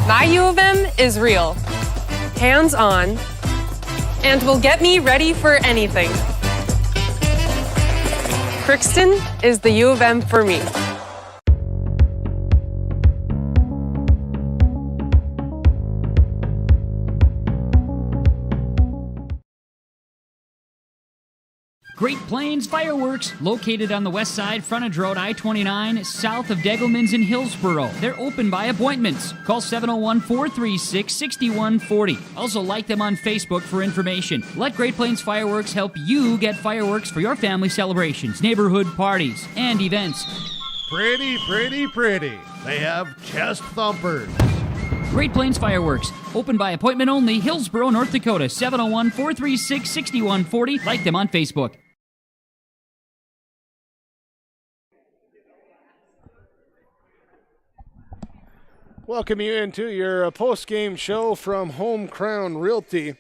My U of M is real, hands-on, and will get me ready for anything. Crookston is the U of M for me. Great Plains Fireworks, located on the west side, frontage road I-29, south of Degelman's in Hillsboro. They're open by appointments. Call 701-436-6140. Also like them on Facebook for information. Let Great Plains Fireworks help you get fireworks for your family celebrations, neighborhood parties, and events. Pretty, pretty, pretty. They have chest thumpers. Great Plains Fireworks, open by appointment only, Hillsboro, North Dakota, 701-436-6140. Like them on Facebook. Welcome you into your post-game show from Home Crown Realty.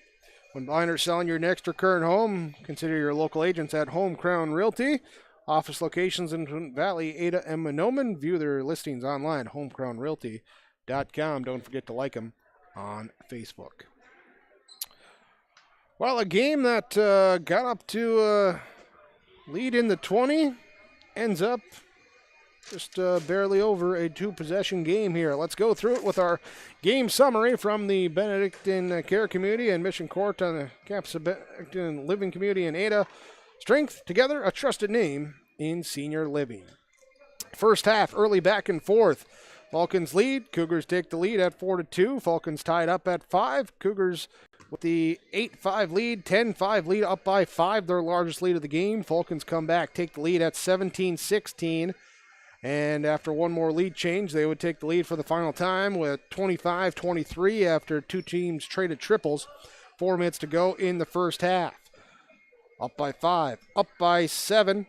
When buying or selling your next or current home, consider your local agents at Home Crown Realty. Office locations in Twin Valley, Ada, and Mahnomen. View their listings online, homecrownrealty.com. Don't forget to like them on Facebook. Well, a game that got up to lead in the 20 ends up just barely over a 2-possession game here. Let's go through it with our game summary from the Benedictine Care Community and Mission Court on the campus of Benedictine Living Community in Ada. Strength, together, a trusted name in senior living. First half, early back and forth. Falcons lead. Cougars take the lead at 4-2. Falcons tied up at 5. Cougars with the 8-5 lead, 10-5 lead, up by 5, their largest lead of the game. Falcons come back, take the lead at 17-16. And after one more lead change, they would take the lead for the final time with 25-23 after two teams traded triples. 4 minutes to go in the first half. Up by 5, up by 7.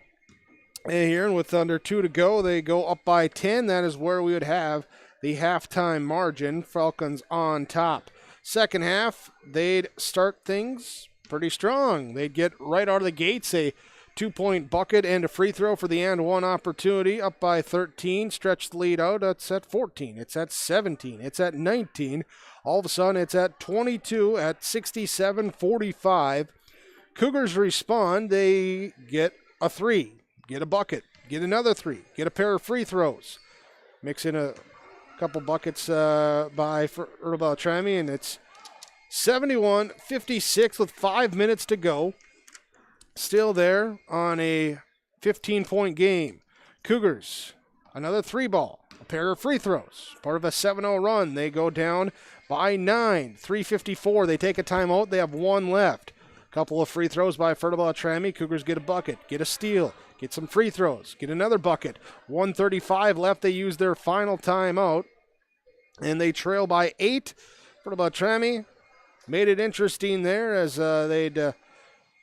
And here, with under 2 to go, they go up by 10. That is where we would have the halftime margin. Falcons on top. Second half, they'd start things pretty strong. They'd get right out of the gates a 2-point bucket and a free throw for the and one opportunity. Up by 13, stretch the lead out. It's at 14. It's at 17. It's at 19. All of a sudden, it's at 22 at 67-45. Cougars respond. They get a 3, get a bucket, get another 3, get a pair of free throws. Mix in a couple buckets by Fertile-Beltrami, and it's 71-56 with 5 minutes to go. Still there on a 15-point game. Cougars, another 3-ball, a pair of free throws. Part of a 7-0 run. They go down by 9, 3:54. They take a timeout. They have 1 left. Couple of free throws by Fertile-Beltrami. Cougars get a bucket, get a steal, get some free throws, get another bucket. 1:35 left. They use their final timeout, and they trail by 8. Fertile-Beltrami made it interesting there as they'd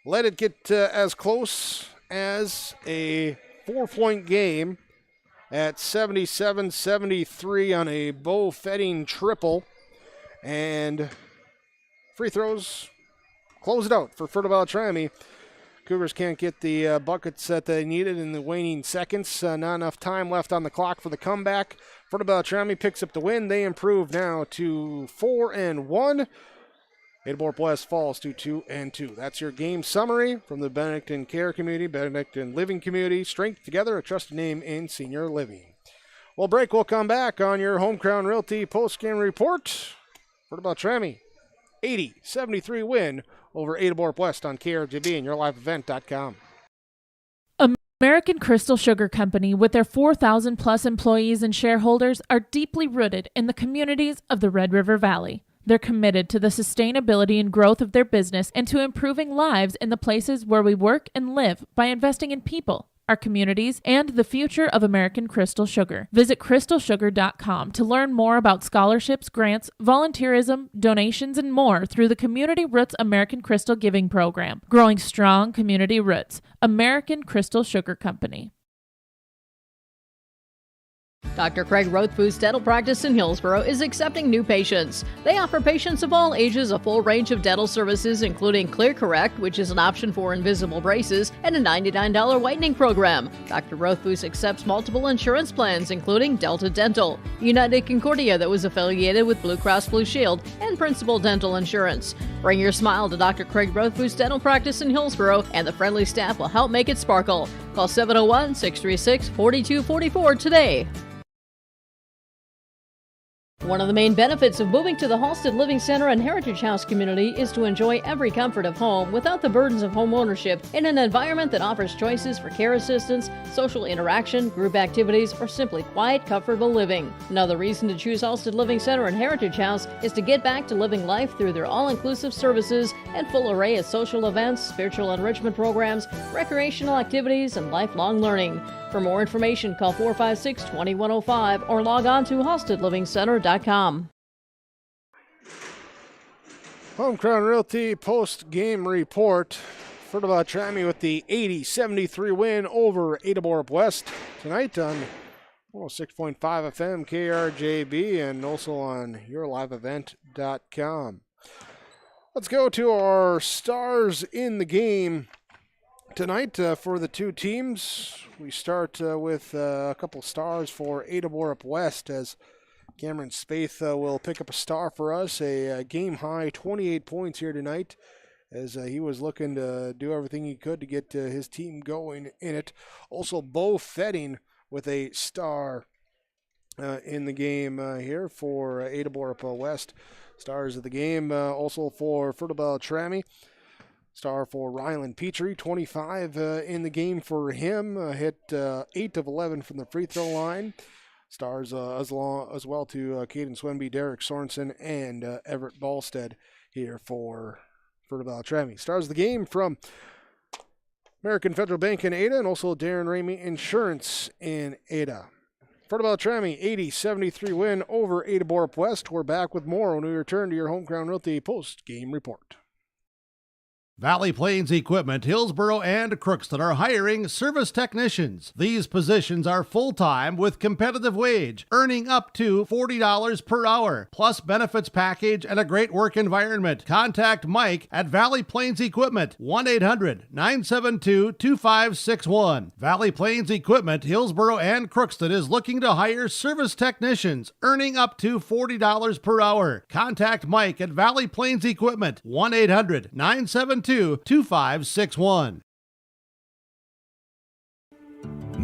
let it get as close as a 4-point game at 77-73 on a Bo Fetting triple. And free throws close it out for Fertile-Beltrami. Cougars can't get the buckets that they needed in the waning seconds. Not enough time left on the clock for the comeback. Fertile-Beltrami picks up the win. They improve now to 4-1. Ada-Borup West falls to 2-2. That's your game summary from the Benedictine Care Community, Benedictine Living Community. Strength together, a trusted name in senior living. Well, break. We'll come back on your Home Crown Realty post-game report. Fertile-Beltrami, 80-73 win over Ada-Borup West on KRJB and yourliveevent.com. American Crystal Sugar Company, with their 4,000-plus employees and shareholders, are deeply rooted in the communities of the Red River Valley. They're committed to the sustainability and growth of their business and to improving lives in the places where we work and live by investing in people, our communities, and the future of American Crystal Sugar. Visit crystalsugar.com to learn more about scholarships, grants, volunteerism, donations, and more through the Community Roots American Crystal Giving Program. Growing strong community roots. American Crystal Sugar Company. Dr. Craig Rothfuss Dental Practice in Hillsborough is accepting new patients. They offer patients of all ages a full range of dental services, including Clear Correct, which is an option for invisible braces, and a $99 whitening program. Dr. Rothfuss accepts multiple insurance plans, including Delta Dental, United Concordia, that was affiliated with Blue Cross Blue Shield, and Principal Dental Insurance. Bring your smile to Dr. Craig Rothfuss Dental Practice in Hillsborough, and the friendly staff will help make it sparkle. Call 701-636-4244 today. One of the main benefits of moving to the Halsted Living Center and Heritage House community is to enjoy every comfort of home without the burdens of home ownership in an environment that offers choices for care assistance, social interaction, group activities, or simply quiet, comfortable living. Another reason to choose Halsted Living Center and Heritage House is to get back to living life through their all-inclusive services and full array of social events, spiritual enrichment programs, recreational activities, and lifelong learning. For more information, call 456-2105 or log on to halstedlivingcenter.com. Home Crown Realty post-game report. Fertile-Beltrami with the 80-73 win over Ada-Borup West tonight on 106.5 FM KRJB and also on yourliveevent.com. Let's go to our stars in the game tonight for the two teams. We start with a couple stars for Ada-Borup West as Cameron Spaeth will pick up a star for us, a game-high 28 points here tonight as he was looking to do everything he could to get his team going in it. Also, Bo Fetting with a star in the game here for Ada-Borup West. Stars of the game also for Fertile-Beltrami. Star for Rylan Petrie, 25 in the game for him. Hit 8 of 11 from the free throw line. Stars as well to Caden Swenby, Derek Sorensen, and Everett Ballstead here for Fertile-Beltrami. Stars of the game from American Federal Bank in Ada and also Darren Ramey Insurance in Ada. Fertile-Beltrami 80-73 win over Ada-Borup West. We're back with more when we return to your Home Crown Realty post-game report. Valley Plains Equipment, Hillsborough, and Crookston are hiring service technicians. These positions are full-time with competitive wage, earning up to $40 per hour, plus benefits package and a great work environment. Contact Mike at Valley Plains Equipment, 1-800-972-2561. Valley Plains Equipment, Hillsborough, and Crookston is looking to hire service technicians, earning up to $40 per hour. Contact Mike at Valley Plains Equipment, 1-800-972-2561.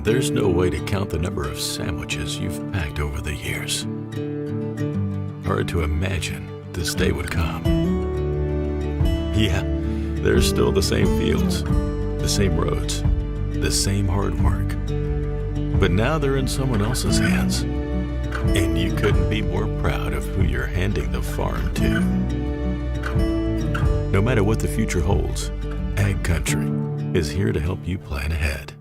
There's no way to count the number of sandwiches you've packed over the years. Hard to imagine this day would come. Yeah, there's still the same fields, the same roads, the same hard work. But now they're in someone else's hands. And you couldn't be more proud of who you're handing the farm to. No matter what the future holds, Ag Country is here to help you plan ahead.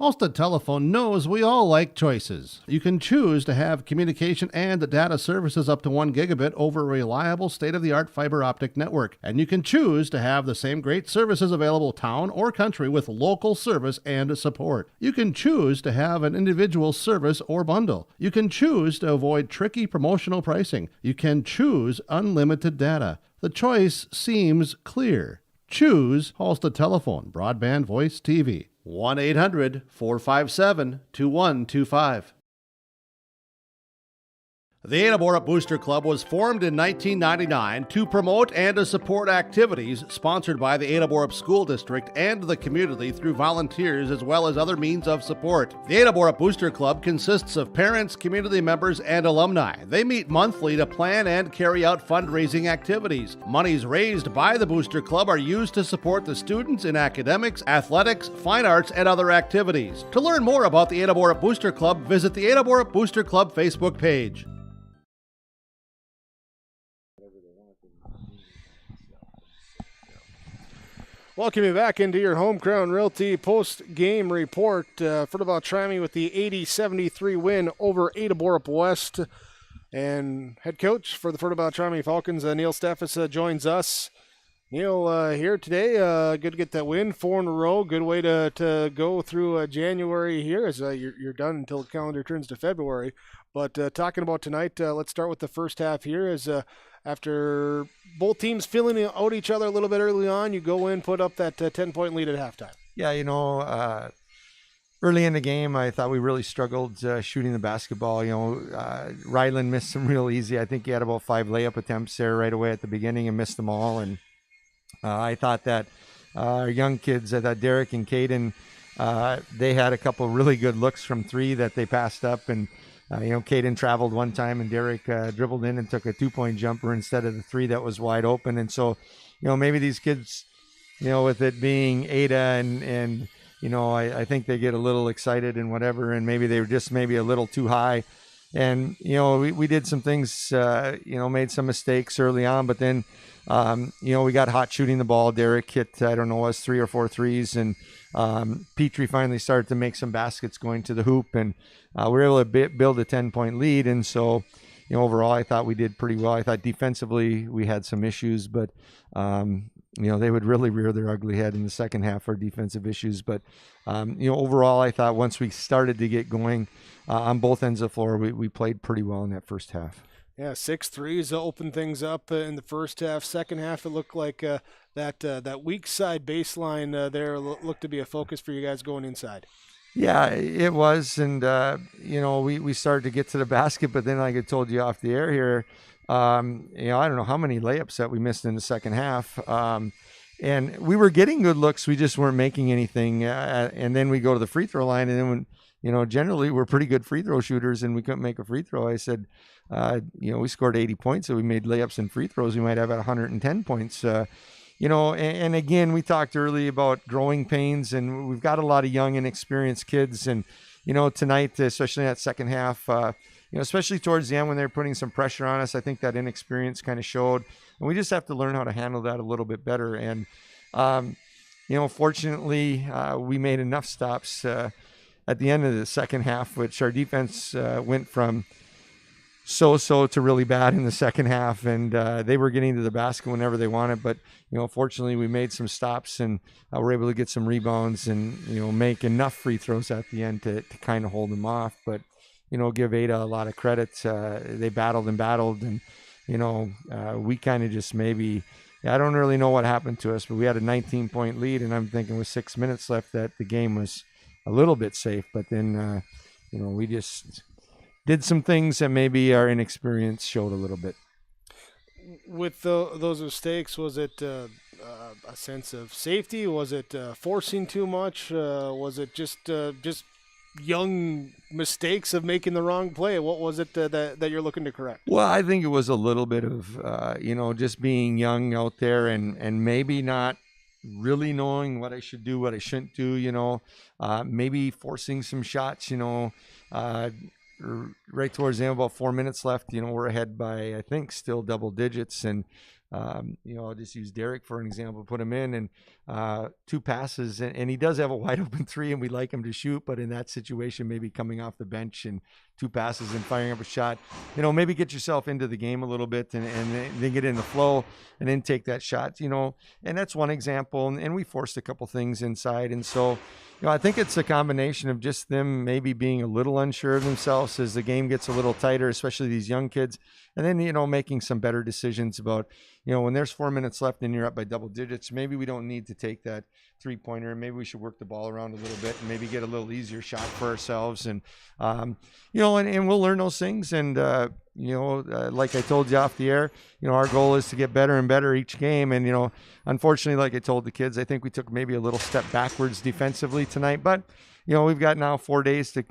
Halstead Telephone knows we all like choices. You can choose to have communication and data services up to 1 gigabit over a reliable state-of-the-art fiber optic network. And you can choose to have the same great services available town or country with local service and support. You can choose to have an individual service or bundle. You can choose to avoid tricky promotional pricing. You can choose unlimited data. The choice seems clear. Choose Halstead Telephone, broadband voice TV. 1-800-457-2125. The Ada-Borup Booster Club was formed in 1999 to promote and to support activities sponsored by the Ada-Borup School District and the community through volunteers as well as other means of support. The Ada-Borup Booster Club consists of parents, community members, and alumni. They meet monthly to plan and carry out fundraising activities. Monies raised by the Booster Club are used to support the students in academics, athletics, fine arts, and other activities. To learn more about the Ada-Borup Booster Club, visit the Ada-Borup Booster Club Facebook page. Welcome you back into your Home Crown Realty post-game report. Fertile-Beltrami with the 80-73 win over Ada-Borup West. And head coach for the Fertile-Beltrami Falcons, Neil Steffes, joins us. Neil, here today, good to get that win, 4 in a row. Good way to go through January here as you're done until the calendar turns to February. But talking about tonight, let's start with the first half here as after both teams filling out each other a little bit early on, you go in, put up that 10-point lead at halftime. Yeah, early in the game, I thought we really struggled shooting the basketball. Ryland missed some real easy. I think he had about 5 layup attempts there right away at the beginning and missed them all. And I thought that our young kids, I thought Derek and Caden, they had a couple really good looks from 3 that they passed up. And Caden traveled one time and Derek dribbled in and took a 2-point jumper instead of the 3 that was wide open. And so, maybe these kids, with it being Ada and I think they get a little excited and whatever, and maybe they were just maybe a little too high. And, we did some things, made some mistakes early on, but then, we got hot shooting the ball. Derek hit, 3 or 4 threes, and Petrie finally started to make some baskets going to the hoop, and we were able to build a 10-point lead. And so, overall, I thought we did pretty well. I thought defensively we had some issues, but, they would really rear their ugly head in the second half for defensive issues. But, overall, I thought once we started to get going on both ends of the floor, we played pretty well in that first half. Yeah, 6 threes opened things up in the first half. Second half, it looked like that weak side baseline there looked to be a focus for you guys going inside. Yeah, it was. And, we started to get to the basket, but then like I told you off the air here, I don't know how many layups that we missed in the second half. And we were getting good looks. We just weren't making anything. And then we go to the free throw line, and then when, generally we're pretty good free throw shooters and we couldn't make a free throw. I said, we scored 80 points, so we made layups and free throws. We might have at 110 points. And again, we talked early about growing pains, and we've got a lot of young and experienced kids. And, tonight, especially in that second half, especially towards the end when they were putting some pressure on us, I think that inexperience kind of showed. And we just have to learn how to handle that a little bit better. And, fortunately, we made enough stops at the end of the second half, which our defense went from so-so to really bad in the second half, and they were getting to the basket whenever they wanted. But fortunately, we made some stops and were able to get some rebounds and make enough free throws at the end to kind of hold them off. But give Ada a lot of credit. They battled, and we kind of just maybe. I don't really know what happened to us, but we had a 19-point lead, and I'm thinking with 6 minutes left that the game was a little bit safe. But then we just did some things that maybe our inexperience showed a little bit. with those mistakes, was it a sense of safety? Was it forcing too much? Was it just young mistakes of making the wrong play? What was it that you're looking to correct? Well, I think it was a little bit of, just being young out there and maybe not really knowing what I should do, what I shouldn't do, maybe forcing some shots, right towards the end, about 4 minutes left, we're ahead by, I think, still double digits. And, I'll just use Derek for an example, put him in and 2 passes and he does have a wide open 3 and we like him to shoot, but in that situation, maybe coming off the bench and 2 passes and firing up a shot, maybe get yourself into the game a little bit and then get in the flow and then take that shot, and that's one example. And we forced a couple things inside. And so, I think it's a combination of just them maybe being a little unsure of themselves as the game gets a little tighter, especially these young kids. And then, making some better decisions about, when there's 4 minutes left and you're up by double digits, maybe we don't need to take that 3-pointer and maybe we should work the ball around a little bit and maybe get a little easier shot for ourselves. And, and we'll learn those things. And, like I told you off the air, our goal is to get better and better each game. And, unfortunately, like I told the kids, I think we took maybe a little step backwards defensively tonight, but we've got now 5 days to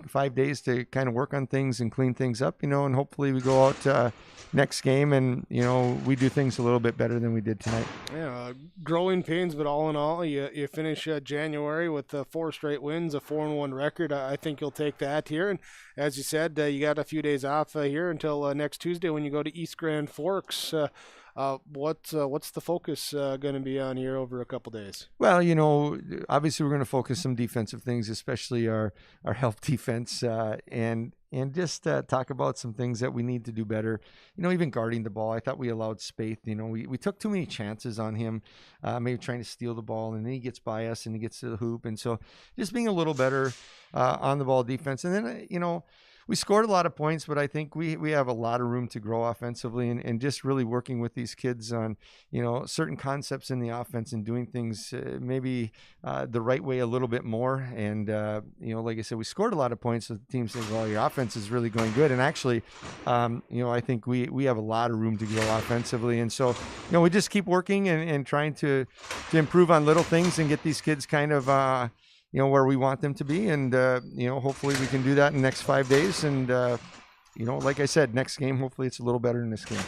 kind of work on things and clean things up, and hopefully we go out next game and, we do things a little bit better than we did tonight. Yeah, growing pains, but all in all, you finish January with 4 straight wins, a 4-1 record. I think you'll take that here. And as you said, you got a few days off here until next Tuesday when you go to East Grand Forks. What's the focus going to be on here over a couple days? Well, obviously we're going to focus some defensive things, especially our help defense, and just talk about some things that we need to do better. Even guarding the ball, I thought we allowed Spaeth. We took too many chances on him, maybe trying to steal the ball, and then he gets by us and he gets to the hoop. And so just being a little better on the ball defense. And then, we scored a lot of points, but I think we have a lot of room to grow offensively and just really working with these kids on, certain concepts in the offense and doing things maybe the right way a little bit more. And, like I said, we scored a lot of points. So the team says, well, your offense is really going good. And actually, I think we have a lot of room to grow offensively. And so, we just keep working and trying to improve on little things and get these kids kind of, where we want them to be. And, hopefully we can do that in the next 5 days. And, like I said, next game, hopefully it's a little better than this game.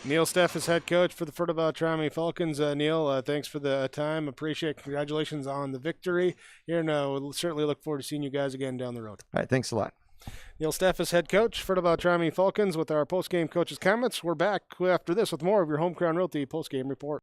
Neil Steff is head coach for the Fertile-Beltrami Falcons. Neil, thanks for the time. Appreciate it. Congratulations on the victory here. And we'll certainly look forward to seeing you guys again down the road. All right. Thanks a lot. Neil Steff is head coach, Fertile-Beltrami Falcons, with our post-game coaches' comments. We're back after this with more of your Home Crown Realty post-game report.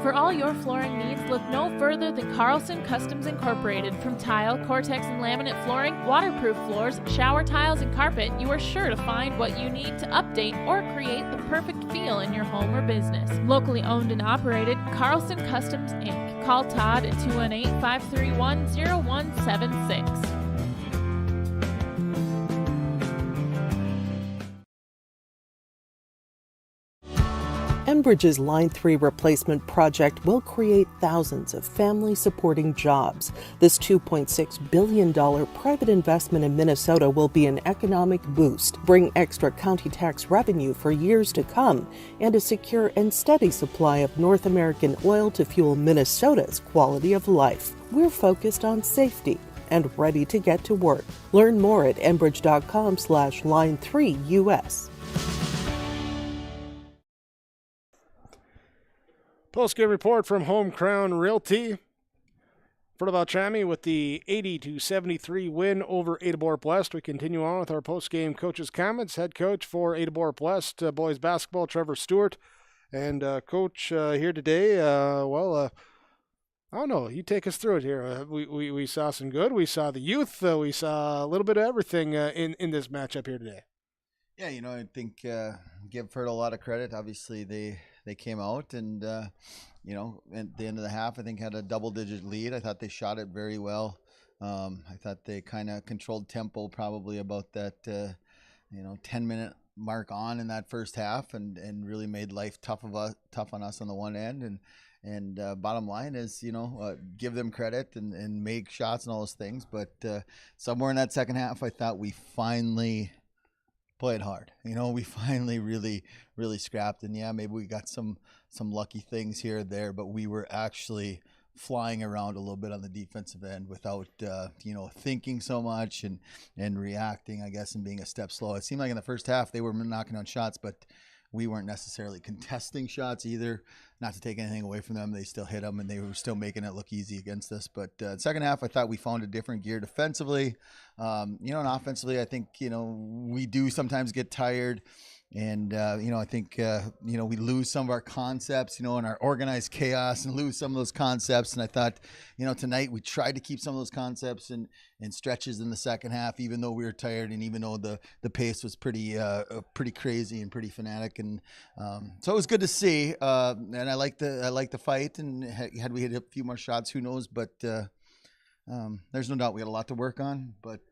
For all your flooring needs, look no further than Carlson Customs Incorporated. From tile, Cortex and laminate flooring, waterproof floors, shower tiles, and carpet, you are sure to find what you need to update or create the perfect feel in your home or business. Locally owned and operated, Carlson Customs Inc. Call Todd at 218-531-0176. Enbridge's Line 3 replacement project will create thousands of family-supporting jobs. This $2.6 billion private investment in Minnesota will be an economic boost, bring extra county tax revenue for years to come, and a secure and steady supply of North American oil to fuel Minnesota's quality of life. We're focused on safety and ready to get to work. Learn more at enbridge.com/line3US. Post-game report from Home Crown Realty. Fertile-Beltrami with the 80-73 win over Ada-Borup West. We continue on with our post-game coaches' comments. Head coach for Ada-Borup West boys basketball, Trevor Stewart. And coach here today, I don't know. You take us through it here. We saw some good. We saw the youth. We saw a little bit of everything in this matchup here today. Yeah, I think give Fertile a lot of credit. Obviously, they came out and, at the end of the half, I think had a double-digit lead. I thought they shot it very well. I thought they kind of controlled tempo probably about that, 10-minute mark on in that first half and really made life tough on us on the one end. And bottom line is, give them credit and make shots and all those things. But somewhere in that second half, I thought we finally playing hard. We finally really scrapped, and yeah, maybe we got some lucky things here or there, but we were actually flying around a little bit on the defensive end without thinking so much and reacting, I guess, and being a step slow. It seemed like in the first half they were knocking on shots, but we weren't necessarily contesting shots either. Not to take anything away from them, they still hit them and they were still making it look easy against us. But second half, I thought we found a different gear defensively. And offensively, I think we do sometimes get tired. And, I think, we lose some of our concepts, in our organized chaos and lose some of those concepts. And I thought, tonight we tried to keep some of those concepts and stretches in the second half, even though we were tired and even though the pace was pretty crazy and pretty fanatic. And so it was good to see. And I like the fight. And had we hit a few more shots, who knows? But there's no doubt we had a lot to work on. But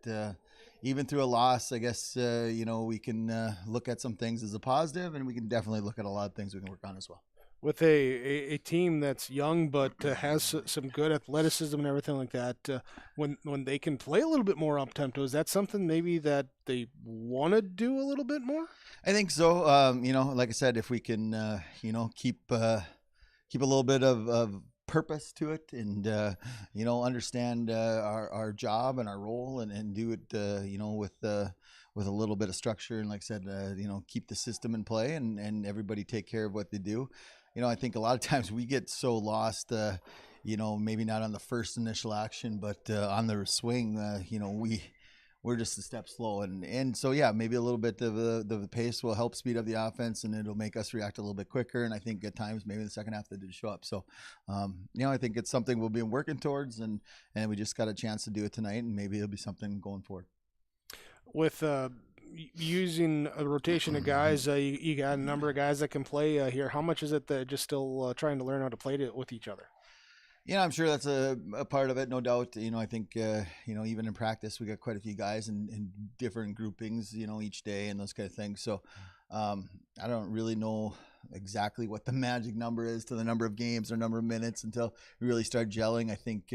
even through a loss, I guess, we can look at some things as a positive, and we can definitely look at a lot of things we can work on as well. With a team that's young but has some good athleticism and everything like that, when they can play a little bit more up-tempo, is that something maybe that they want to do a little bit more? I think so. Like I said, if we can, keep a little bit of purpose to it and understand our job and our role and do it with a little bit of structure and, like I said, keep the system in play and everybody take care of what they do. I think a lot of times we get so lost, maybe not on the first initial action, but on the swing, we're just a step slow. And so, yeah, maybe a little bit of the pace will help speed up the offense and it'll make us react a little bit quicker. And I think at times, maybe in the second half, they did show up. So, I think it's something we'll be working towards and we just got a chance to do it tonight and maybe it'll be something going forward. With using a rotation of guys, you got a number of guys that can play here. How much is it that just still trying to learn how to play with each other? I'm sure that's a part of it, no doubt. I think, even in practice, we got quite a few guys in different groupings, each day and those kind of things. So I don't really know exactly what the magic number is to the number of games or number of minutes until we really start gelling. I think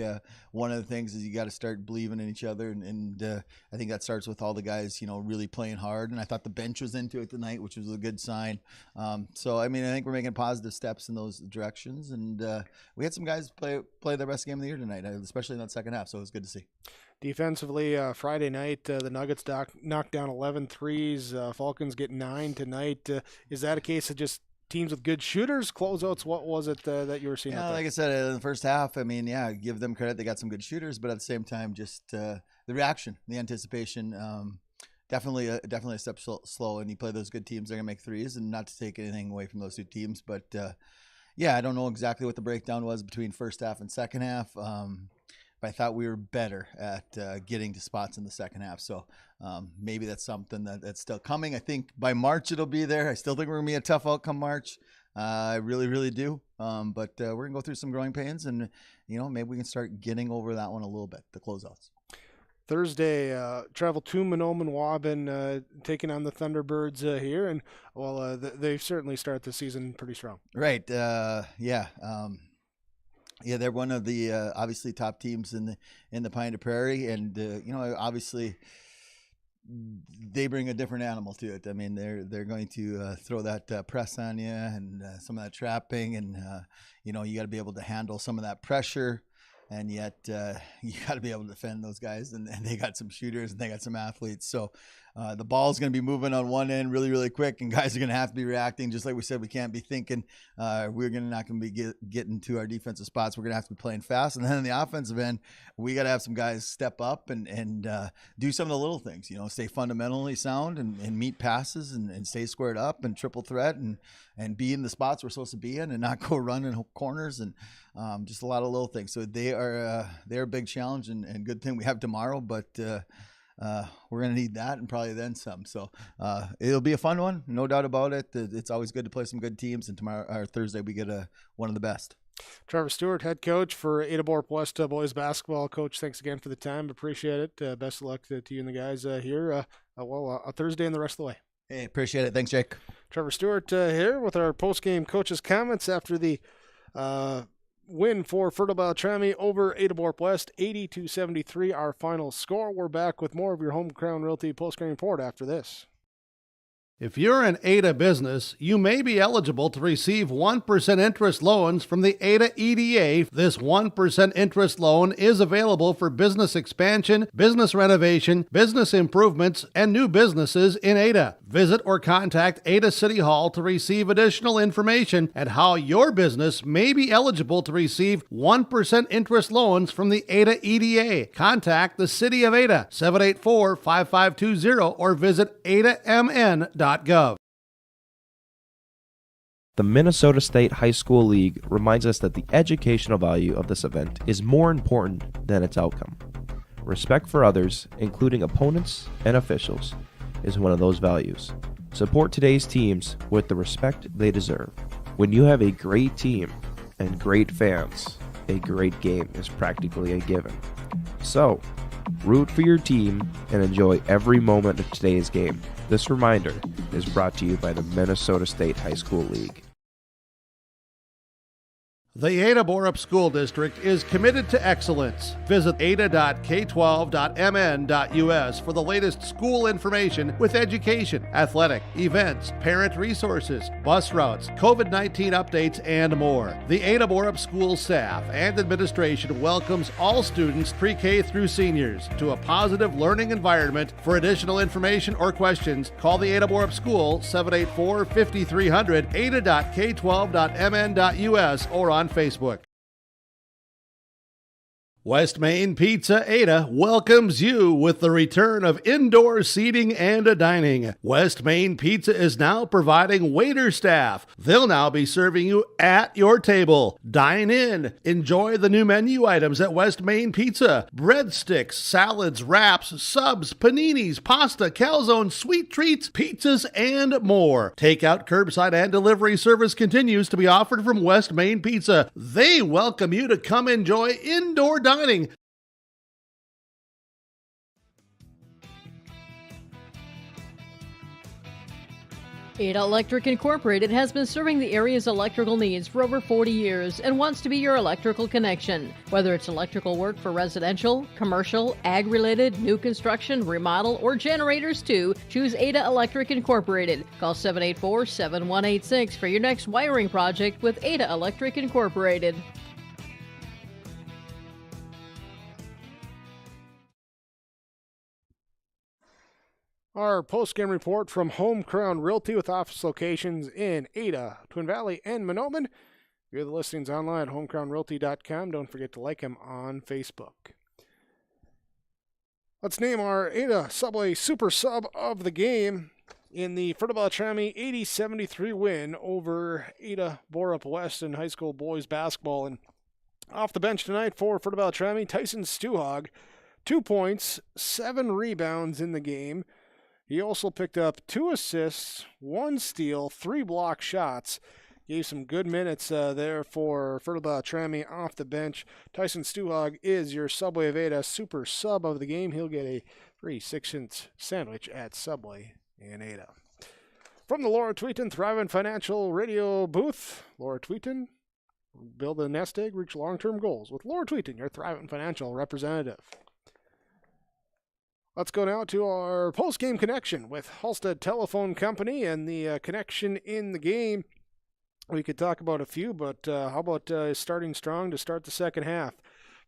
one of the things is you got to start believing in each other. And I think that starts with all the guys, really playing hard. And I thought the bench was into it tonight, which was a good sign. So, I think we're making positive steps in those directions. And we had some guys play the best game of the year tonight, especially in that second half. So it was good to see. Defensively, Friday night, the Nuggets knocked down 11 threes. Falcons get 9 tonight. Is that a case of just teams with good shooters, closeouts? What was it that you were seeing? Yeah, like I said, in the first half, give them credit. They got some good shooters, but at the same time, just the reaction, the anticipation, definitely a step slow. And you play those good teams, they're going to make threes, and not to take anything away from those two teams. But, I don't know exactly what the breakdown was between first half and second half. But I thought we were better at getting to spots in the second half. So maybe that's something that's still coming. I think by March it'll be there. I still think we're going to be a tough outcome March. I really, really do. But we're going to go through some growing pains and, maybe we can start getting over that one a little bit, the closeouts. Thursday, travel to Mahnomen Waubun, taking on the Thunderbirds here. And, they certainly start the season pretty strong. Right. Yeah, they're one of the obviously top teams in the Pine Prairie, and obviously they bring a different animal to it. They're going to throw that press on you and some of that trapping, and you got to be able to handle some of that pressure. And yet you got to be able to defend those guys, and they got some shooters and they got some athletes. So the ball's going to be moving on one end really, really quick, and guys are going to have to be reacting. Just like we said, we can't be thinking we're not going to be getting to our defensive spots. We're going to have to be playing fast. And then on the offensive end, we got to have some guys step up and do some of the little things, stay fundamentally sound and meet passes and stay squared up and triple threat and be in the spots we're supposed to be in and not go running corners and just a lot of little things. So they're a big challenge and good thing we have tomorrow, but we're going to need that and probably then some. So it'll be a fun one, no doubt about it. It's always good to play some good teams, and tomorrow or Thursday we get one of the best. Trevor Stewart, head coach for Ada-Borup West boys basketball. Coach, thanks again for the time. Appreciate it. Best of luck to you and the guys here. A Thursday and the rest of the way. Hey, appreciate it. Thanks, Jake. Trevor Stewart here with our post-game coaches' comments after the win for Fertile-Beltrami over Ada-Borup West, 80-73, our final score. We're back with more of your Home Crown Realty post-game report after this. If you're an Ada business, you may be eligible to receive 1% interest loans from the Ada EDA. This 1% interest loan is available for business expansion, business renovation, business improvements, and new businesses in Ada. Visit or contact Ada City Hall to receive additional information at how your business may be eligible to receive 1% interest loans from the Ada EDA. Contact the City of Ada, 784-5520, or visit adamn.gov. The Minnesota State High School League reminds us that the educational value of this event is more important than its outcome. Respect for others, including opponents and officials, is one of those values. Support today's teams with the respect they deserve. When you have a great team and great fans, a great game is practically a given. So, root for your team and enjoy every moment of today's game. This reminder is brought to you by the Minnesota State High School League. The Ada-Borup School District is committed to excellence. Visit ada.k12.mn.us for the latest school information with education, athletic, events, parent resources, bus routes, COVID-19 updates, and more. The Ada-Borup School staff and administration welcomes all students pre-K through seniors to a positive learning environment. For additional information or questions, call the Ada-Borup School 784-5300, ada.k12.mn.us, or on Facebook. West Main Pizza Ada welcomes you with the return of indoor seating and dining. West Main Pizza is now providing waiter staff. They'll now be serving you at your table. Dine in. Enjoy the new menu items at West Main Pizza. Breadsticks, salads, wraps, subs, paninis, pasta, calzones, sweet treats, pizzas, and more. Takeout, curbside, and delivery service continues to be offered from West Main Pizza. They welcome you to come enjoy indoor dining. Ada Electric Incorporated has been serving the area's electrical needs for over 40 years and wants to be your electrical connection. Whether it's electrical work for residential, commercial, ag-related, new construction, remodel, or generators too, choose Ada Electric Incorporated. Call 784-7186 for your next wiring project with Ada Electric Incorporated. Our post-game report from Home Crown Realty with office locations in Ada, Twin Valley, and Monoman. View the listings online at homecrownrealty.com. Don't forget to like them on Facebook. Let's name our Ada Subway Super Sub of the game in the Fertile-Beltrami 80-73 win over Ada-Borup West in high school boys basketball. And off the bench tonight for Fertile-Beltrami, Tyson Stuhog, 2 points, 7 rebounds in the game. He also picked up 2 assists, 1 steal, 3 block shots. Gave some good minutes there for Fertile-Beltrami off the bench. Tyson Stuhog is your Subway of Ada Super Sub of the game. He'll get a free 6-cent sandwich at Subway in Ada. From the Laura Tweeton Thrivent Financial Radio booth, Laura Tweeton, build a nest egg, reach long-term goals with Laura Tweeton, your Thrivent Financial representative. Let's go now to our post-game connection with Halstead Telephone Company and the connection in the game. We could talk about a few, but how about starting strong to start the second half?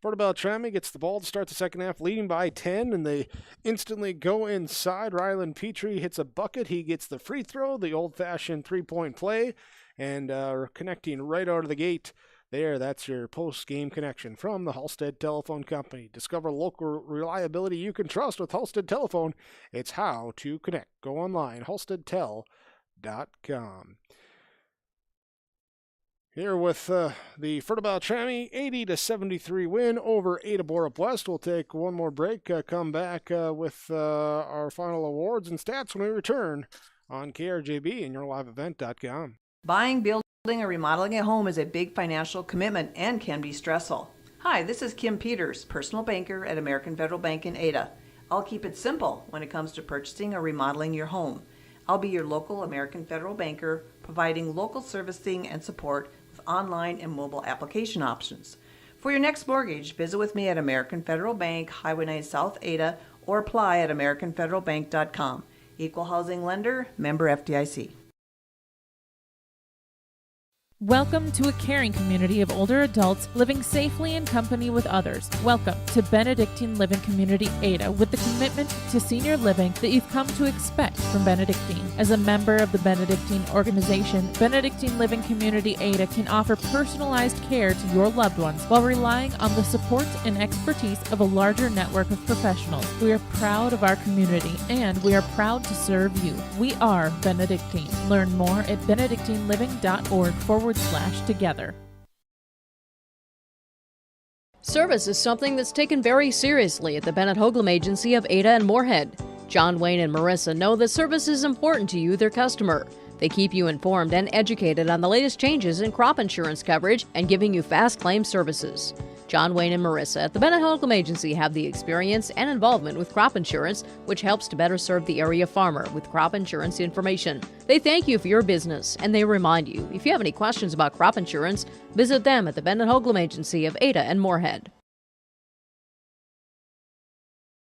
Fertile-Beltrami gets the ball to start the second half, leading by 10, and they instantly go inside. Rylan Petrie hits a bucket. He gets the free throw, the old-fashioned three-point play, and connecting right out of the gate. There, that's your post-game connection from the Halstead Telephone Company. Discover local reliability you can trust with Halstead Telephone. It's how to connect. Go online, halsteadtel.com. Here with the Fertile-Beltrami 80-73 win over Ada-Borup West. We'll take one more break, come back with our final awards and stats when we return on KRJB and yourliveevent.com. Buying, building, or remodeling a home is a big financial commitment and can be stressful. Hi, this is Kim Peters, personal banker at American Federal Bank in Ada. I'll keep it simple when it comes to purchasing or remodeling your home. I'll be your local American Federal banker, providing local servicing and support with online and mobile application options. For your next mortgage, visit with me at American Federal Bank, Highway 9 South Ada, or apply at AmericanFederalBank.com. Equal housing lender, member FDIC. Welcome to a caring community of older adults living safely in company with others. Welcome to Benedictine Living Community Ada, with the commitment to senior living that you've come to expect from Benedictine. As a member of the Benedictine organization, Benedictine Living Community Ada can offer personalized care to your loved ones while relying on the support and expertise of a larger network of professionals. We are proud of our community, and we are proud to serve you. We are Benedictine. Learn more at benedictineliving.org/together. Service is something that's taken very seriously at the Bennett Hoagland Agency of Ada and Moorhead. John Wayne and Marissa know that service is important to you, their customer. They keep you informed and educated on the latest changes in crop insurance coverage and giving you fast claim services. John Wayne and Marissa at the Bennett Hoagland Agency have the experience and involvement with crop insurance, which helps to better serve the area farmer with crop insurance information. They thank you for your business, and they remind you, if you have any questions about crop insurance, visit them at the Bennett Hoagland Agency of Ada and Moorhead.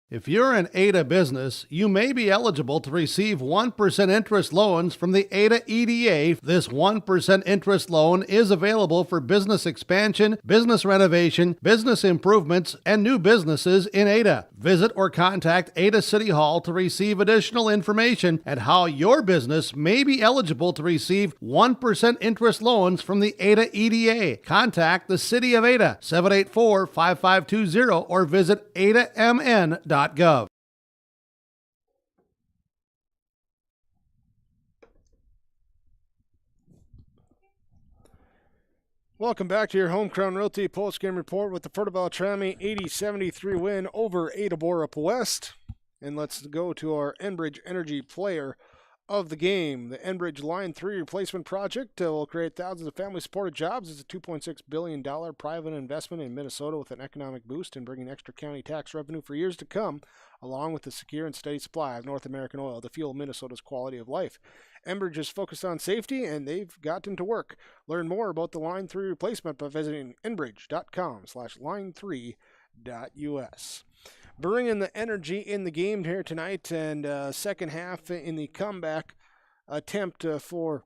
If you're an Ada business, you may be eligible to receive 1% interest loans from the Ada EDA. This 1% interest loan is available for business expansion, business renovation, business improvements, and new businesses in Ada. Visit or contact Ada City Hall to receive additional information at how your business may be eligible to receive 1% interest loans from the Ada EDA. Contact the City of Ada, 784-5520, or visit adamn.gov. Welcome back to your Home Crown Realty post-game report with the Fertile-Beltrami 80-73 win over Ada-Borup West. And let's go to our Enbridge Energy player of the game. The Enbridge Line 3 replacement project will create thousands of family-supported jobs. It's a $2.6 billion private investment in Minnesota with an economic boost and bringing extra county tax revenue for years to come, along with the secure and steady supply of North American oil to fuel Minnesota's quality of life. Enbridge is focused on safety, and they've gotten to work. Learn more about the Line 3 replacement by visiting enbridge.com/line3.us. Bringing the energy in the game here tonight, and second half in the comeback attempt for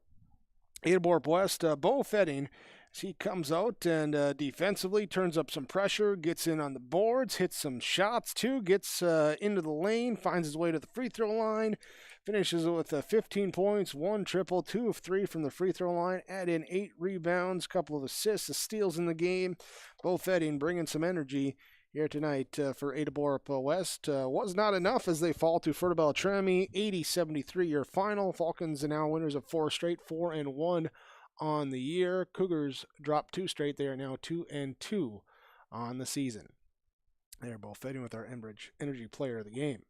Ada-Borup West. Bo Fetting, as he comes out and defensively turns up some pressure, gets in on the boards, hits some shots too, gets into the lane, finds his way to the free throw line, finishes with 15 points, 1 triple, 2 of 3 from the free throw line, add in 8 rebounds, couple of assists, steals in the game. Bo Fetting bringing some energy here tonight for Ada-Borup West. Was not enough as they fall to Fertile-Beltrami 80-73 your final. Falcons are now winners of 4 straight, 4-1 on the year. Cougars dropped 2 straight. They are now 2-2 on the season. They're both fitting with our Enbridge Energy player of the game.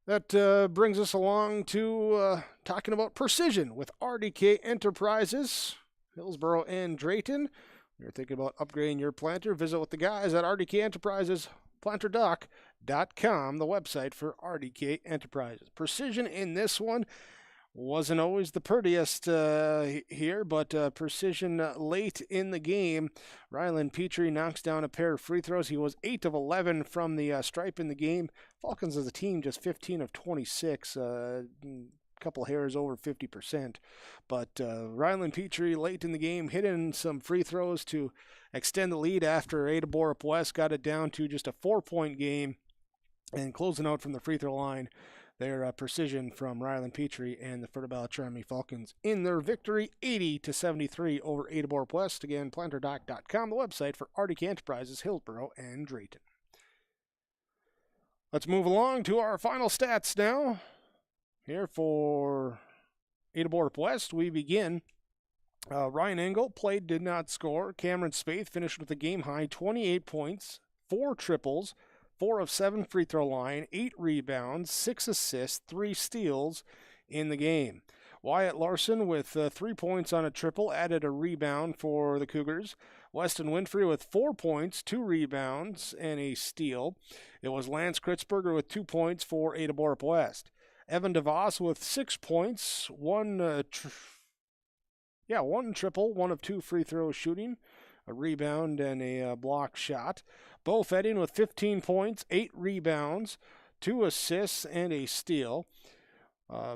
That brings us along to talking about precision with RDK Enterprises, Hillsboro and Drayton. You're thinking about upgrading your planter, visit with the guys at RDK Enterprises, planterdoc.com, the website for RDK Enterprises. Precision in this one wasn't always the prettiest here, but precision late in the game. Rylan Petrie knocks down a pair of free throws. He was 8 of 11 from the stripe in the game. Falcons as a team just 15 of 26, couple hairs over 50%, but Rylan Petrie late in the game hit in some free throws to extend the lead after Ada-Borup West got it down to just a 4-point game, and closing out from the free throw line, their precision from Rylan Petrie and the Fertile-Beltrami Falcons in their victory 80-73 over Ada-Borup West. Again, planterdoc.com, the website for RDK Enterprises, Hillsboro and Drayton. Let's move along to our final stats now. Here for Ada-Borup West, we begin. Ryan Engel played, did not score. Cameron Spaeth finished with a game-high 28 points, 4 triples, 4 of 7 free throw line, 8 rebounds, 6 assists, 3 steals in the game. Wyatt Larson with 3 points on a triple added a rebound for the Cougars. Weston Winfrey with 4 points, 2 rebounds, and a steal. It was Lance Kritzberger with 2 points for Ada-Borup West. Evan DeVos with 6 points, one triple, 1 of 2 free throw shooting, a rebound, and a block shot. Bo Fetting with 15 points, 8 rebounds, 2 assists, and a steal.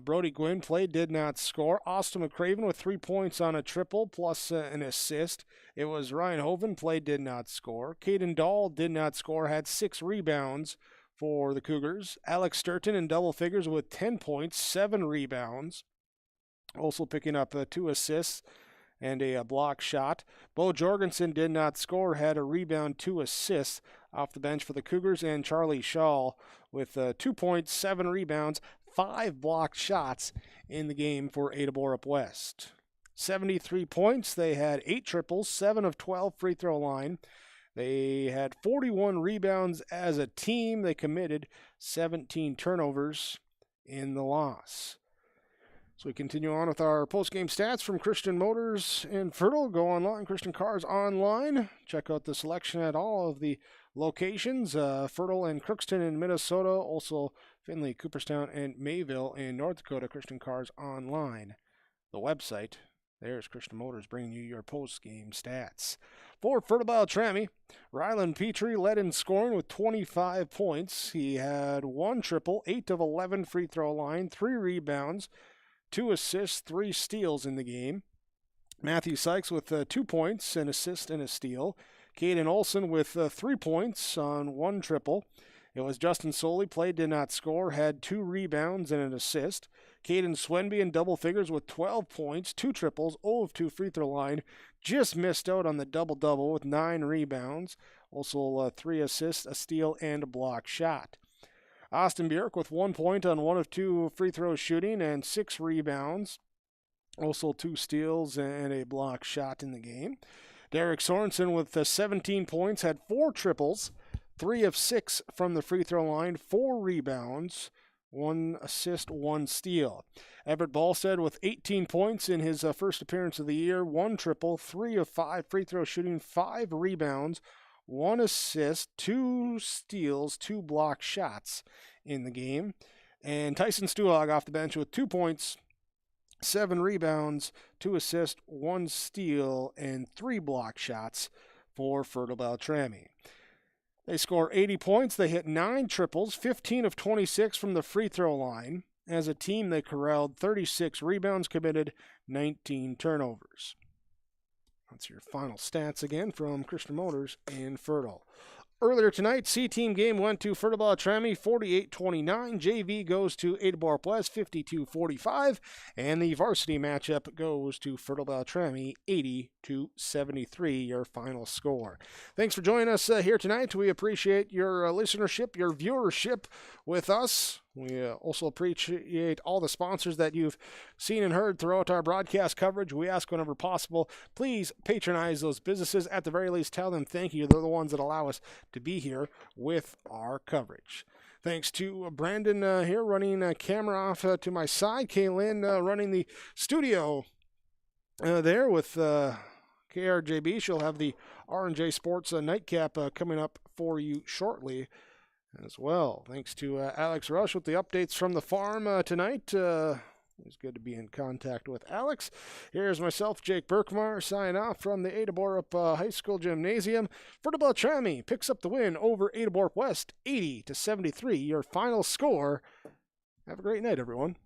Brody Gwynn played, did not score. Austin McCraven with 3 points on a triple plus an assist. It was Ryan Hoven played, did not score. Caden Dahl did not score, had 6 rebounds for the Cougars. Alex Sturton in double figures with 10 points, 7 rebounds. Also picking up 2 assists and a block shot. Bo Jorgensen did not score, had a rebound, 2 assists off the bench for the Cougars. And Charlie Shaw with 2 points, 7 rebounds, 5 blocked shots in the game for Ada-Borup West. 73 points. They had 8 triples, 7 of 12 free throw line. They had 41 rebounds as a team. They committed 17 turnovers in the loss. So we continue on with our post-game stats from Christian Motors in Fertile. Go online, Christian Cars Online. Check out the selection at all of the locations. Fertile and Crookston in Minnesota. Also Findlay, Cooperstown, and Mayville in North Dakota. Christian Cars Online. The website. There's Christian Motors bringing you your post-game stats. For Fertile-Beltrami, Rylan Petrie led in scoring with 25 points. He had 1 triple, 8 of 11 free throw line, 3 rebounds, 2 assists, 3 steals in the game. Matthew Sykes with 2 points, an assist, and a steal. Caden Olson with 3 points on 1 triple. It was Justin Soley, played, did not score, had 2 rebounds and an assist. Caden Swenby in double figures with 12 points, 2 triples, 0 of 2 free throw line. Just missed out on the double-double with 9 rebounds. Also 3 assists, a steal, and a block shot. Austin Bjork with 1 point on 1 of 2 free throw shooting and 6 rebounds. Also 2 steals and a block shot in the game. Derek Sorensen with 17 points, had 4 triples, 3 of 6 from the free throw line, 4 rebounds, 1 assist, 1 steal. Everett Ballstead with 18 points in his first appearance of the year, 1 triple, 3 of 5 free throw shooting, 5 rebounds, 1 assist, 2 steals, 2 block shots in the game. And Tyson Stuhog off the bench with 2 points, 7 rebounds, 2 assists, 1 steal, and 3 block shots for Fertile-Beltrami. They score 80 points. They hit 9 triples, 15 of 26 from the free throw line. As a team, they corralled 36 rebounds, committed 19 turnovers. That's your final stats again from Christian Motors in Fertile. Earlier tonight, C-Team game went to Fertile-Beltrami 48-29. JV goes to Ada-Borup West 52-45. And the varsity matchup goes to Fertile-Beltrami 80-73, your final score. Thanks for joining us here tonight. We appreciate your listenership, your viewership with us. We also appreciate all the sponsors that you've seen and heard throughout our broadcast coverage. We ask whenever possible, please patronize those businesses. At the very least, tell them thank you. They're the ones that allow us to be here with our coverage. Thanks to Brandon here running camera off to my side. Kaylin running the studio there with KRJB. She'll have the R&J Sports nightcap coming up for you shortly as well. Thanks to Alex Rush with the updates from the farm tonight. It's good to be in contact with Alex. Here's myself, Jake Berkmar, signing off from the Ada-Borup High School Gymnasium. Fertile-Beltrami picks up the win over Ada-Borup West, 80-73, your final score. Have a great night, everyone.